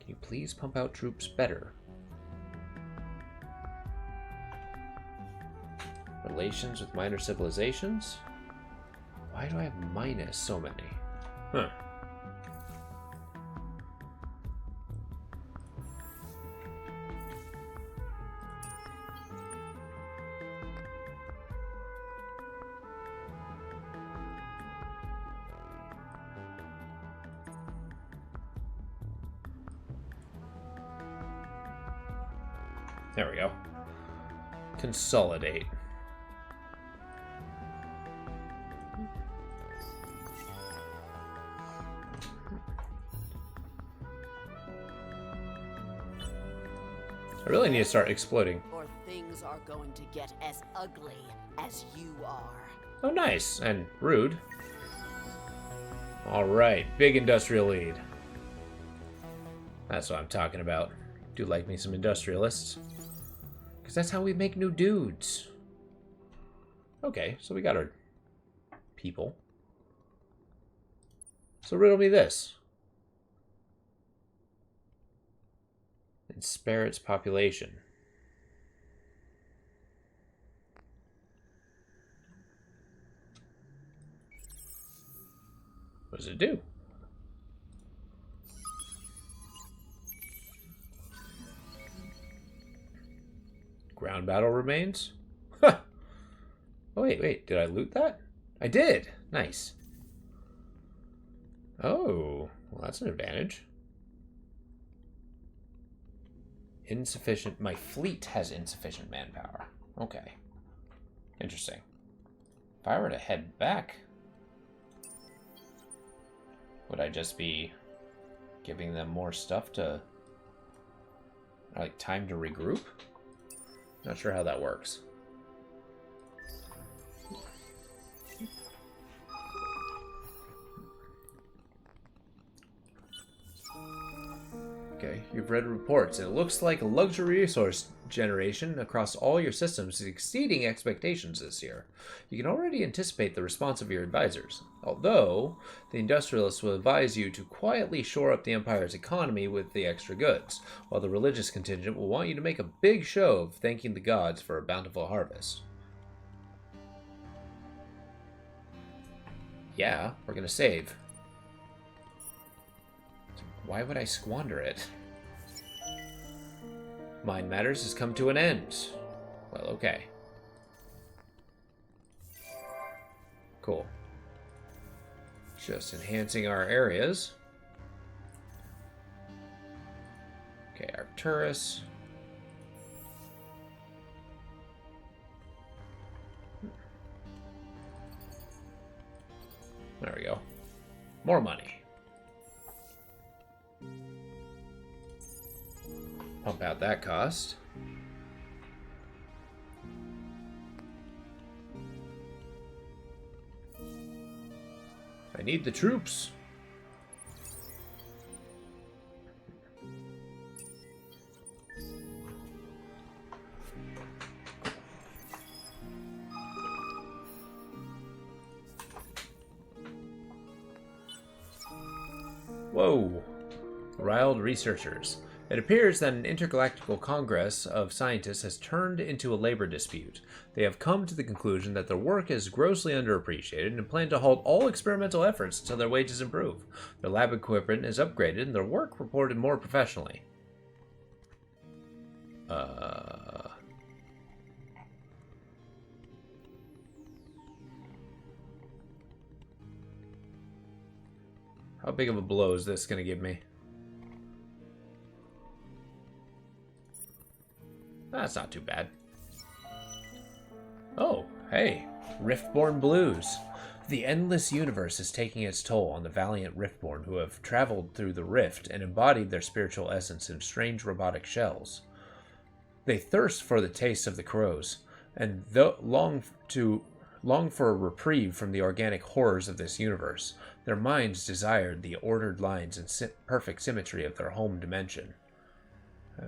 Can you please pump out troops better? Relations with minor civilizations? Why do I have minus so many? Huh. There we go. Consolidate. I really need to start exploding. Or things are going to get as ugly as you are. Oh, nice. And rude. Alright, big industrial lead. That's what I'm talking about. Do like me some industrialists. Because that's how we make new dudes. Okay, so we got our people. So riddle me this. And spare its population. What does it do? Ground battle remains? Huh. Oh, wait. Did I loot that? I did. Nice. Oh, well, that's an advantage. Insufficient. My fleet has insufficient manpower. Okay. Interesting. If I were to head back, would I just be giving them more stuff to, like, time to regroup? Not sure how that works. Okay, you've read reports. It looks like luxury resource generation across all your systems is exceeding expectations this year. You can already anticipate the response of your advisors, although the industrialists will advise you to quietly shore up the Empire's economy with the extra goods, while the religious contingent will want you to make a big show of thanking the gods for a bountiful harvest. Yeah, we're gonna save. Why would I squander it? Mind Matters has come to an end. Well, okay. Cool. Just enhancing our areas. Okay, Arcturus. There we go. More money. Pump out that cost. I need the troops. Whoa. Riled researchers. It appears that an intergalactical congress of scientists has turned into a labor dispute. They have come to the conclusion that their work is grossly underappreciated and plan to halt all experimental efforts until their wages improve. Their lab equipment is upgraded and their work reported more professionally. How big of a blow is this going to give me? That's not too bad. Oh, hey. Riftborn Blues. The endless universe is taking its toll on the valiant Riftborn who have traveled through the rift and embodied their spiritual essence in strange robotic shells. They thirst for the taste of the crows, and long for a reprieve from the organic horrors of this universe. Their minds desired the ordered lines and perfect symmetry of their home dimension.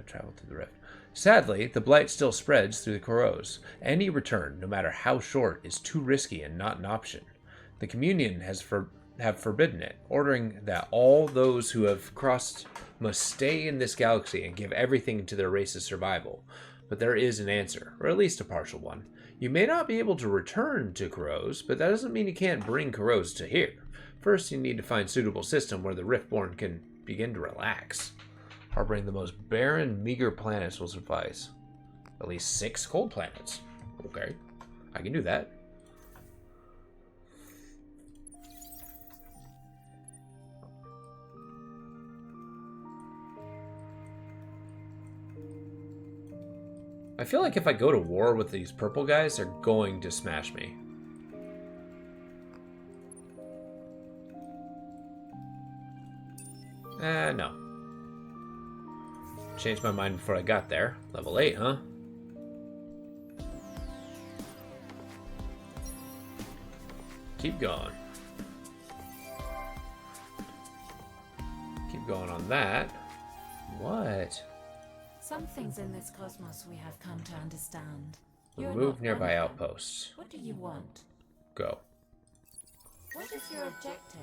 Traveled through the rift. Sadly, the blight still spreads through the Crows. Any return, no matter how short, is too risky and not an option. The Communion have forbidden it, ordering that all those who have crossed must stay in this galaxy and give everything to their race's survival. But there is an answer, or at least a partial one. You may not be able to return to Crows, but that doesn't mean you can't bring Crows to here. First, you need to find a suitable system where the Riftborn can begin to relax. Harboring the most barren, meager planets will suffice. At least 6 cold planets. Okay, I can do that. I feel like if I go to war with these purple guys, they're going to smash me. No. Changed my mind before I got there. Level 8, huh? Keep going. Keep going on that. What? Some things in this cosmos we have come to understand. You're Remove not nearby one of them. outposts. What do you want? Go. What is your objective?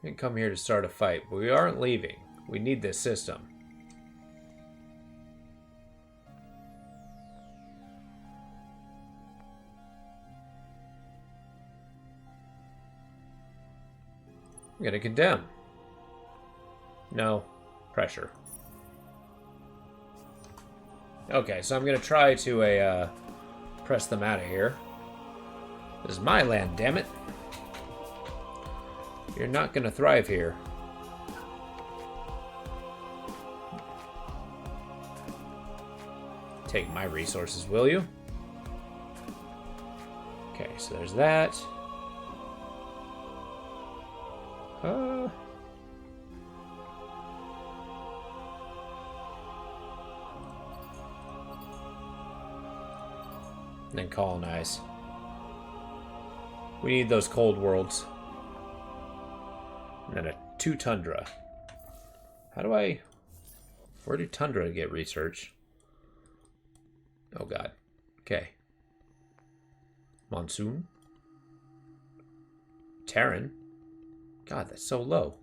We didn't come here to start a fight, but we aren't leaving. We need this system. I'm gonna condemn. No. Pressure. Okay, so I'm gonna try to press them out of here. This is my land, damn it. You're not gonna thrive here. Take my resources, will you? Okay, so there's that. And then colonize. We need those cold worlds. And then a 2 tundra. How do I... Where did tundra get research? Oh god. Okay. Monsoon. Terran. God, that's so low.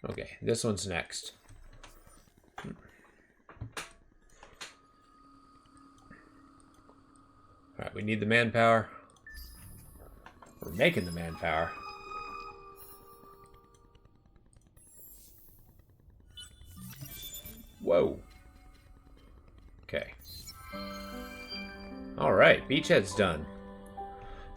Okay, this one's next. Alright, we need the manpower. We're making the manpower. Whoa. Okay. Alright, beachhead's done.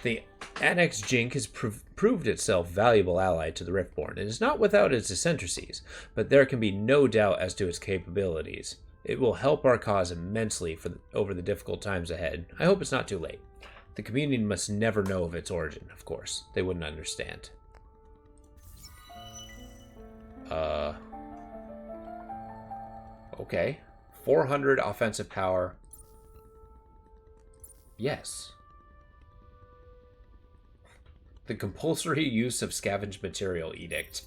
The Annex Jink has proved itself valuable ally to the Riftborn. It is not without its eccentricities, but there can be no doubt as to its capabilities. It will help our cause immensely over the difficult times ahead. I hope it's not too late. The community must never know of its origin, of course. They wouldn't understand. Okay. 400 offensive power. Yes. The compulsory use of scavenged material edict.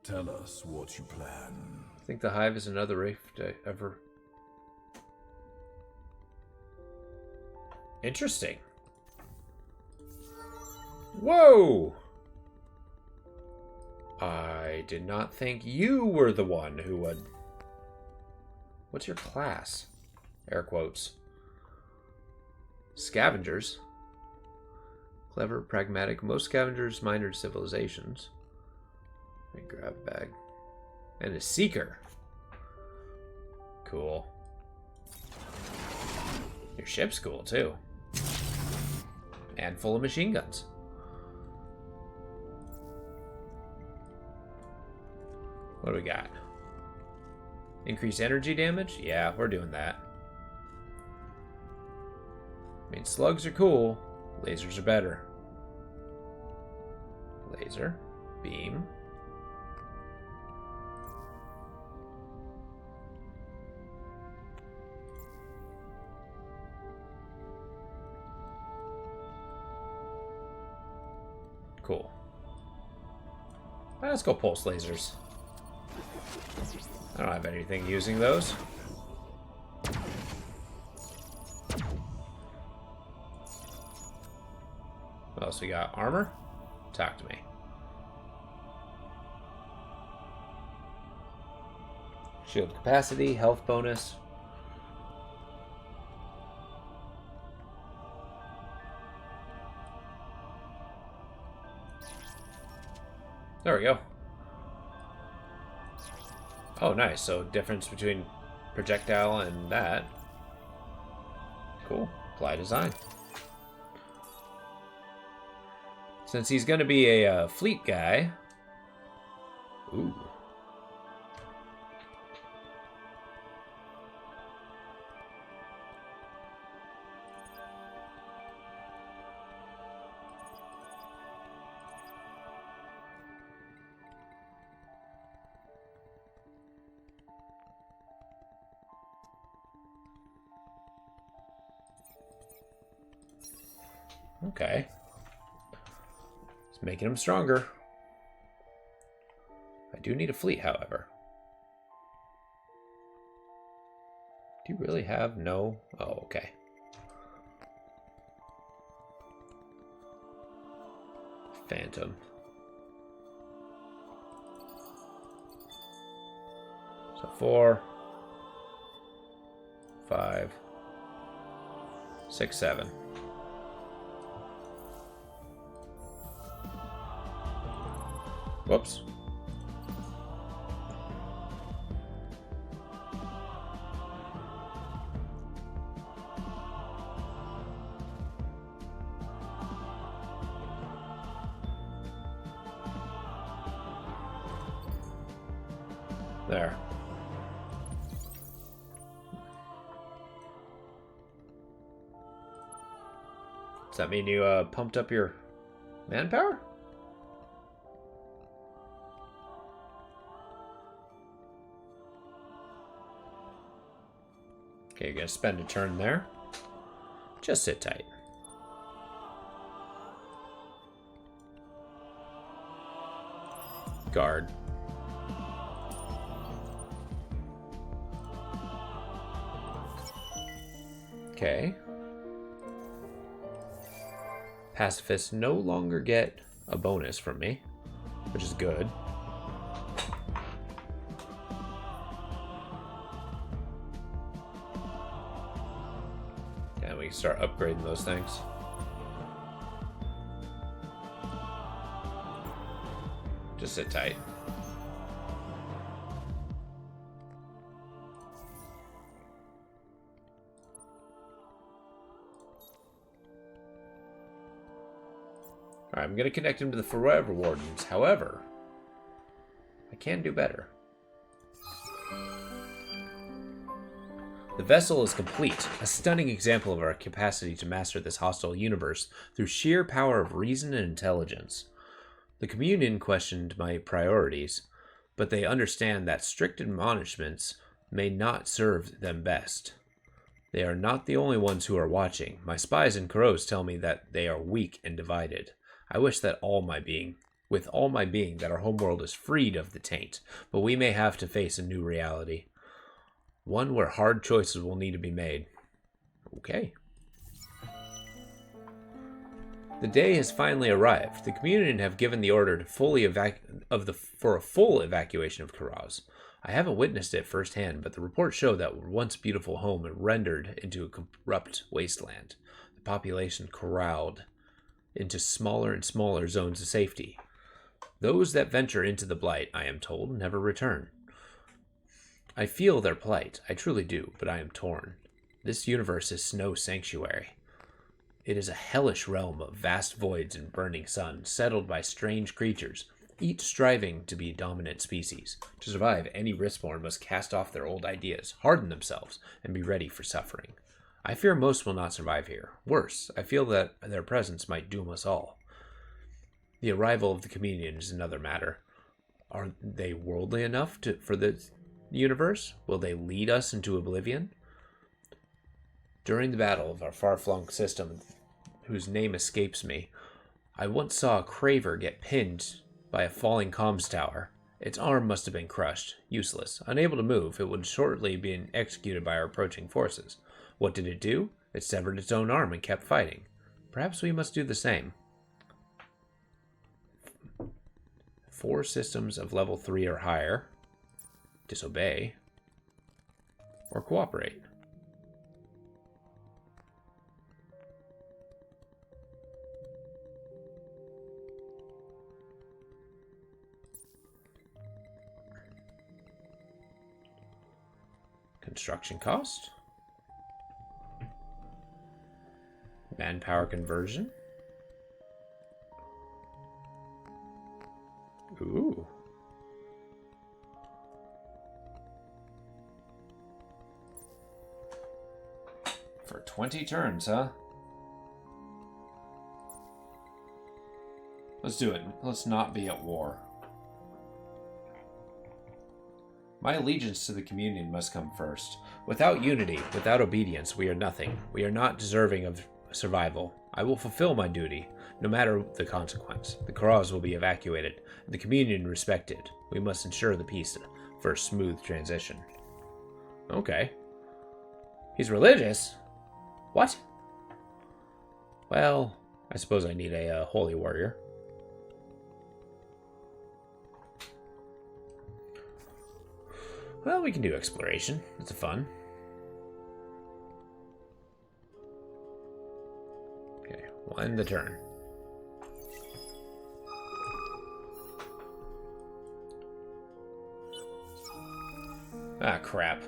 Tell us what you plan. I think the hive is another rift ever. Interesting. Whoa! I did not think you were the one who would... What's your class? Air quotes. Scavengers. Clever, pragmatic. Most scavengers mined civilizations. Let me grab a bag. And a seeker. Cool. Your ship's cool, too. And full of machine guns. What do we got? Increase energy damage? Yeah, we're doing that. I mean, slugs are cool. Lasers are better. Laser. Beam. Cool. Let's go pulse lasers. I don't have anything using those. What else we got? Armor? Talk to me. Shield capacity, health bonus. There we go. Oh, nice. So difference between projectile and that. Cool. Apply design. Since he's going to be a fleet guy. Ooh. Okay. It's making him stronger. I do need a fleet, however. Do you really have no? Oh, okay. Phantom. So 4, 5, 6, 7. Whoops. There. Does that mean you pumped up your manpower? Okay, you're gonna spend a turn there. Just sit tight. Guard. Okay. Pacifists no longer get a bonus from me, which is good. And we can start upgrading those things. Just sit tight. Alright, I'm going to connect him to the Forever Wardens. However, I can do better. The vessel is complete, a stunning example of our capacity to master this hostile universe through sheer power of reason and intelligence. The Communion questioned my priorities, but they understand that strict admonishments may not serve them best. They are not the only ones who are watching. My spies and crows tell me that they are weak and divided. I wish that with all my being, that our homeworld is freed of the taint, but we may have to face a new reality. One where hard choices will need to be made. Okay. The day has finally arrived. The Communion have given the order to for a full evacuation of Karaz. I haven't witnessed it firsthand, but the reports show that once beautiful home rendered into a corrupt wasteland. The population corralled into smaller and smaller zones of safety. Those that venture into the Blight, I am told, never return. I feel their plight, I truly do, but I am torn. This universe is no sanctuary. It is a hellish realm of vast voids and burning suns, settled by strange creatures, each striving to be a dominant species. To survive, any Riftborn must cast off their old ideas, harden themselves, and be ready for suffering. I fear most will not survive here. Worse, I feel that their presence might doom us all. The arrival of the Communion is another matter. Are they worldly enough for the universe? Will they lead us into oblivion? During the battle of our far-flung system, whose name escapes me, I once saw a Craver get pinned by a falling comms tower. Its arm must have been crushed, useless. Unable to move, it would shortly be executed by our approaching forces. What did it do? It severed its own arm and kept fighting. Perhaps we must do the same. 4 systems of level 3 or higher. Disobey. Or cooperate. Construction cost. Manpower conversion. Ooh. For 20 turns, huh? Let's do it. Let's not be at war. My allegiance to the communion must come first. Without unity, without obedience, we are nothing. We are not deserving of survival. I will fulfill my duty, no matter the consequence. The Karaz will be evacuated, and the communion respected. We must ensure the peace for a smooth transition. Okay. He's religious? What? Well, I suppose I need a holy warrior. Well, we can do exploration. It's fun. Okay, we'll end the turn. Ah, crap.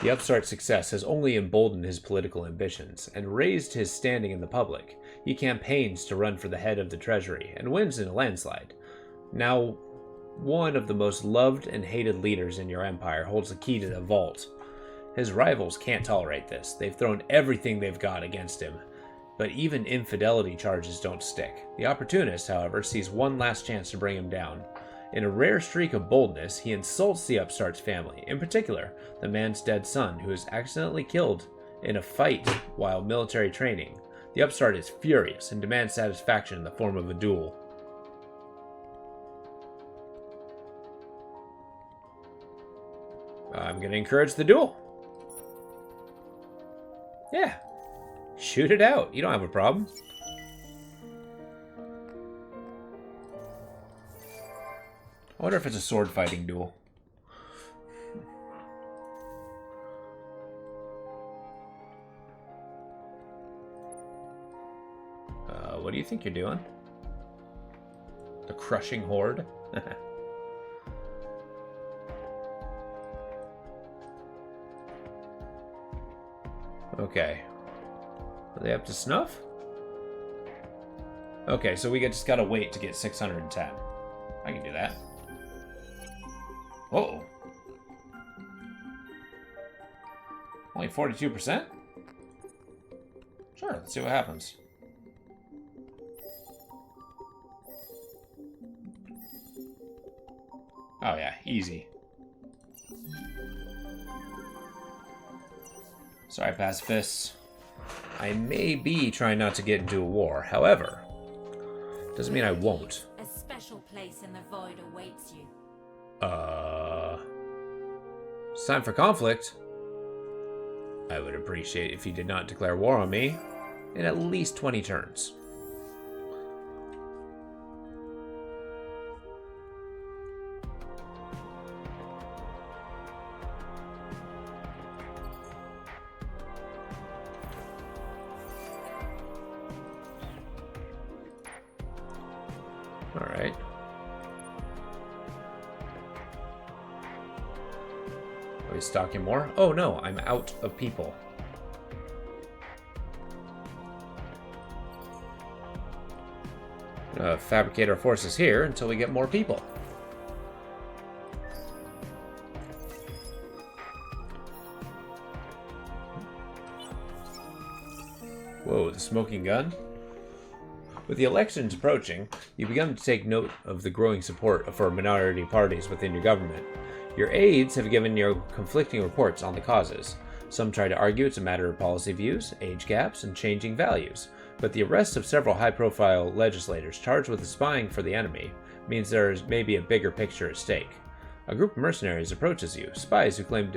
The upstart's success has only emboldened his political ambitions and raised his standing in the public. He campaigns to run for the head of the treasury and wins in a landslide. Now, one of the most loved and hated leaders in your empire holds the key to the vault. His rivals can't tolerate this. They've thrown everything they've got against him, but even infidelity charges don't stick. The opportunist, however, sees one last chance to bring him down. In a rare streak of boldness, he insults the upstart's family, in particular, the man's dead son, who is accidentally killed in a fight while military training. The upstart is furious and demands satisfaction in the form of a duel. I'm going to encourage the duel. Yeah. Shoot it out. You don't have a problem. I wonder if it's a sword fighting duel. What do you think you're doing? The crushing horde? Okay. Are they up to snuff? Okay, so we just gotta wait to get 610. I can do that. Uh-oh. Only 42%? Sure, let's see what happens. Oh yeah, easy. Sorry, pacifists. I may be trying not to get into a war. However, doesn't mean I won't. A special place in the void awaits you. It's time for conflict. I would appreciate if you did not declare war on me in at least 20 turns. Alright. Are we stocking more? Oh no, I'm out of people. Fabricate our forces here until we get more people. Whoa, the smoking gun? With the elections approaching, you begin to take note of the growing support for minority parties within your government. Your aides have given you conflicting reports on the causes. Some try to argue it's a matter of policy views, age gaps, and changing values, but the arrest of several high-profile legislators charged with spying for the enemy means there is maybe a bigger picture at stake. A group of mercenaries approaches you, spies who claim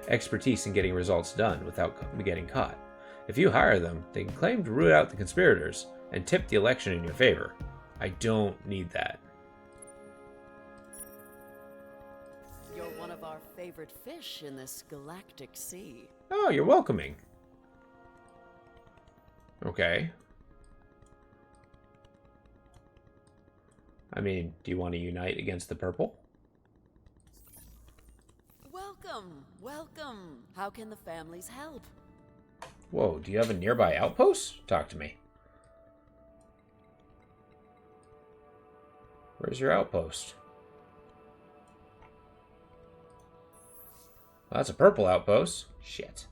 expertise in getting results done without getting caught. If you hire them, they can claim to root out the conspirators and tip the election in your favor. I don't need that. You're one of our favorite fish in this galactic sea. Oh, you're welcoming. Okay. I mean, do you want to unite against the purple? Welcome, welcome. How can the families help? Whoa, do you have a nearby outpost? Talk to me. Where's your outpost? Well, that's a purple outpost. Shit.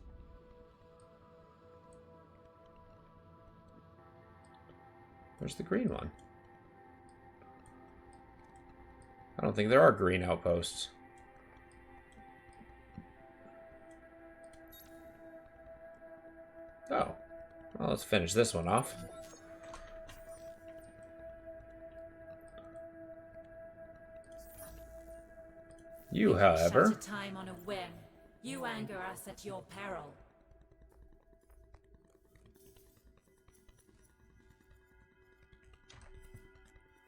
Where's the green one? I don't think there are green outposts. Oh. Well, let's finish this one off. You, however... Shatter time on a whim. You anger us at your peril.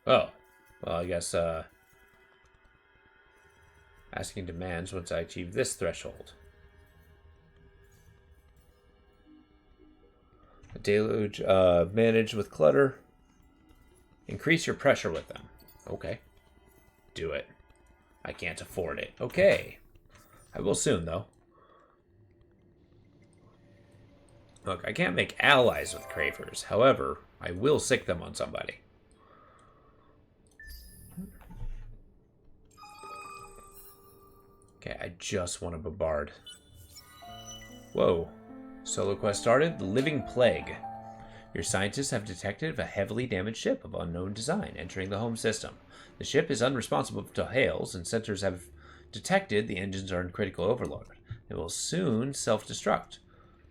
Oh. Well, I guess, asking demands once I achieve this threshold. A deluge, manage with clutter. Increase your pressure with them. Okay. Do it. I can't afford it. Okay. I will soon, though. Look, I can't make allies with Cravers. However, I will sick them on somebody. Okay, I just want a bombard. Whoa. Solo quest started. The Living Plague. Your scientists have detected a heavily damaged ship of unknown design entering the home system. The ship is unresponsive to hails, and sensors have detected the engines are in critical overload. It will soon self-destruct.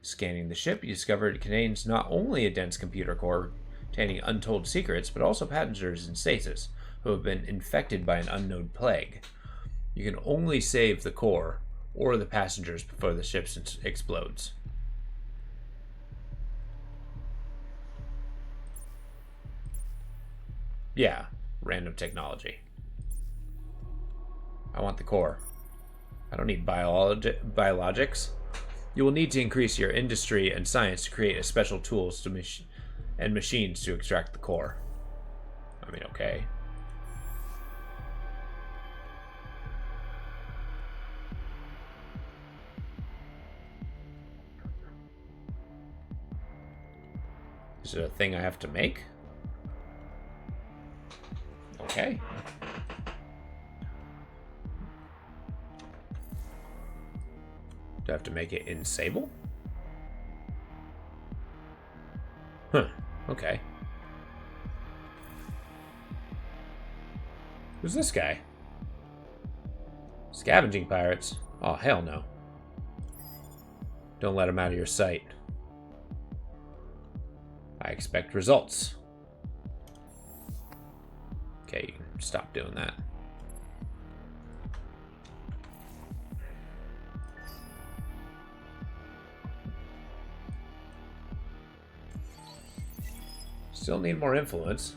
Scanning the ship, you discover it contains not only a dense computer core containing untold secrets, but also passengers in stasis who have been infected by an unknown plague. You can only save the core or the passengers before the ship explodes. Yeah, random technology. I want the core. I don't need biologics. You will need to increase your industry and science to create special tools and machines to extract the core. I mean, okay. Is it a thing I have to make? Okay. Do I have to make it in Sable? Huh. Okay. Who's this guy? Scavenging pirates? Oh, hell no. Don't let him out of your sight. I expect results. Okay, you can stop doing that. Still need more influence.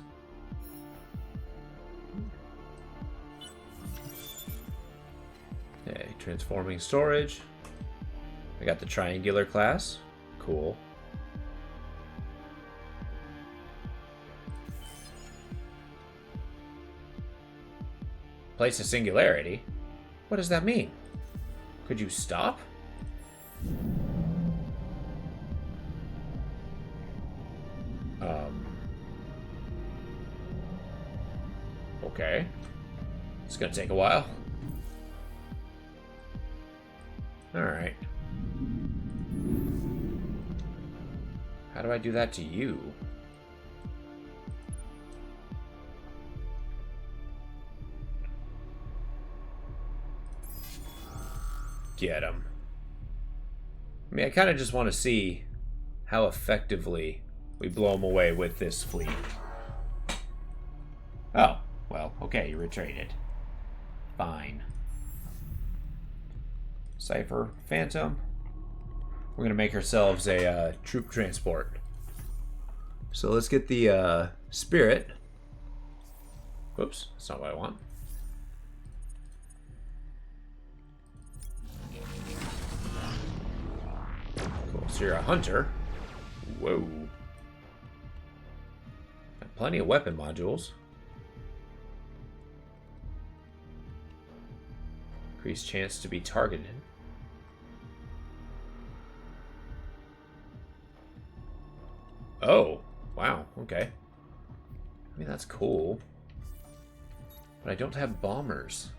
Okay, transforming storage. I got the triangular class. Cool. Place of singularity? What does that mean? Could you stop? Okay. It's gonna take a while. Alright. How do I do that to you? Get him. I mean, I kind of just want to see how effectively we blow him away with this fleet. Oh, well, okay, you retreated. Fine. Cypher, Phantom. We're going to make ourselves a troop transport. So let's get the Spirit. Whoops, that's not what I want. Cool, so you're a hunter. Whoa. Got plenty of weapon modules. Increased chance to be targeted. Oh, wow, okay. I mean, that's cool. But I don't have bombers.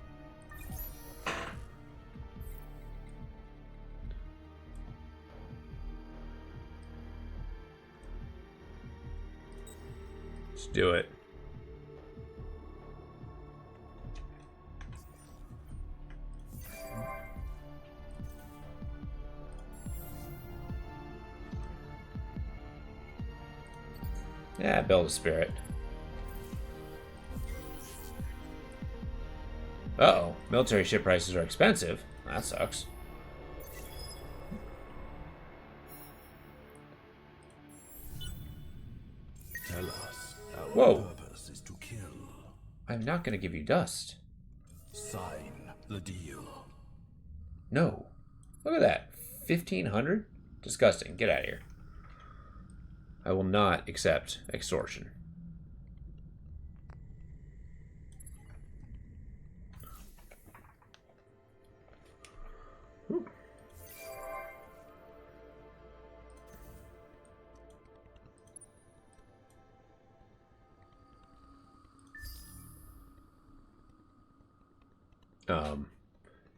Let's do it. Yeah, build a spirit. Uh-oh. Military ship prices are expensive. That sucks. Tell us. Our Whoa. purpose is to kill. I'm not going to give you dust. Sign the deal. No. Look at that. 1,500? Disgusting. Get out of here. I will not accept extortion. Ooh.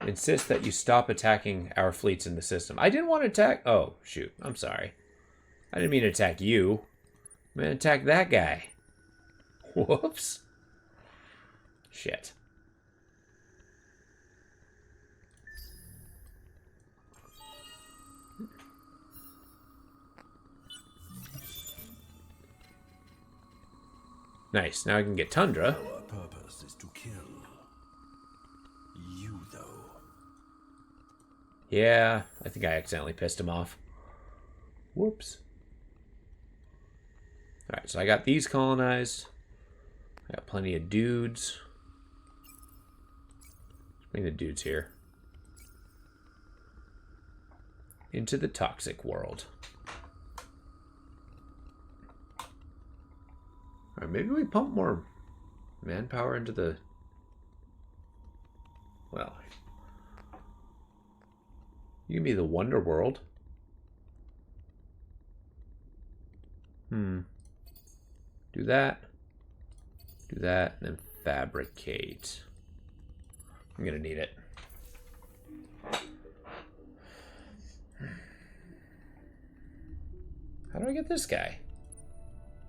Insist that you stop attacking our fleets in the system. I didn't want to attack... Oh, shoot. I'm sorry. I didn't mean to attack you. I'm going to attack that guy. Whoops. Shit. Nice. Now I can get Tundra. Our purpose is to kill. You, though. Yeah, I think I accidentally pissed him off. Whoops. Alright, so I got these colonized. I got plenty of dudes. Bring the dudes here. Into the toxic world. Alright, maybe we pump more manpower into the... Well... You can be the Wonder World. Do that. Do that, and then fabricate. I'm gonna need it. How do I get this guy?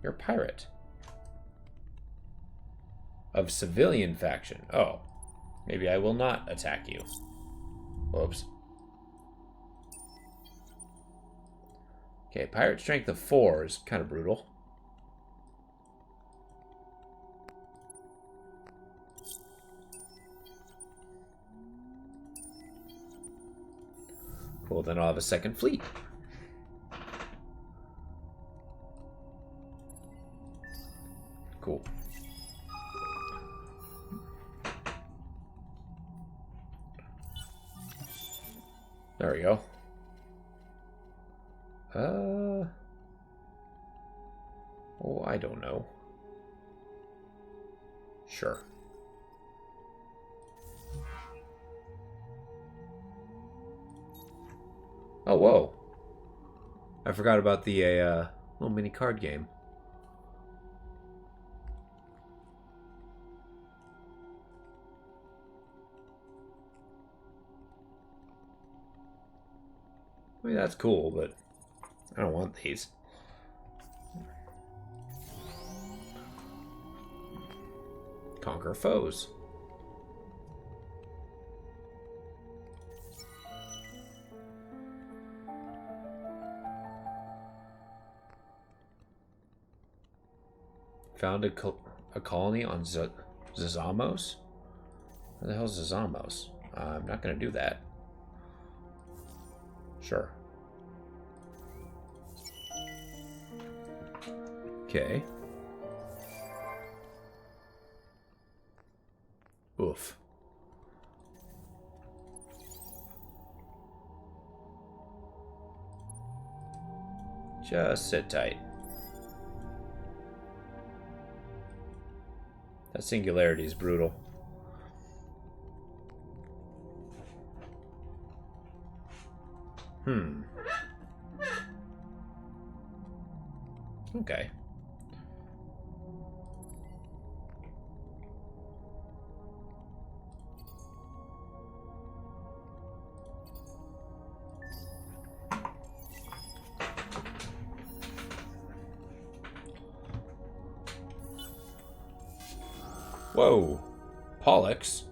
You're a pirate. Of civilian faction. Oh. Maybe I will not attack you. Whoops. Okay, pirate strength of 4 is kind of brutal. Cool, then I'll have a second fleet. Cool. There we go. Oh, I don't know. Sure. Oh, whoa. I forgot about the little mini card game. I mean, that's cool, but I don't want these. Conquer foes. Found a colony on Zazamos? Where the hell is Zazamos? I'm not going to do that. Sure. Okay. Oof. Just sit tight. That singularity is brutal. Okay. Whoa. Pollux.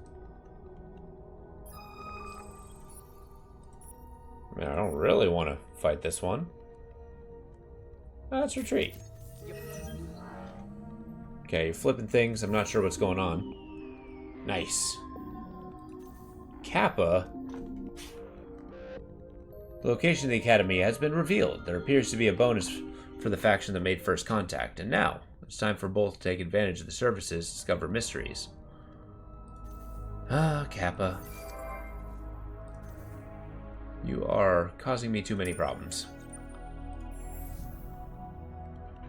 I mean, I don't really want to fight this one. Let's retreat. Okay, you're flipping things. I'm not sure what's going on. Nice. Kappa. The location of the Academy has been revealed. There appears to be a bonus for the faction that made first contact. And now, it's time for both to take advantage of the services to discover mysteries. Ah, Kappa. You are causing me too many problems.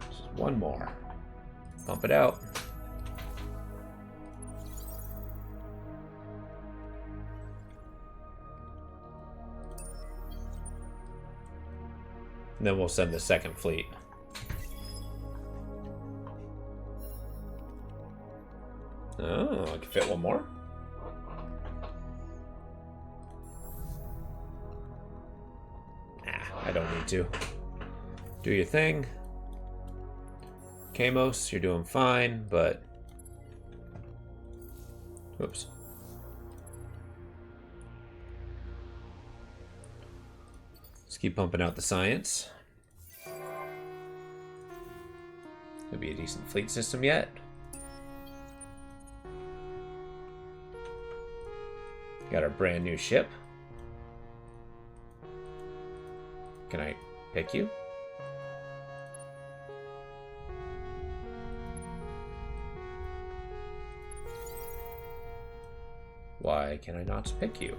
Just one more. Pump it out. And then we'll send the second fleet. Oh, I can fit one more. Nah, I don't need to. Do your thing. Kamos, you're doing fine, but... Oops. Let's keep pumping out the science. Could be a decent fleet system yet. Got our brand new ship. Can I pick you? Why can I not pick you?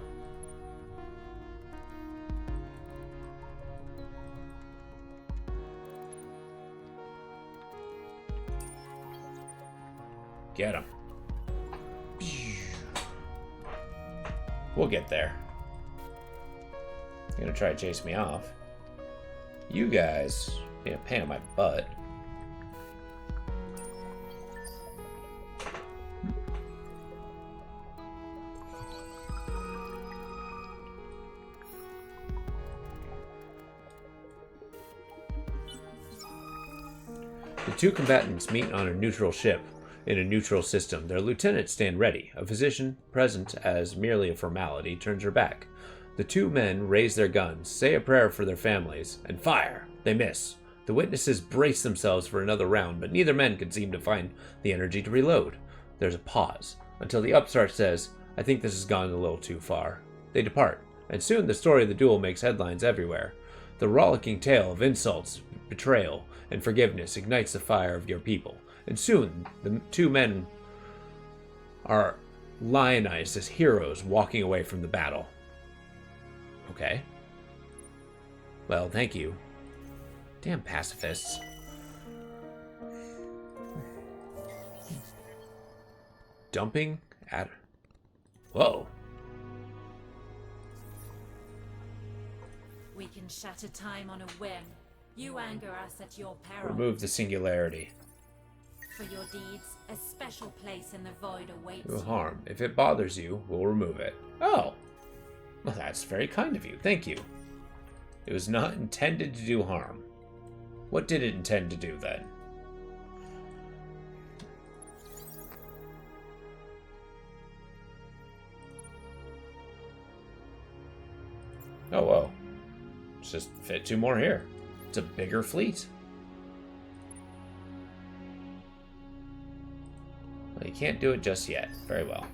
Get him. We'll get there. You're gonna try to chase me off. You guys be a pain in my butt. The two combatants meet on a neutral ship in a neutral system. Their lieutenants stand ready. A physician, present as merely a formality, turns her back. The two men raise their guns, say a prayer for their families, and fire. They miss. The witnesses brace themselves for another round, but neither man can seem to find the energy to reload. There's a pause, until the upstart says, "I think this has gone a little too far." They depart, and soon the story of the duel makes headlines everywhere. The rollicking tale of insults, betrayal, and forgiveness ignites the fire of your people, and soon the two men are lionized as heroes walking away from the battle. Okay. Well, thank you. Damn pacifists. Dumping at... Whoa. We can shatter time on a whim. You anger us at your peril. Remove the singularity. For your deeds, a special place in the void awaits No you. harm. If it bothers you, we'll remove it. Oh. Well, that's very kind of you. Thank you. It was not intended to do harm. What did it intend to do, then? Oh, whoa. Let's just fit two more here. It's a bigger fleet. Well, you can't do it just yet. Very well.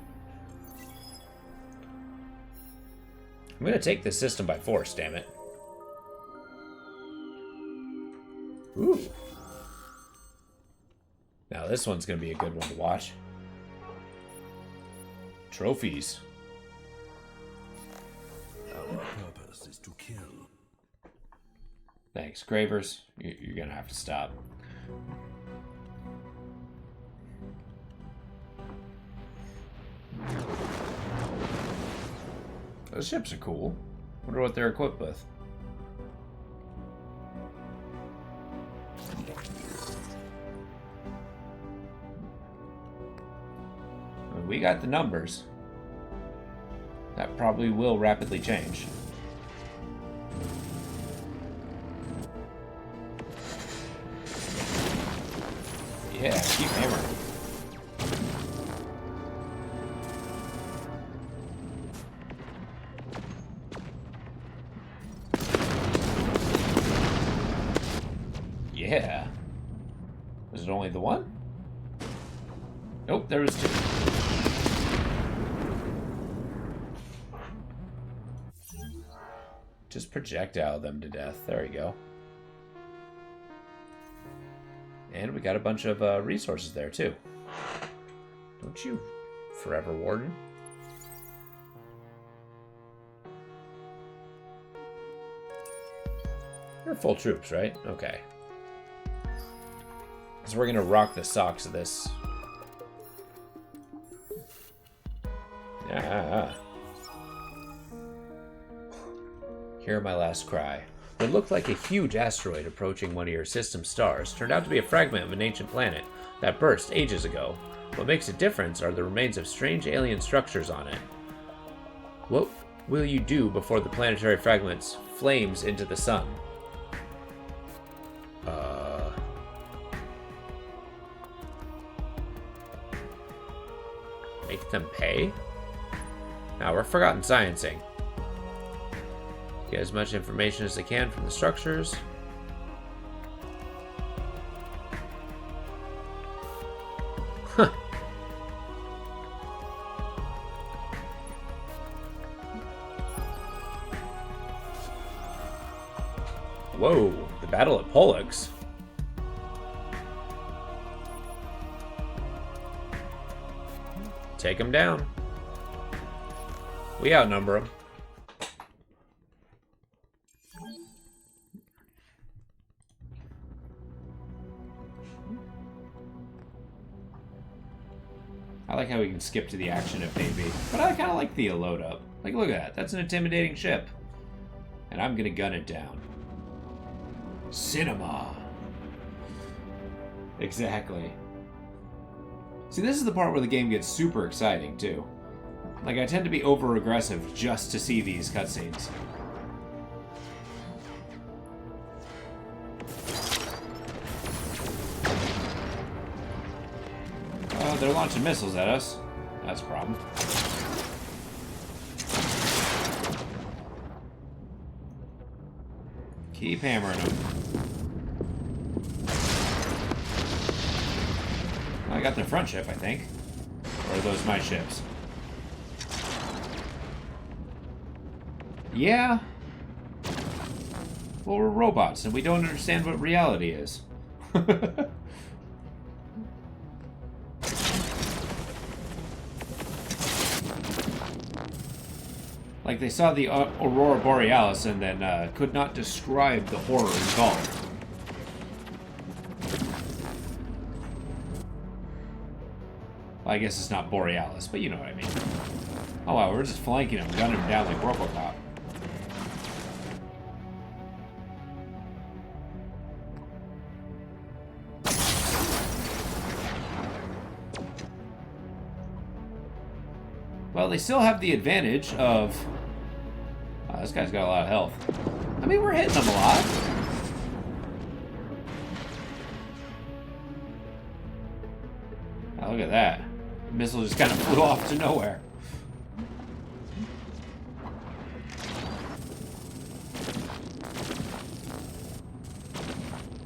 I'm going to take this system by force, damn it. Ooh. Now this one's going to be a good one to watch. Trophies. Our purpose is to kill. Thanks. Gravers, you're going to have to stop. Those ships are cool. Wonder what they're equipped with. we got the numbers. That probably will rapidly change. Yeah, keep hammering. Yeah. Was it only the one? Nope, there was two. Just projectile them to death. There we go. And we got a bunch of resources there, too. Don't you, Forever Warden? They're full troops, right? Okay. So we're gonna rock the socks of this. Yeah. Hear my last cry. What looked like a huge asteroid approaching one of your system stars turned out to be a fragment of an ancient planet that burst ages ago. What makes it different are the remains of strange alien structures on it. What will you do before the planetary fragments flames into the sun? Make them pay? Now, we're forgotten sciencing. Get as much information as they can from the structures. Huh. Whoa, the battle at Pollux. Take them down. We outnumber them. I like how we can skip to the action if need be. But I kind of like the load up. Like, look at that. That's an intimidating ship. And I'm gonna gun it down. Cinema. Exactly. See, this is the part where the game gets super exciting, too. Like, I tend to be over-aggressive just to see these cutscenes. Oh, they're launching missiles at us. That's a problem. Keep hammering them. I got the front ship, I think. Or are those my ships? Yeah. Well, we're robots, and we don't understand what reality is. Like, they saw the Aurora Borealis and then could not describe the horror involved. Well, I guess it's not Borealis, but you know what I mean. Oh wow, we're just flanking him, gunning him down like Robocop. Well, they still have the advantage of... Wow, this guy's got a lot of health. I mean, we're hitting them a lot. Oh, look at that. The missile just kind of flew off to nowhere.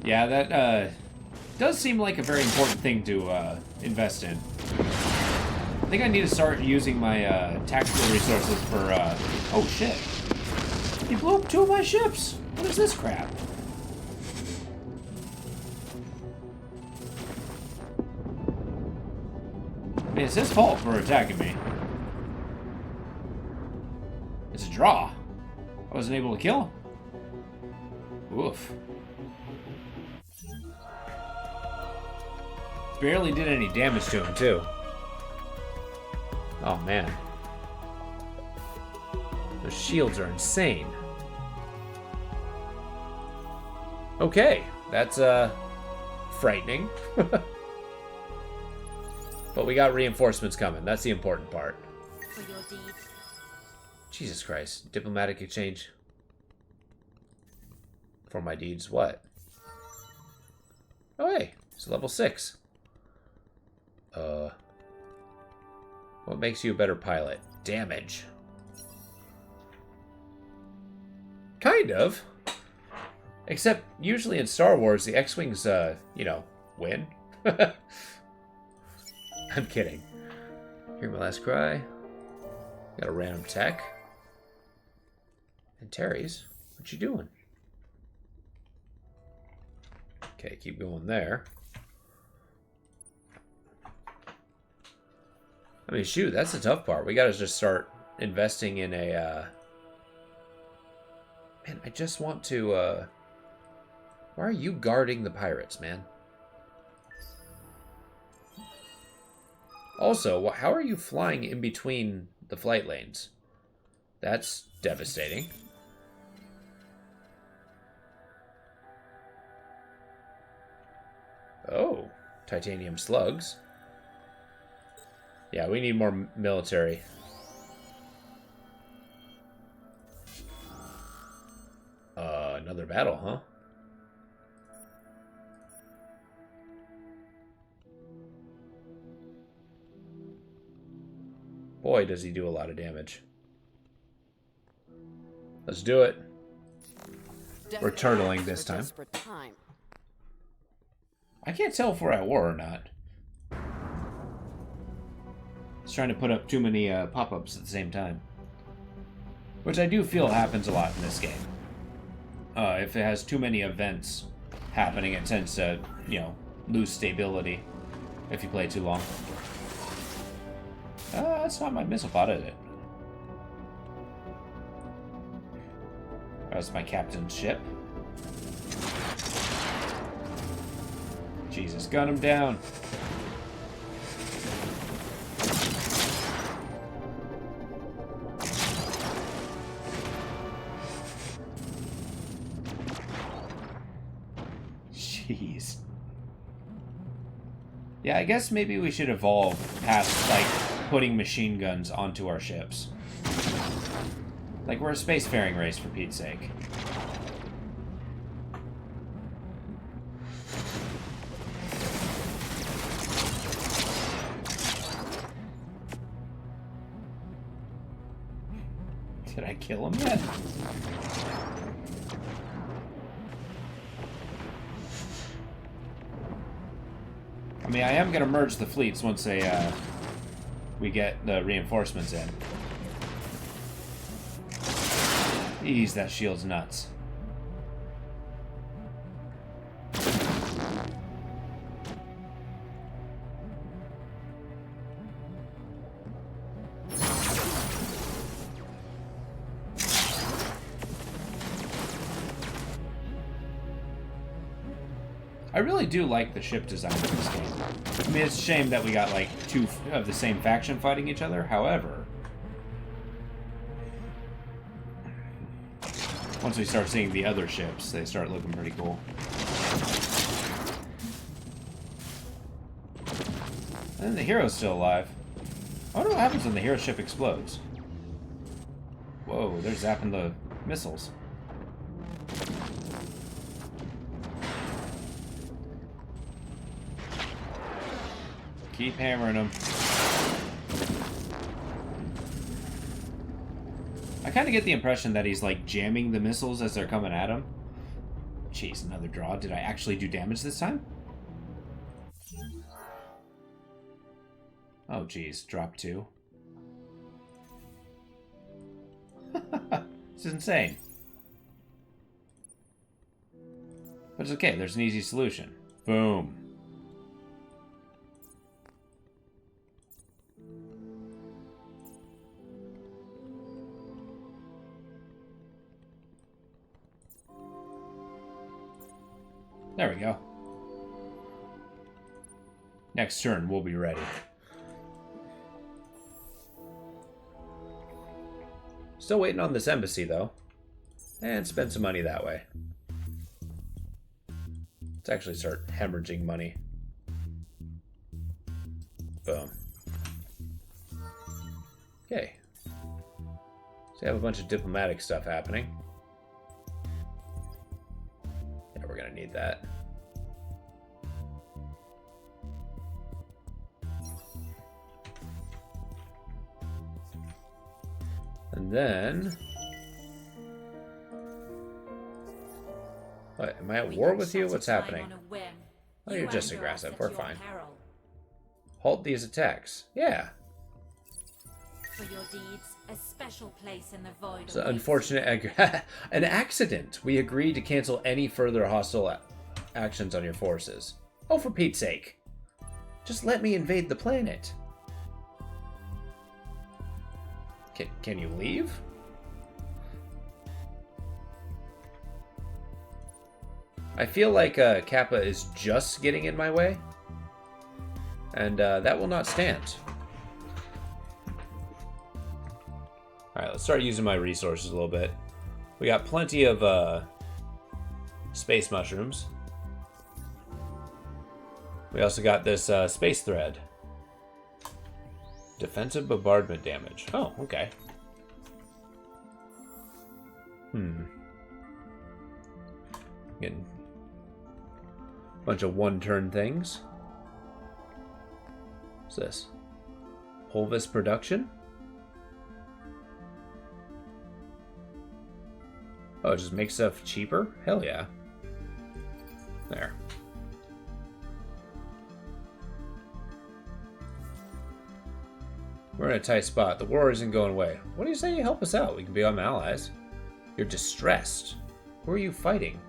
Yeah, that does seem like a very important thing to invest in. I think I need to start using my tactical resources for... Oh, shit. He blew up 2 of my ships. What is this crap? I mean, it's his fault for attacking me. It's a draw. I wasn't able to kill him. Oof. Barely did any damage to him, too. Oh, man. Those shields are insane. Okay, that's, frightening. But we got reinforcements coming. That's the important part. For your deeds. Jesus Christ. Diplomatic exchange. For my deeds. What? Oh, hey. It's level 6. What makes you a better pilot? Damage. Kind of. Except, usually in Star Wars, the X-Wings, you know, win. I'm kidding. Hear my last cry. Got a random tech. And Terry's. What you doing? Okay, keep going there. I mean, shoot, that's the tough part. We gotta just start investing in a, Man, I just want to, Why are you guarding the pirates, man? Also, how are you flying in between the flight lanes? That's devastating. Oh, titanium slugs. Yeah, we need more military. Another battle, huh? Boy, does he do a lot of damage. Let's do it. We're turtling this time. I can't tell if we're at war or not. It's trying to put up too many pop-ups at the same time. Which I do feel happens a lot in this game. If it has too many events happening, it tends to, you know, lose stability if you play too long. That's not my missile pod, is it? That's my captain's ship. Jesus, gun him down. Jeez. Yeah, I guess maybe we should evolve past, like, putting machine guns onto our ships. Like, we're a spacefaring race, for Pete's sake. Did I kill him yet? I mean, I am going to merge the fleets once we get the reinforcements in. Jeez, that shield's nuts. I really do like the ship design of this game. I mean, it's a shame that we got, like, two of the same faction fighting each other. However, once we start seeing the other ships, they start looking pretty cool. And then the hero's still alive. I wonder what happens when the hero ship explodes. Whoa, they're zapping the missiles. Keep hammering them. I kind of get the impression that he's like jamming the missiles as they're coming at him. Jeez, another draw. Did I actually do damage this time? Oh, geez. Drop 2. This is insane. But it's okay. There's an easy solution. Boom. There we go. Next turn, we'll be ready. Still waiting on this embassy, though. And spend some money that way. Let's actually start hemorrhaging money. Boom. Okay. So we have a bunch of diplomatic stuff happening. Yeah, we're gonna need that. And then... What, am I at war with you? What's happening? Oh, you're just aggressive. We're fine. Halt these attacks. Yeah. For your deeds, a special place in the void. It's an unfortunate an accident. We agreed to cancel any further hostile actions on your forces. Oh, for Pete's sake. Just let me invade the planet. Can you leave? I feel like Kappa is just getting in my way. And that will not stand. Alright, let's start using my resources a little bit. We got plenty of space mushrooms. We also got this space thread. Defensive bombardment damage. Oh, okay. Getting a bunch of one-turn things. What's this? Pulvis production? Oh, it just makes stuff cheaper? Hell yeah. There. We're in a tight spot. The war isn't going away. What do you say you help us out? We can become allies. You're distressed. Who are you fighting?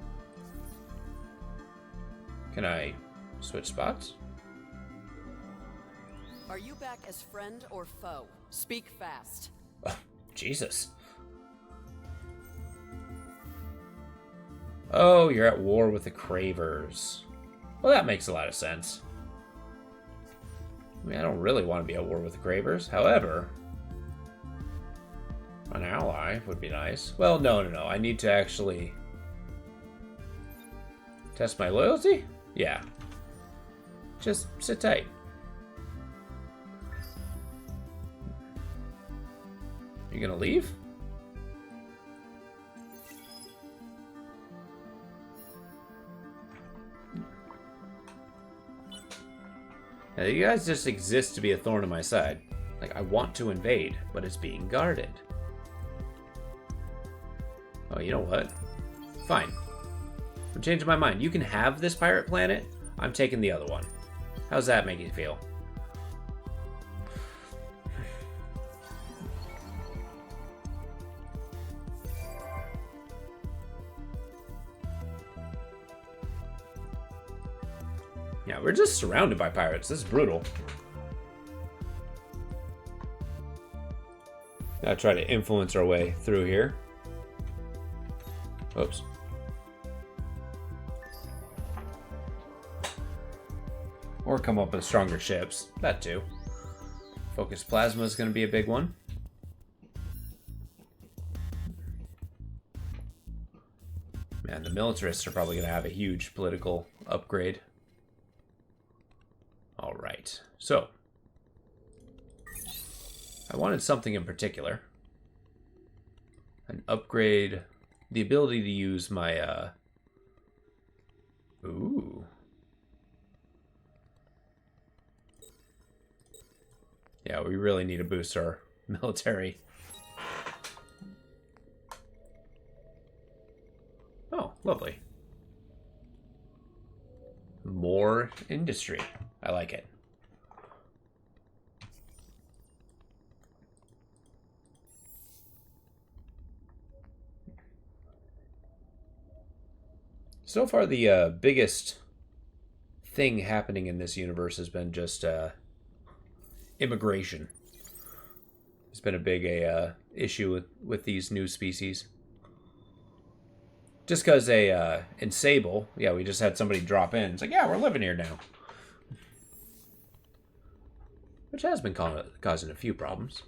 Can I switch spots? Are you back as friend or foe? Speak fast. Oh, Jesus. Oh, you're at war with the Cravers. Well, that makes a lot of sense. I mean, I don't really want to be at war with the Cravers. However, an ally would be nice. Well, no. I need to actually test my loyalty? Yeah. Just sit tight. You gonna leave? Now, you guys just exist to be a thorn in my side. Like, I want to invade, but it's being guarded. Oh, you know what? Fine. I'm changing my mind. You can have this pirate planet. I'm taking the other one. How's that make you feel? Yeah, we're just surrounded by pirates. This is brutal. Gotta try to influence our way through here. Oops. Or come up with stronger ships. That too. Focused plasma is going to be a big one. Man, the militarists are probably going to have a huge political upgrade. Alright, so I wanted something in particular. An upgrade, the ability to use my, ooh. Yeah, we really need to boost our military. Oh, lovely. More industry. I like it. So far, the biggest thing happening in this universe has been just immigration. It's been a big issue with these new species. Just because in Sable, yeah, we just had somebody drop in. It's like, yeah, we're living here now. Which has been causing a few problems.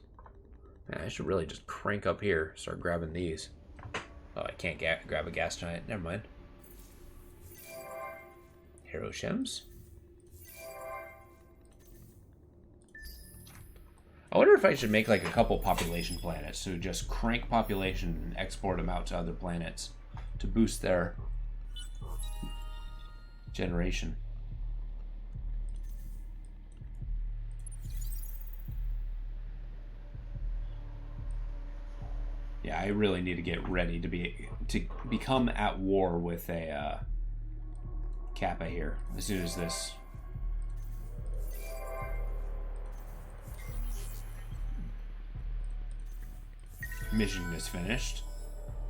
Man, I should really just crank up here, start grabbing these. Oh, I can't grab a gas giant. Never mind. Hero Shems. I wonder if I should make like a couple population planets, so just crank population and export them out to other planets to boost their generation. Yeah, I really need to get ready to become at war with a Kappa here as soon as this mission is finished.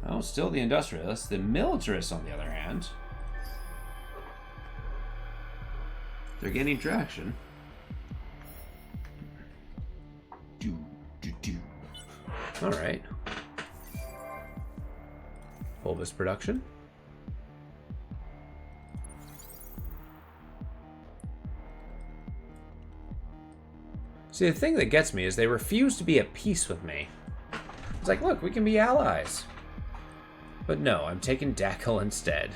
Oh, still the industrialists. The militarists, on the other hand, they're gaining traction. All right. Bulbous production. See, the thing that gets me is they refuse to be at peace with me. It's like, look, we can be allies. But no, I'm taking Dakhel instead.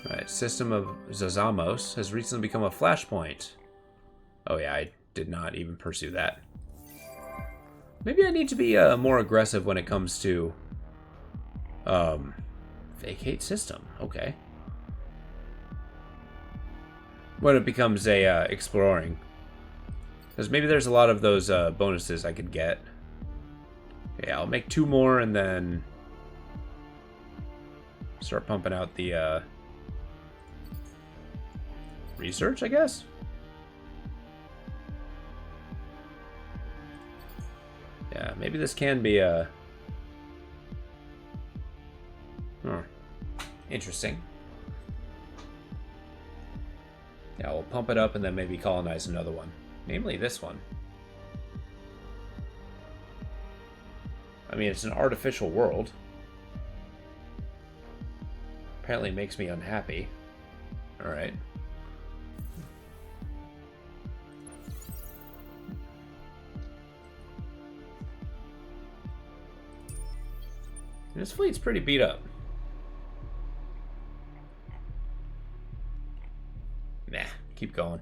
Alright, system of Zazamos has recently become a flashpoint. Oh yeah, I did not even pursue that. Maybe I need to be more aggressive when it comes to vacate system. Okay. When it becomes a exploring, because maybe there's a lot of those bonuses I could get. Yeah, I'll make 2 more and then start pumping out the research, I guess. Yeah, maybe this can be a interesting. Yeah, we'll pump it up and then maybe colonize another one. Namely this one. I mean, it's an artificial world. Apparently it makes me unhappy. Alright. This fleet's pretty beat up. Nah, keep going.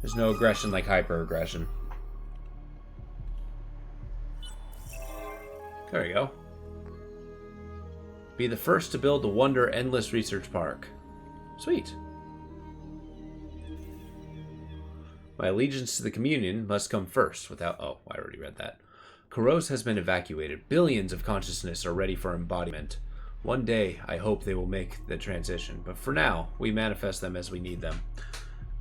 There's no aggression like hyper-aggression. There we go. Be the first to build the Wonder Endless Research Park. Sweet. My allegiance to the Communion must come first without... Oh, I already read that. Kuros has been evacuated. Billions of consciousness are ready for embodiment. One day, I hope they will make the transition, but for now, we manifest them as we need them.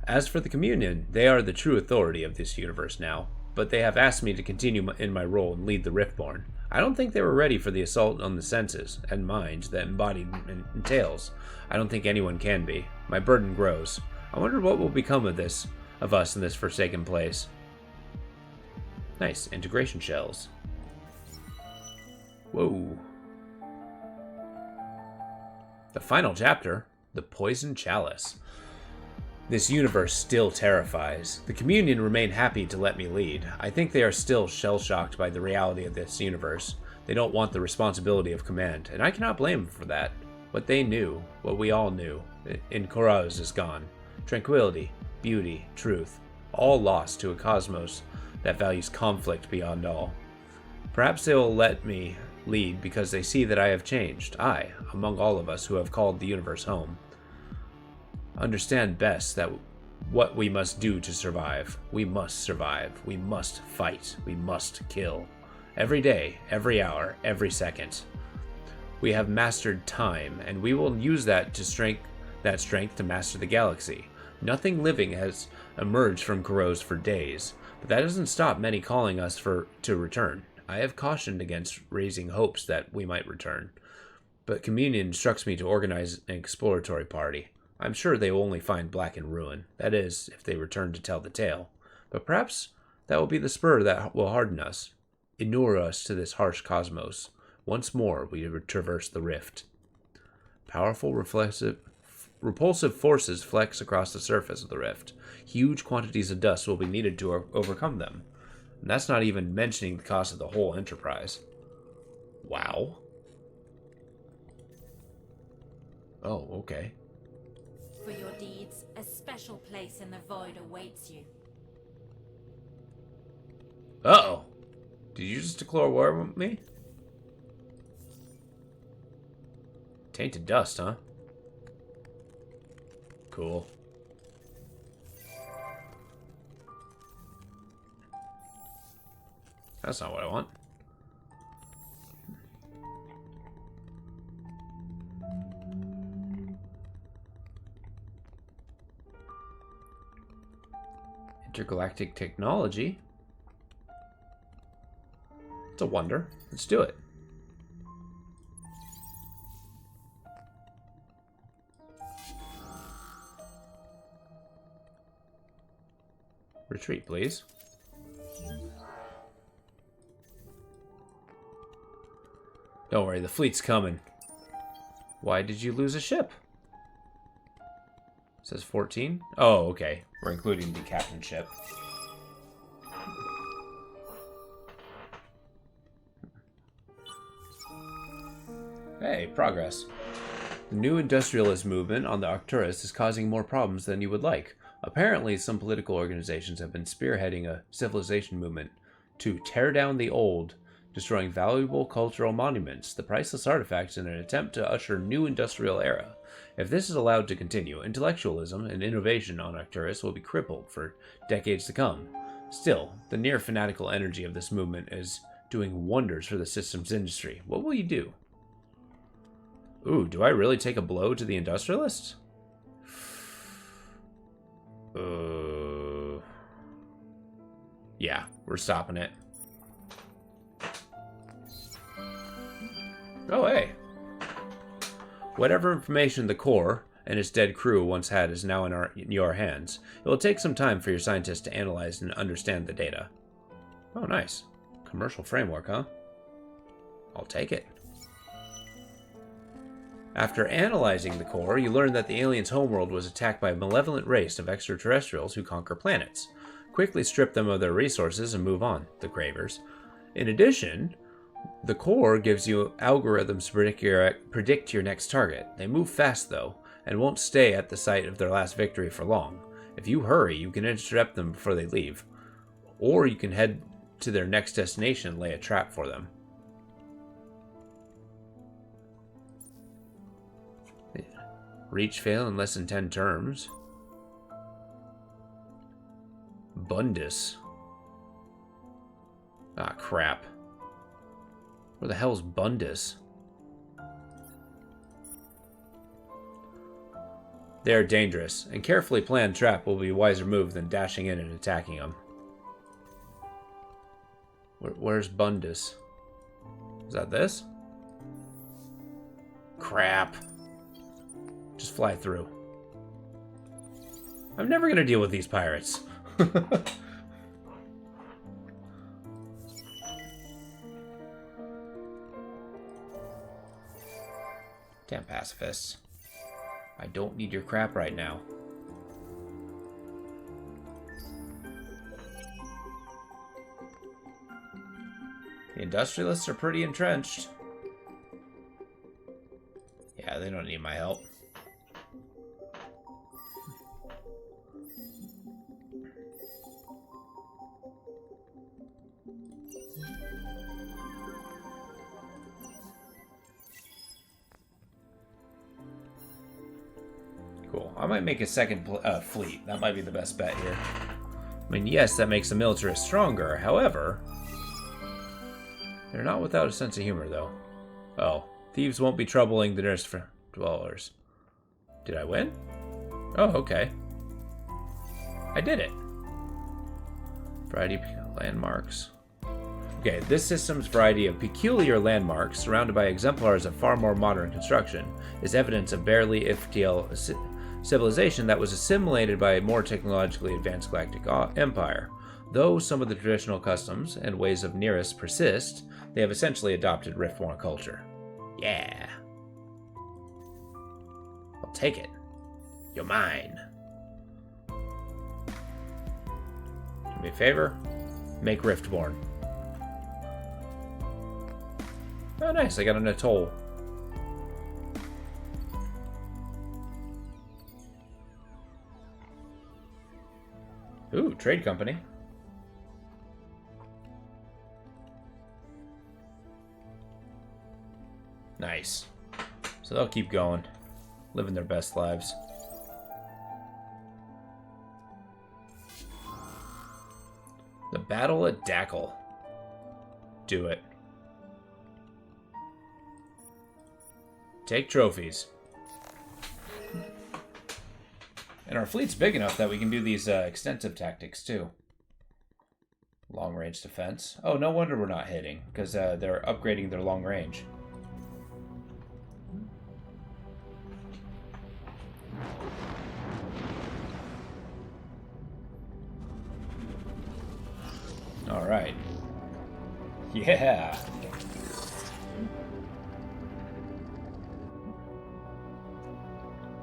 As for the Communion, they are the true authority of this universe now, but they have asked me to continue in my role and lead the Riftborn. I don't think they were ready for the assault on the senses and mind that embodiment entails. I don't think anyone can be. My burden grows. I wonder what will become of us in this forsaken place. Nice, integration shells. Whoa. The final chapter, the Poison Chalice. This universe still terrifies. The Communion remain happy to let me lead. I think they are still shell-shocked by the reality of this universe. They don't want the responsibility of command, and I cannot blame them for that. What they knew, what we all knew, in Kuros is gone. Tranquility, beauty, truth, all lost to a cosmos that values conflict beyond all. Perhaps they will let me lead because they see that I have changed. I, among all of us who have called the universe home, understand best that what we must do to survive. We must survive. We must fight. We must kill. Every day, every hour, every second. We have mastered time, and we will use that strength to master the galaxy. Nothing living has emerged from Kuros for days, but that doesn't stop many calling us to return. I have cautioned against raising hopes that we might return, but Communion instructs me to organize an exploratory party. I'm sure they will only find Black in ruin, that is, if they return to tell the tale. But perhaps that will be the spur that will harden us, inure us to this harsh cosmos. Once more we traverse the rift. Powerful repulsive forces flex across the surface of the rift. Huge quantities of dust will be needed to overcome them. And that's not even mentioning the cost of the whole enterprise. Wow. Oh, okay. For your deeds, a special place in the void awaits you. Uh-oh. Did you just declare war with me? Tainted dust, huh? Cool. That's not what I want. Intergalactic technology. It's a wonder. Let's do it. Retreat, please. Don't worry, the fleet's coming. Why did you lose a ship? It says 14? Oh, okay. We're including the captain ship. Hey, progress. The new industrialist movement on the Arcturus is causing more problems than you would like. Apparently, some political organizations have been spearheading a civilization movement to tear down the old, destroying valuable cultural monuments, the priceless artifacts, in an attempt to usher new industrial era. If this is allowed to continue, intellectualism and innovation on Arcturus will be crippled for decades to come. Still, the near fanatical energy of this movement is doing wonders for the systems industry. What will you do? Ooh, do I really take a blow to the industrialists? Yeah, we're stopping it. Oh, hey. Whatever information the Core and its dead crew once had is now in your hands. It will take some time for your scientists to analyze and understand the data. Oh, nice. Commercial framework, huh? I'll take it. After analyzing the Core, you learn that the aliens' homeworld was attacked by a malevolent race of extraterrestrials who conquer planets. Quickly strip them of their resources and move on, the Gravers. In addition, the Core gives you algorithms to predict your next target. They move fast, though, and won't stay at the site of their last victory for long. If you hurry, you can intercept them before they leave. Or you can head to their next destination and lay a trap for them. Reach fail in less than 10 terms. Bundus. Ah, crap. Where the hell's Bundus? They are dangerous, and carefully planned trap will be a wiser move than dashing in and attacking them. Where's Bundus? Is that this? Crap. Just fly through. I'm never gonna deal with these pirates. Damn pacifists. I don't need your crap right now. The industrialists are pretty entrenched. Yeah, they don't need my help. Cool. I might make a second fleet. That might be the best bet here. I mean, yes, that makes the military stronger. However, they're not without a sense of humor, though. Oh, thieves won't be troubling the nearest dwellers. Did I win? Oh, okay. I did it. Variety of landmarks. Okay, this system's variety of peculiar landmarks, surrounded by exemplars of far more modern construction, is evidence of barely Iftiel civilization that was assimilated by a more technologically advanced galactic empire. Though some of the traditional customs and ways of Nearest persist, they have essentially adopted Riftborn culture. Yeah. I'll take it. You're mine. Do me a favor. Make Riftborn. Oh, nice. I got an atoll. Ooh, trade company. Nice. So they'll keep going, living their best lives. The Battle at Dackle. Do it. Take trophies. And our fleet's big enough that we can do these extensive tactics too. Long range defense. Oh, no wonder we're not hitting, because they're upgrading their long range. Alright. Yeah!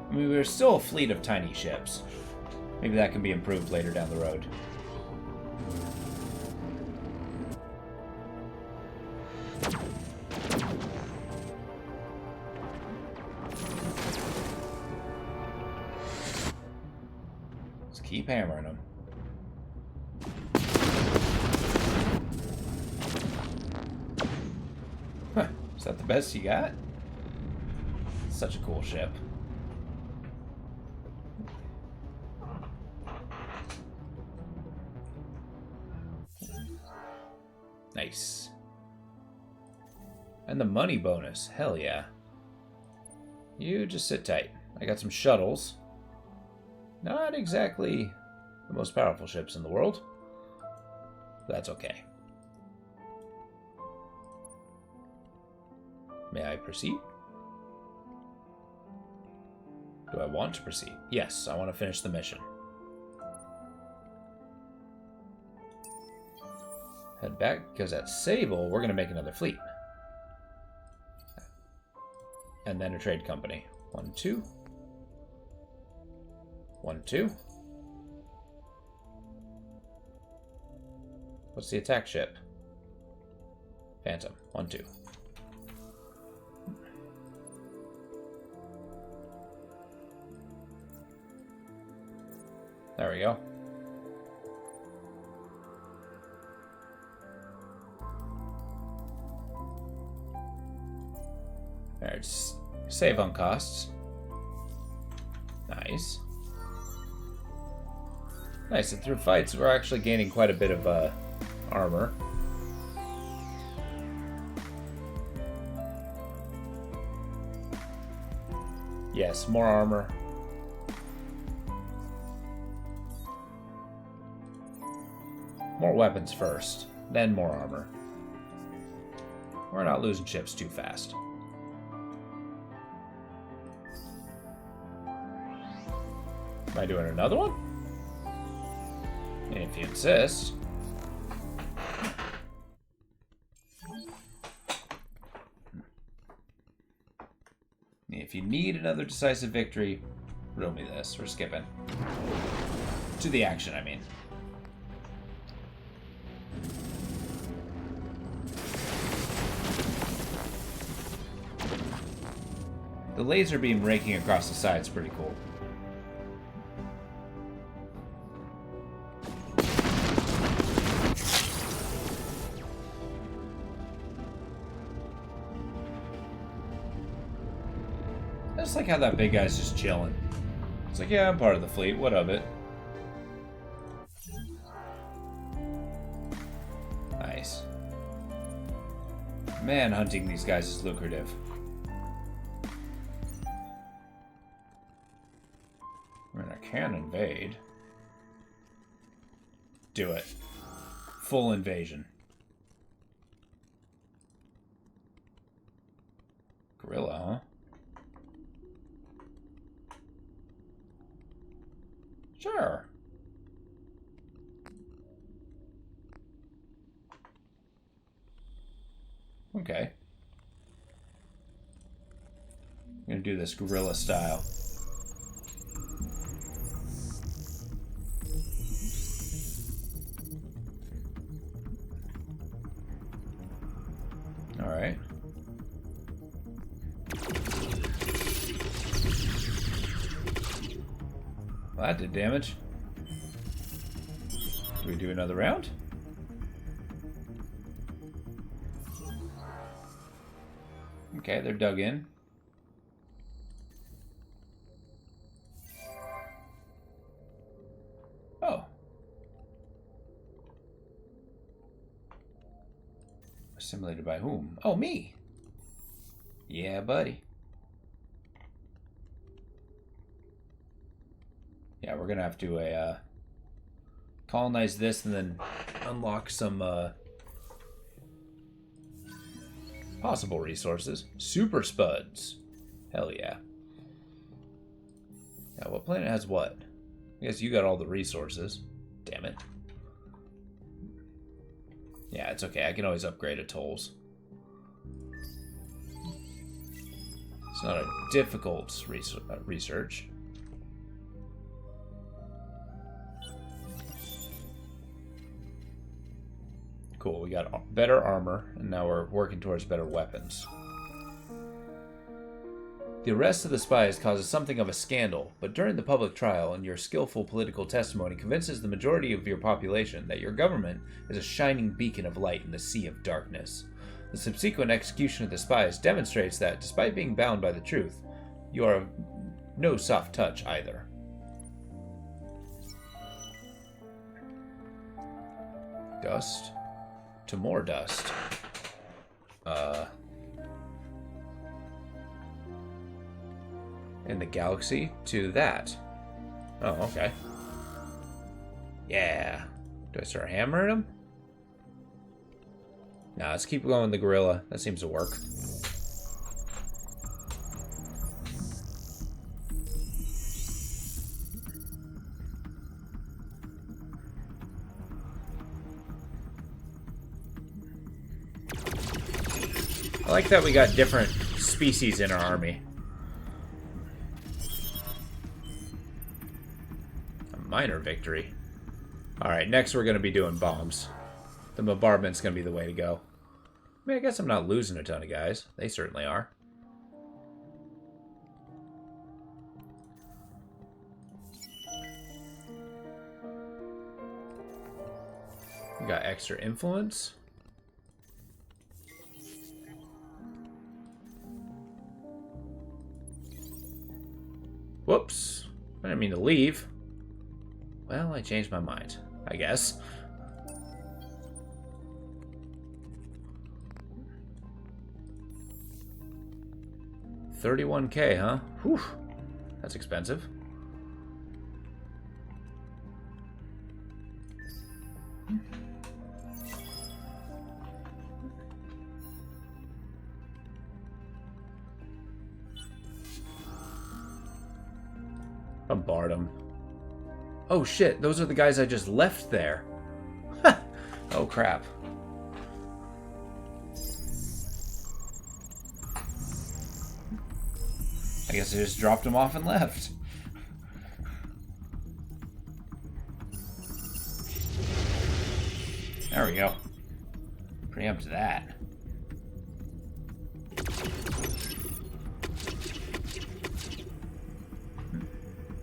I mean, we're still a fleet of tiny ships. Maybe that can be improved later down the road. Let's keep hammering them. Huh, is that the best you got? Such a cool ship. Nice. And the money bonus. Hell yeah. You just sit tight. I got some shuttles. Not exactly the most powerful ships in the world. That's okay. May I proceed? Do I want to proceed? Yes, I want to finish the mission. Head back, because at Sable, we're going to make another fleet. And then a trade company. 1, 2. 1, 2. What's the attack ship? Phantom. 1, 2. There we go. Alright, save on costs. Nice. Nice, and through fights we're actually gaining quite a bit of armor. Yes, more armor. More weapons first, then more armor. We're not losing ships too fast. Am I doing another one? If you insist. If you need another decisive victory, riddle me this. We're skipping. To the action, I mean. The laser beam raking across the side is pretty cool. I just like how that big guy's just chilling. It's like, yeah, I'm part of the fleet. What of it? Nice. Man, hunting these guys is lucrative. I mean, I can invade. Do it. Full invasion. Gorilla, huh? Sure. Okay. I'm gonna do this guerrilla style. Alright. Well, that did damage. Do we do another round? Okay, they're dug in. Oh. Assimilated by whom? Oh, me. Yeah, buddy. Yeah, we're gonna have to colonize this and then unlock some possible resources. Super spuds. Hell yeah. Yeah, what planet has what? I guess you got all the resources. Damn it. Yeah, it's okay. I can always upgrade atolls. It's not a difficult research. Cool, we got better armor, and now we're working towards better weapons. The arrest of the spies causes something of a scandal, but during the public trial and your skillful political testimony convinces the majority of your population that your government is a shining beacon of light in the sea of darkness. The subsequent execution of the spies demonstrates that, despite being bound by the truth, you are no soft touch either. Dust to more dust. In the galaxy to that. Oh, okay. Yeah. Do I start hammering him? Nah, let's keep going with the gorilla. That seems to work. I like that we got different species in our army. A minor victory. Alright, next we're going to be doing bombs. The bombardment's going to be the way to go. I mean, I guess I'm not losing a ton of guys. They certainly are. We got extra influence. Whoops. I didn't mean to leave. Well, I changed my mind, I guess. $31K, huh? Whew. That's expensive. Bombard them. Oh shit, those are the guys I just left there. Oh crap. I guess I just dropped them off and left. There we go. Preempt that.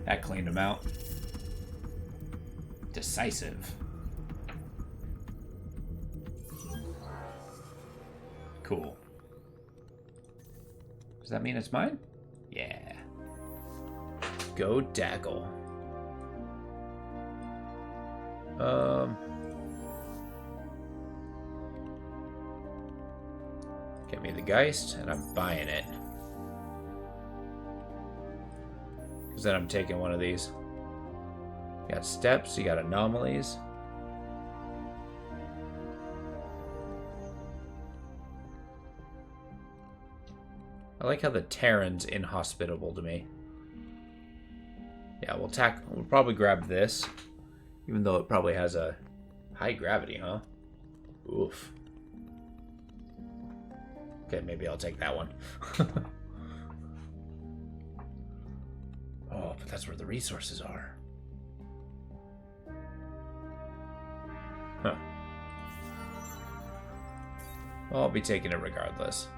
That cleaned him out. Decisive. Cool. Does that mean it's mine? Yeah. Go Daggle. Get me the Geist, and I'm buying it. Because then I'm taking one of these. You got steps, you got anomalies. I like how the Terran's inhospitable to me. Yeah, we'll probably grab this. Even though it probably has a high gravity, huh? Oof. Okay, maybe I'll take that one. Oh, but that's where the resources are. Huh. Well, I'll be taking it regardless.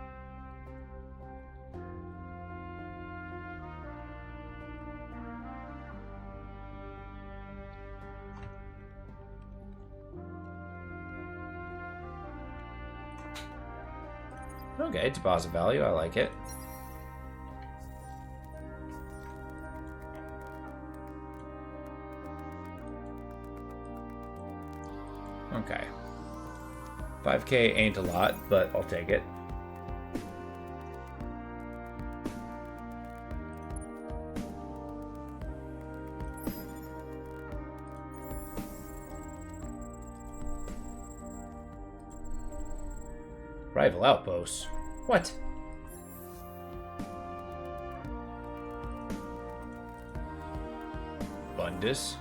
Okay, deposit value. I like it. Okay. 5K ain't a lot, but I'll take it. Rival outposts. What? Bundus.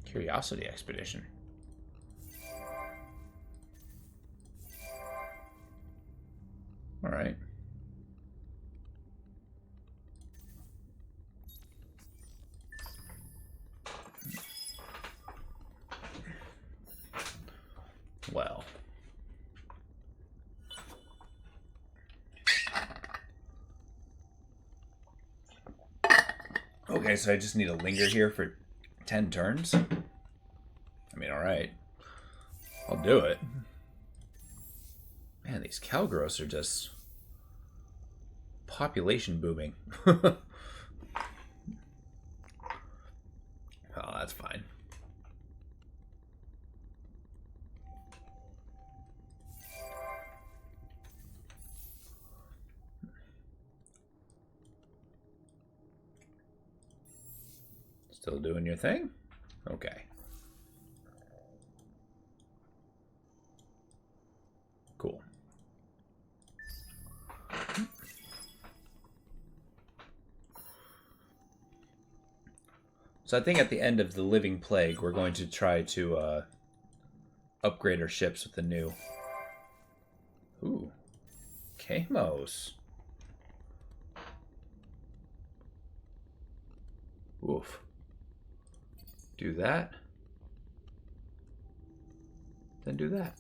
Curiosity expedition. All right. Well. Okay, so I just need to linger here for 10 turns? I mean, alright. I'll do it. Man, these Calgros are just population booming. Oh, that's fine. Still doing your thing? Okay. Cool. So I think at the end of the Living Plague, we're going to try to upgrade our ships with the new... Ooh. Kamos. Oof. Do that. Then do that.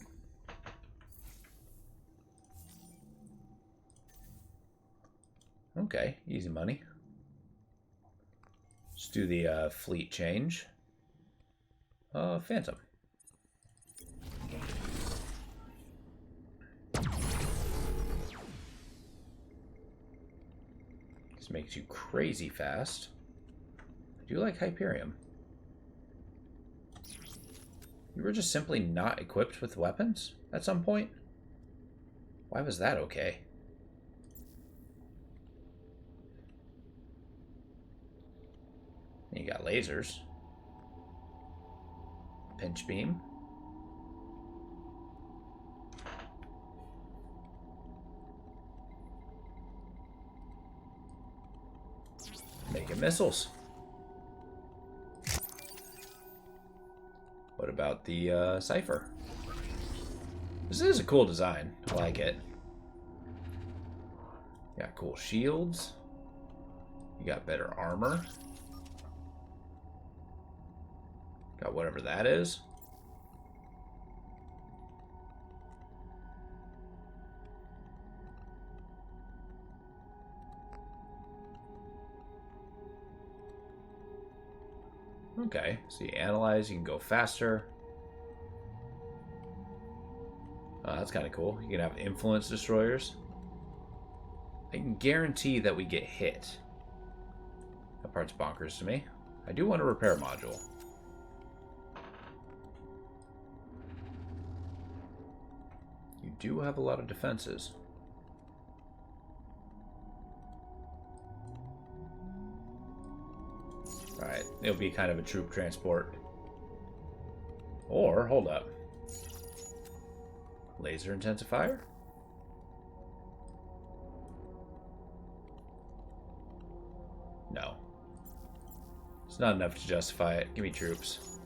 Okay, easy money. Let's do the fleet change. Phantom. This makes you crazy fast. I do like Hyperion. You were just simply not equipped with weapons at some point? Why was that okay? You got lasers. Pinch beam. Making missiles. What about the Cypher? This is a cool design. I like it. You got cool shields. You got better armor. Got whatever that is. Okay, so you analyze, you can go faster. That's kind of cool. You can have influence destroyers. I can guarantee that we get hit. That part's bonkers to me. I do want a repair module. You do have a lot of defenses. Alright, it'll be kind of a troop transport. Or, hold up. Laser intensifier? No. It's not enough to justify it. Give me troops.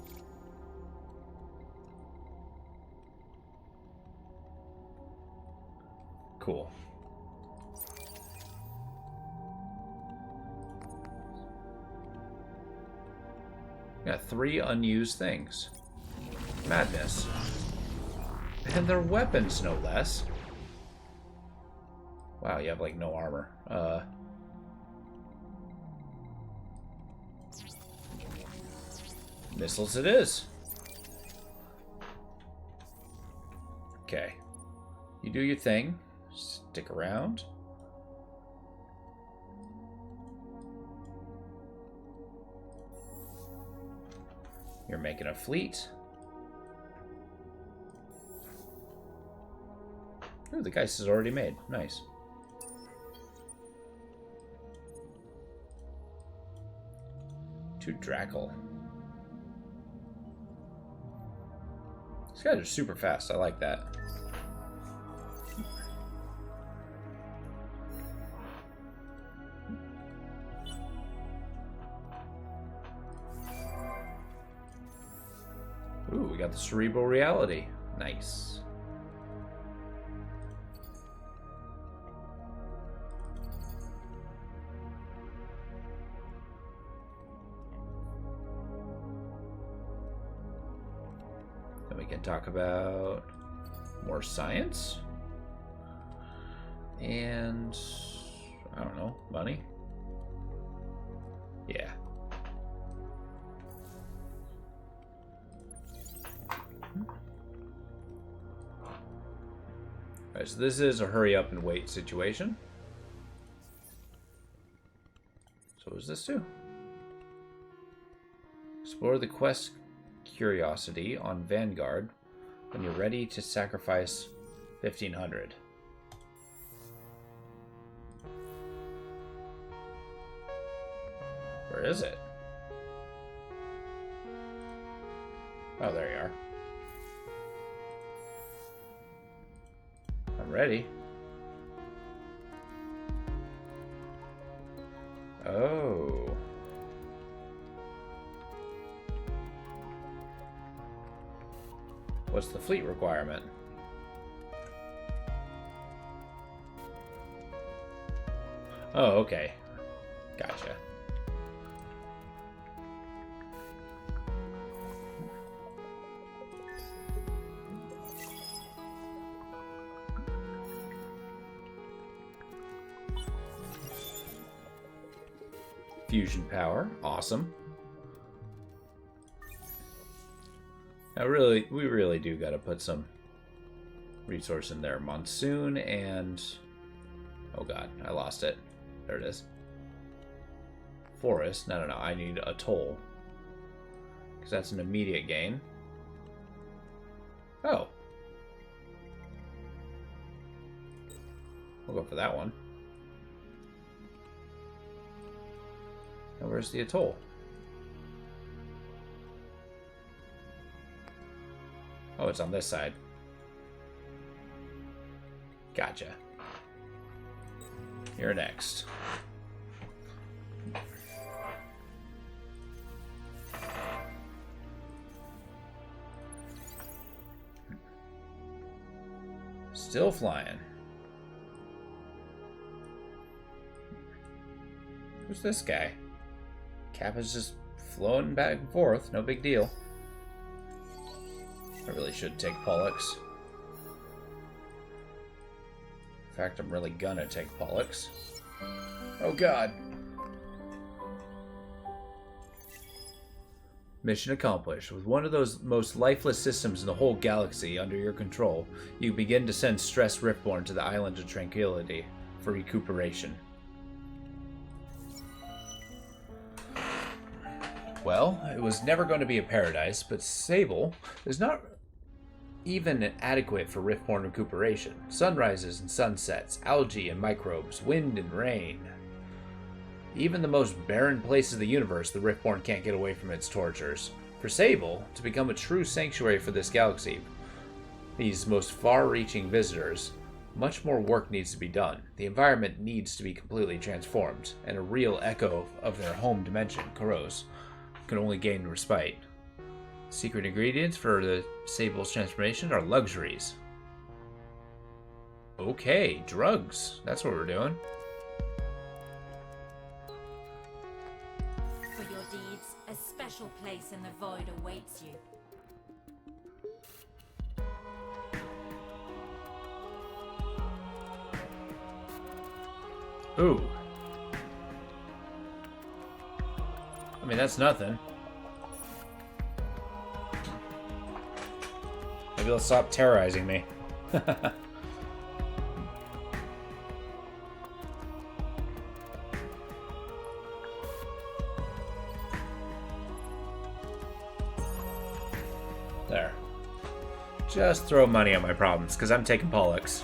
Cool. Got 3 unused things. Madness. And their weapons, no less. Wow, you have like no armor. Missiles it is. Okay. You do your thing. Stick around. You're making a fleet. Ooh, the Geist is already made. Nice. To Drackle. These guys are super fast. I like that. Ooh, we got the Cerebral Reality. Nice. Then we can talk about more science. And, I don't know, money? Yeah. Alright, so this is a hurry up and wait situation. So what does this do? Explore the quest curiosity on Vanguard when you're ready to sacrifice 1500. Where is it? Oh, there you are. I'm ready. Oh. What's the fleet requirement? Oh, okay. Gotcha. Fusion power, awesome. Now, we really do got to put some resource in there. Monsoon and oh god, I lost it. There it is. Forest. No. I need Atoll because that's an immediate gain. Oh, we'll go for that one. Now, where's the Atoll? Oh, it's on this side. Gotcha. You're next. Still flying. Who's this guy? Kappa's just floating back and forth. No big deal. I really should take Pollux. In fact, I'm really gonna take Pollux. Oh god. Mission accomplished. With one of those most lifeless systems in the whole galaxy under your control, you begin to send Stress Riftborn to the Island of Tranquility for recuperation. Well, it was never going to be a paradise, but Sable is not even adequate for Riftborn recuperation. Sunrises and sunsets, algae and microbes, wind and rain. Even the most barren places of the universe, the Riftborn can't get away from its tortures. For Sable to become a true sanctuary for this galaxy, these most far-reaching visitors, much more work needs to be done. The environment needs to be completely transformed, and a real echo of their home dimension, Koros, can only gain respite. Secret ingredients for the Sable's transformation are luxuries. Okay, drugs. That's what we're doing. For your deeds, a special place in the void awaits you. Ooh. I mean, that's nothing. Maybe they'll stop terrorizing me. There. Just throw money at my problems, because I'm taking Pollux.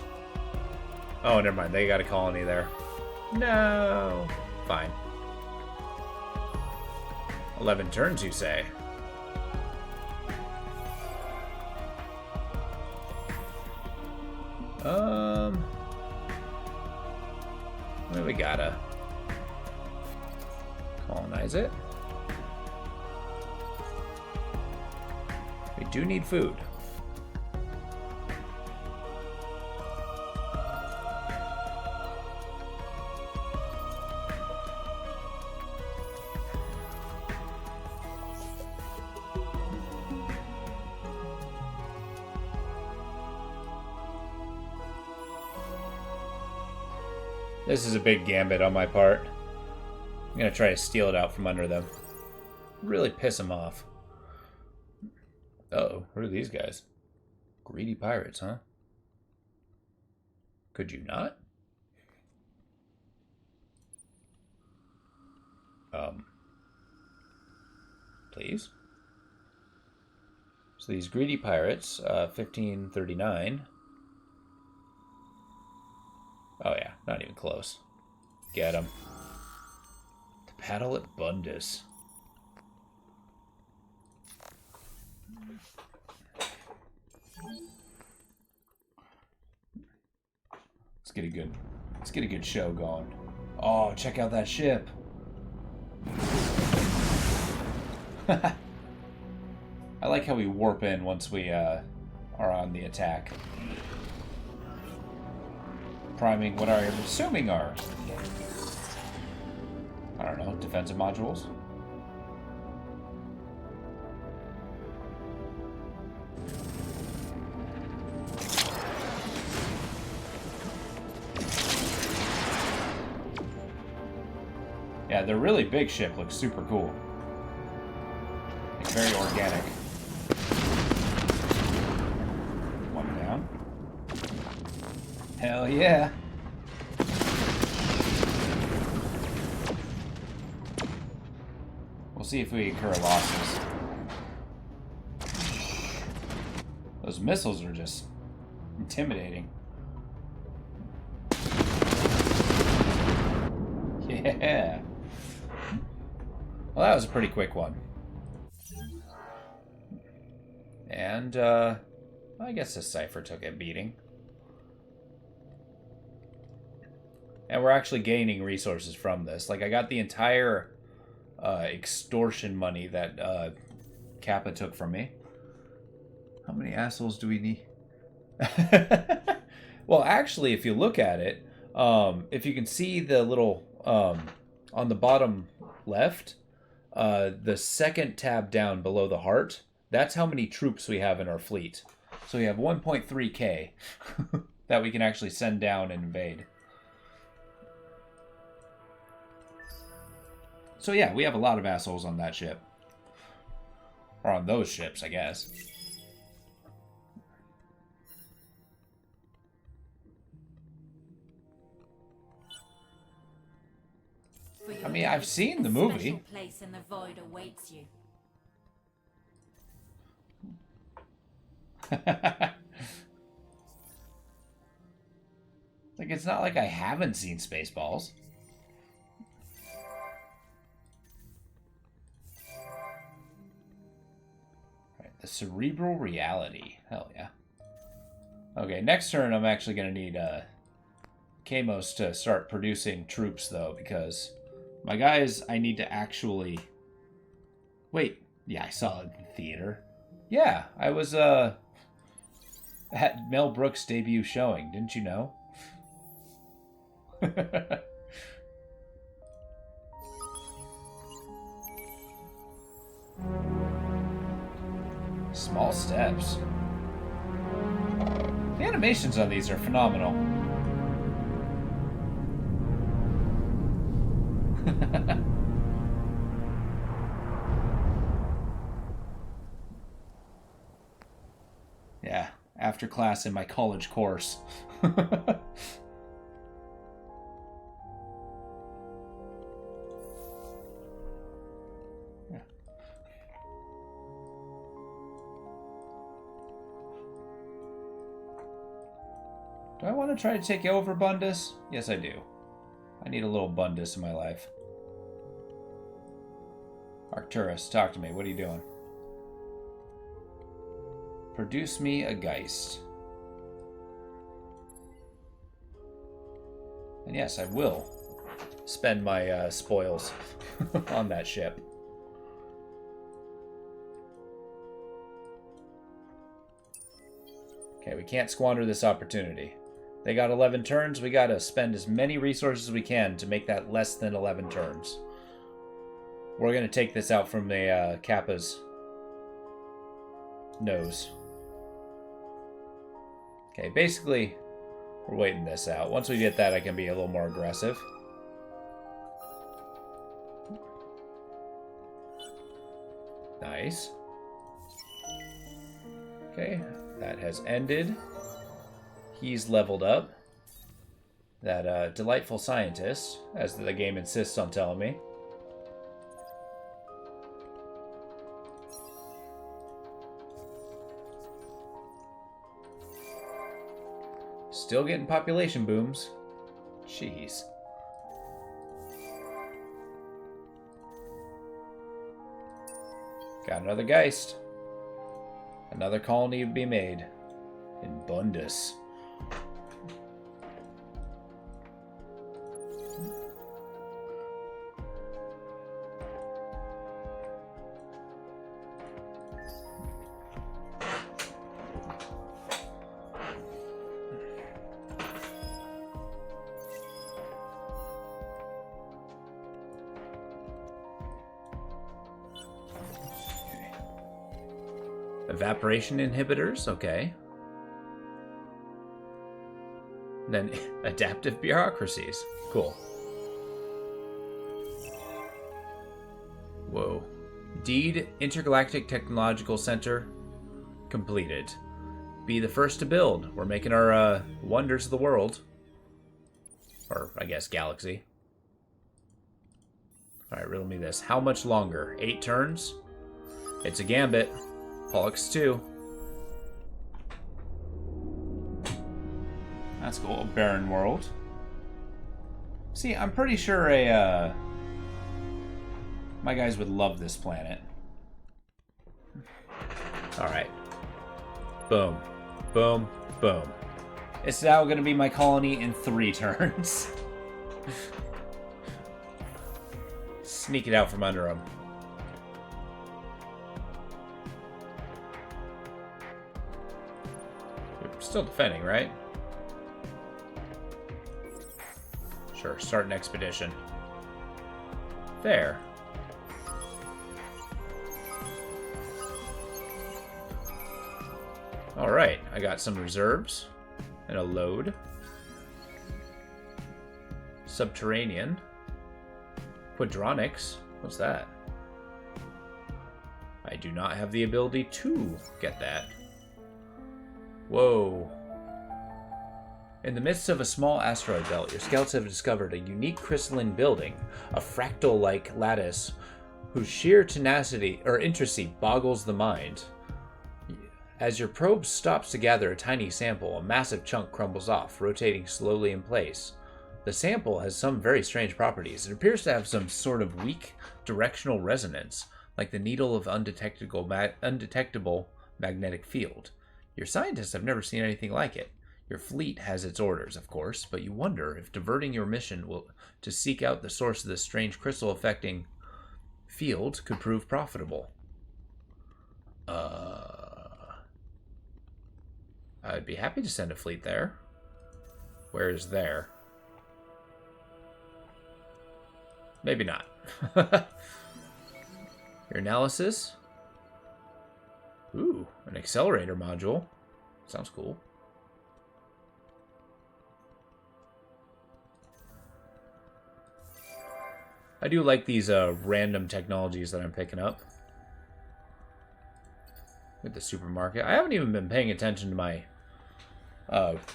Oh, never mind. They got a colony there. No. Fine. 11 turns, you say? Well, we gotta colonize it. We do need food. This is a big gambit on my part. I'm gonna try to steal it out from under them. Really piss them off. Uh-oh, who are these guys? Greedy pirates, huh? Could you not? Please? So these greedy pirates, 1539. Oh yeah, not even close. Get him. The paddle at Bundus. Let's get a good show going. Oh, check out that ship. I like how we warp in once we are on the attack. Priming what I'm assuming are, I don't know, defensive modules. Yeah, the really big ship looks super cool. Like very organic. One down. Hell yeah. We'll see if we incur losses. Those missiles are just intimidating. Yeah. Well, that was a pretty quick one. And, I guess the Cypher took a beating. And we're actually gaining resources from this. Like, I got the entire extortion money that Kappa took from me. How many assholes do we need? Well, actually, if you look at it, if you can see the little, on the bottom left, the second tab down below the heart, that's how many troops we have in our fleet. So we have 1.3k that we can actually send down and invade. So yeah, we have a lot of assholes on that ship. Or on those ships, I guess. I mean, I've seen the movie. A special place in the void awaits you. Like, it's not like I haven't seen Spaceballs. Alright, the cerebral reality. Hell yeah. Okay, next turn I'm actually going to need Kamos to start producing troops, though, because my guys, I need to actually... Wait, yeah, I saw it in the theater. Yeah, I was at Mel Brooks' debut showing, didn't you know? Small steps. The animations on these are phenomenal. Yeah. after class in my college course. Do I want to try to take over Bundus? Yes, I do. I need a little Bundus in my life. Arcturus, talk to me. What are you doing? Produce me a Geist. And yes, I will spend my spoils on that ship. Okay, we can't squander this opportunity. They got 11 turns. We gotta spend as many resources as we can to make that less than 11 turns. We're gonna take this out from the Kappa's nose. Okay, basically, we're waiting this out. Once we get that, I can be a little more aggressive. Nice. Okay, that has ended. He's leveled up. That delightful scientist, as the game insists on telling me. Still getting population booms. Jeez. Got another Geist. Another colony to be made. In Bundus. Evaporation inhibitors, okay. Then adaptive bureaucracies, cool. Whoa. Deed Intergalactic Technological Center completed. Be the first to build. We're making our wonders of the world. Or, I guess, galaxy. Alright, riddle me this. How much longer? 8 turns? It's a gambit. Pollux 2. That's cool. A barren world. See, I'm pretty sure my guys would love this planet. Alright. Boom. Boom. Boom. It's now going to be my colony in 3 turns. Sneak it out from under them. Still defending, right? Sure, start an expedition. There. Alright, I got some reserves. And a load. Subterranean. Quadronics. What's that? I do not have the ability to get that. Whoa. In the midst of a small asteroid belt, your scouts have discovered a unique crystalline building, a fractal-like lattice whose sheer tenacity or intricacy boggles the mind. As your probe stops to gather a tiny sample, a massive chunk crumbles off, rotating slowly in place. The sample has some very strange properties. It appears to have some sort of weak directional resonance, like the needle of undetectable magnetic field. Your scientists have never seen anything like it. Your fleet has its orders, of course, but you wonder if diverting your mission to seek out the source of this strange crystal-affecting field could prove profitable. I'd be happy to send a fleet there. Where is there? Maybe not. Your analysis? Ooh, an accelerator module. Sounds cool. I do like these random technologies that I'm picking up. At the supermarket. I haven't even been paying attention to my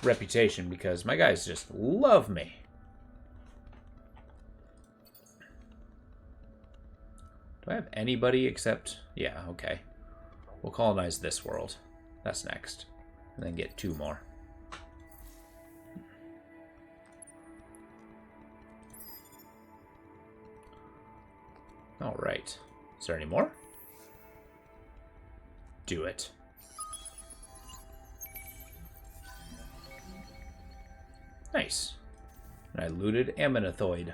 reputation because my guys just love me. Do I have anybody except... Yeah, okay. We'll colonize this world. That's next. And then get 2 more. Alright. Is there any more? Do it. Nice. And I looted Aminathoid.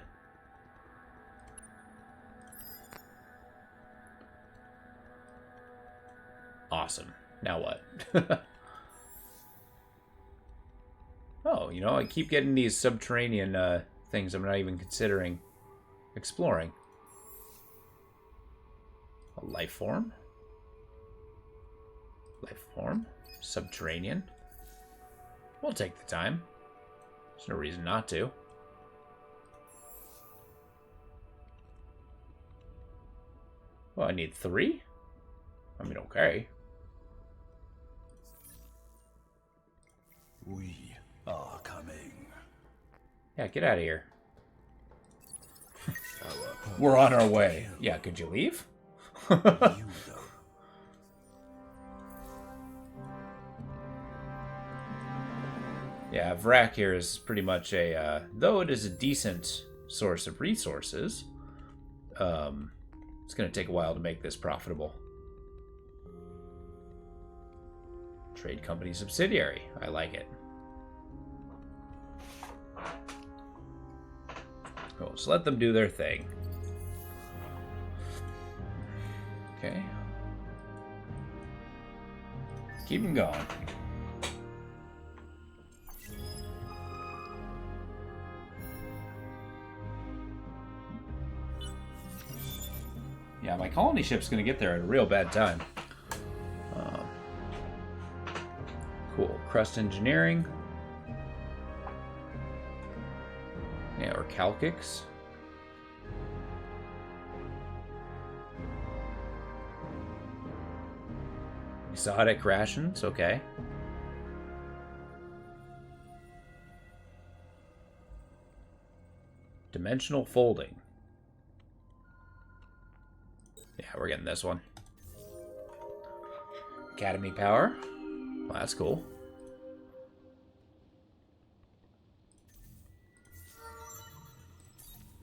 Awesome. Now what? Oh, you know, I keep getting these subterranean things I'm not even considering exploring. A life form? Life form? Subterranean? We'll take the time. There's no reason not to. Well, I need 3? I mean, okay. We are coming. Yeah, get out of here. We're on our way. Yeah, could you leave? You though. Yeah, Vrak here is pretty much a, though it is a decent source of resources, it's going to take a while to make this profitable. Trade company subsidiary. I like it. Cool, so let them do their thing. Okay. Keep them going. Yeah, my colony ship's going to get there at a real bad time. Cool. Crust engineering. Yeah, or Calcix. Exotic rations, okay. Dimensional folding. Yeah, we're getting this one. Academy power. Well, that's cool.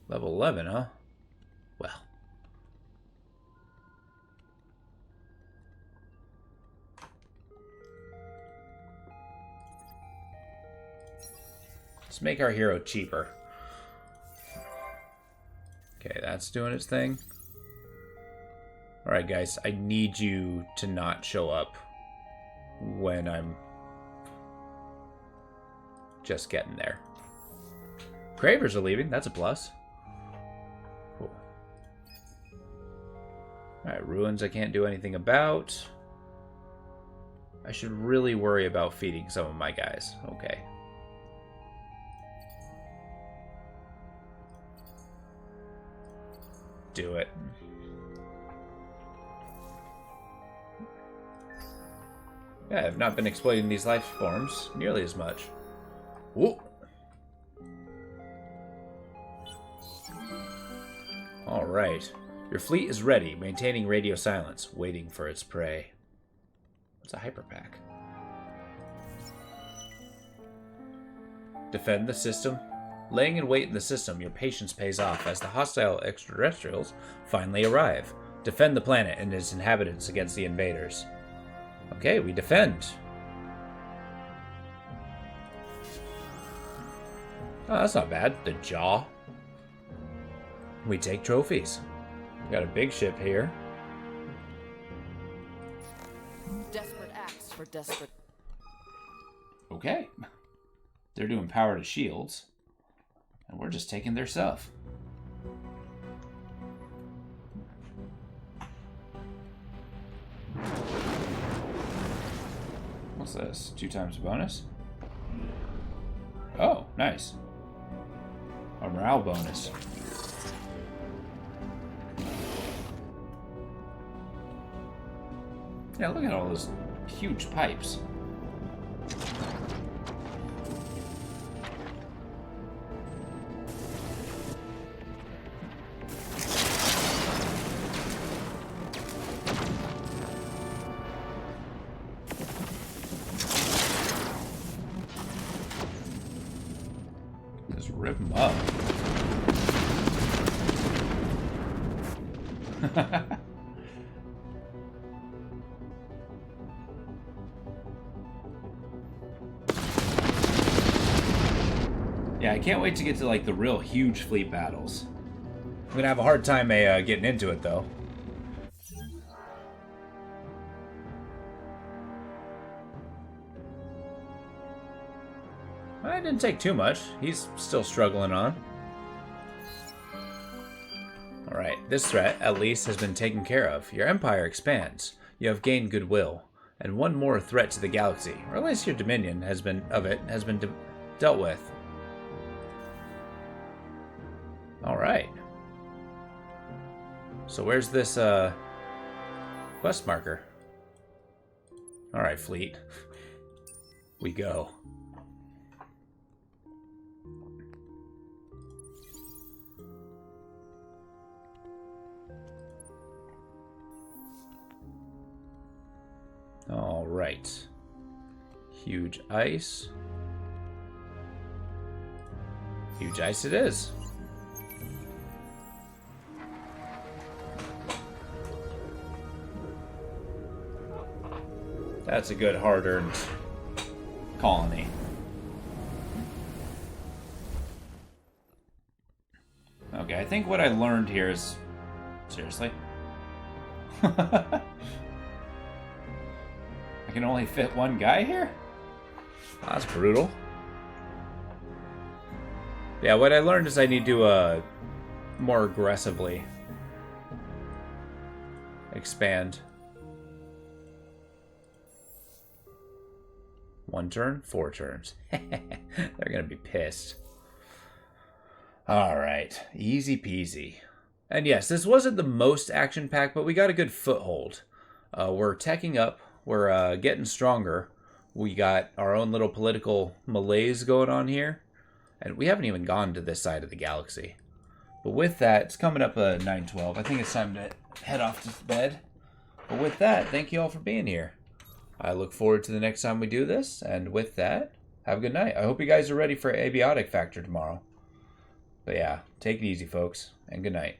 Level 11, huh? Well. Let's make our hero cheaper. Okay, that's doing its thing. Alright, guys, I need you to not show up when I'm just getting there. Cravers are leaving, that's a plus. Cool. Alright, ruins I can't do anything about. I should really worry about feeding some of my guys. Okay. Do it. Yeah, I've not been exploiting these life forms nearly as much. Whoa. Alright. Your fleet is ready, maintaining radio silence, waiting for its prey. What's a hyperpack? Defend the system. Laying in wait in the system, your patience pays off as the hostile extraterrestrials finally arrive. Defend the planet and its inhabitants against the invaders. Okay, we defend. Oh, that's not bad. The Jaw. We take trophies. We got a big ship here. Desperate acts for desperate. Okay. They're doing power to shields. And we're just taking their stuff. What's this? 2 times bonus? Oh, nice. A morale bonus. Yeah, look at all those huge pipes. Just rip them up. Yeah, I can't wait to get to like the real huge fleet battles. I'm gonna have a hard time getting into it though. Well, it didn't take too much. He's still struggling on. Alright, this threat, at least, has been taken care of. Your empire expands. You have gained goodwill. And one more threat to the galaxy, or at least your dominion has been dealt with. Alright. So where's this quest marker? Alright, fleet. We go. All right. Huge ice. Huge ice it is. That's a good hard-earned colony. Okay, I think what I learned here is... Seriously? I can only fit one guy here? That's brutal. Yeah, what I learned is I need to more aggressively expand. 1 turn, 4 turns. They're gonna be pissed. Alright, easy peasy. And yes, this wasn't the most action-packed, but we got a good foothold. We're teching up. We're getting stronger. We got our own little political malaise going on here. And we haven't even gone to this side of the galaxy. But with that, it's coming up 9:12. I think it's time to head off to bed. But with that, thank you all for being here. I look forward to the next time we do this. And with that, have a good night. I hope you guys are ready for Abiotic Factor tomorrow. But yeah, take it easy, folks. And good night.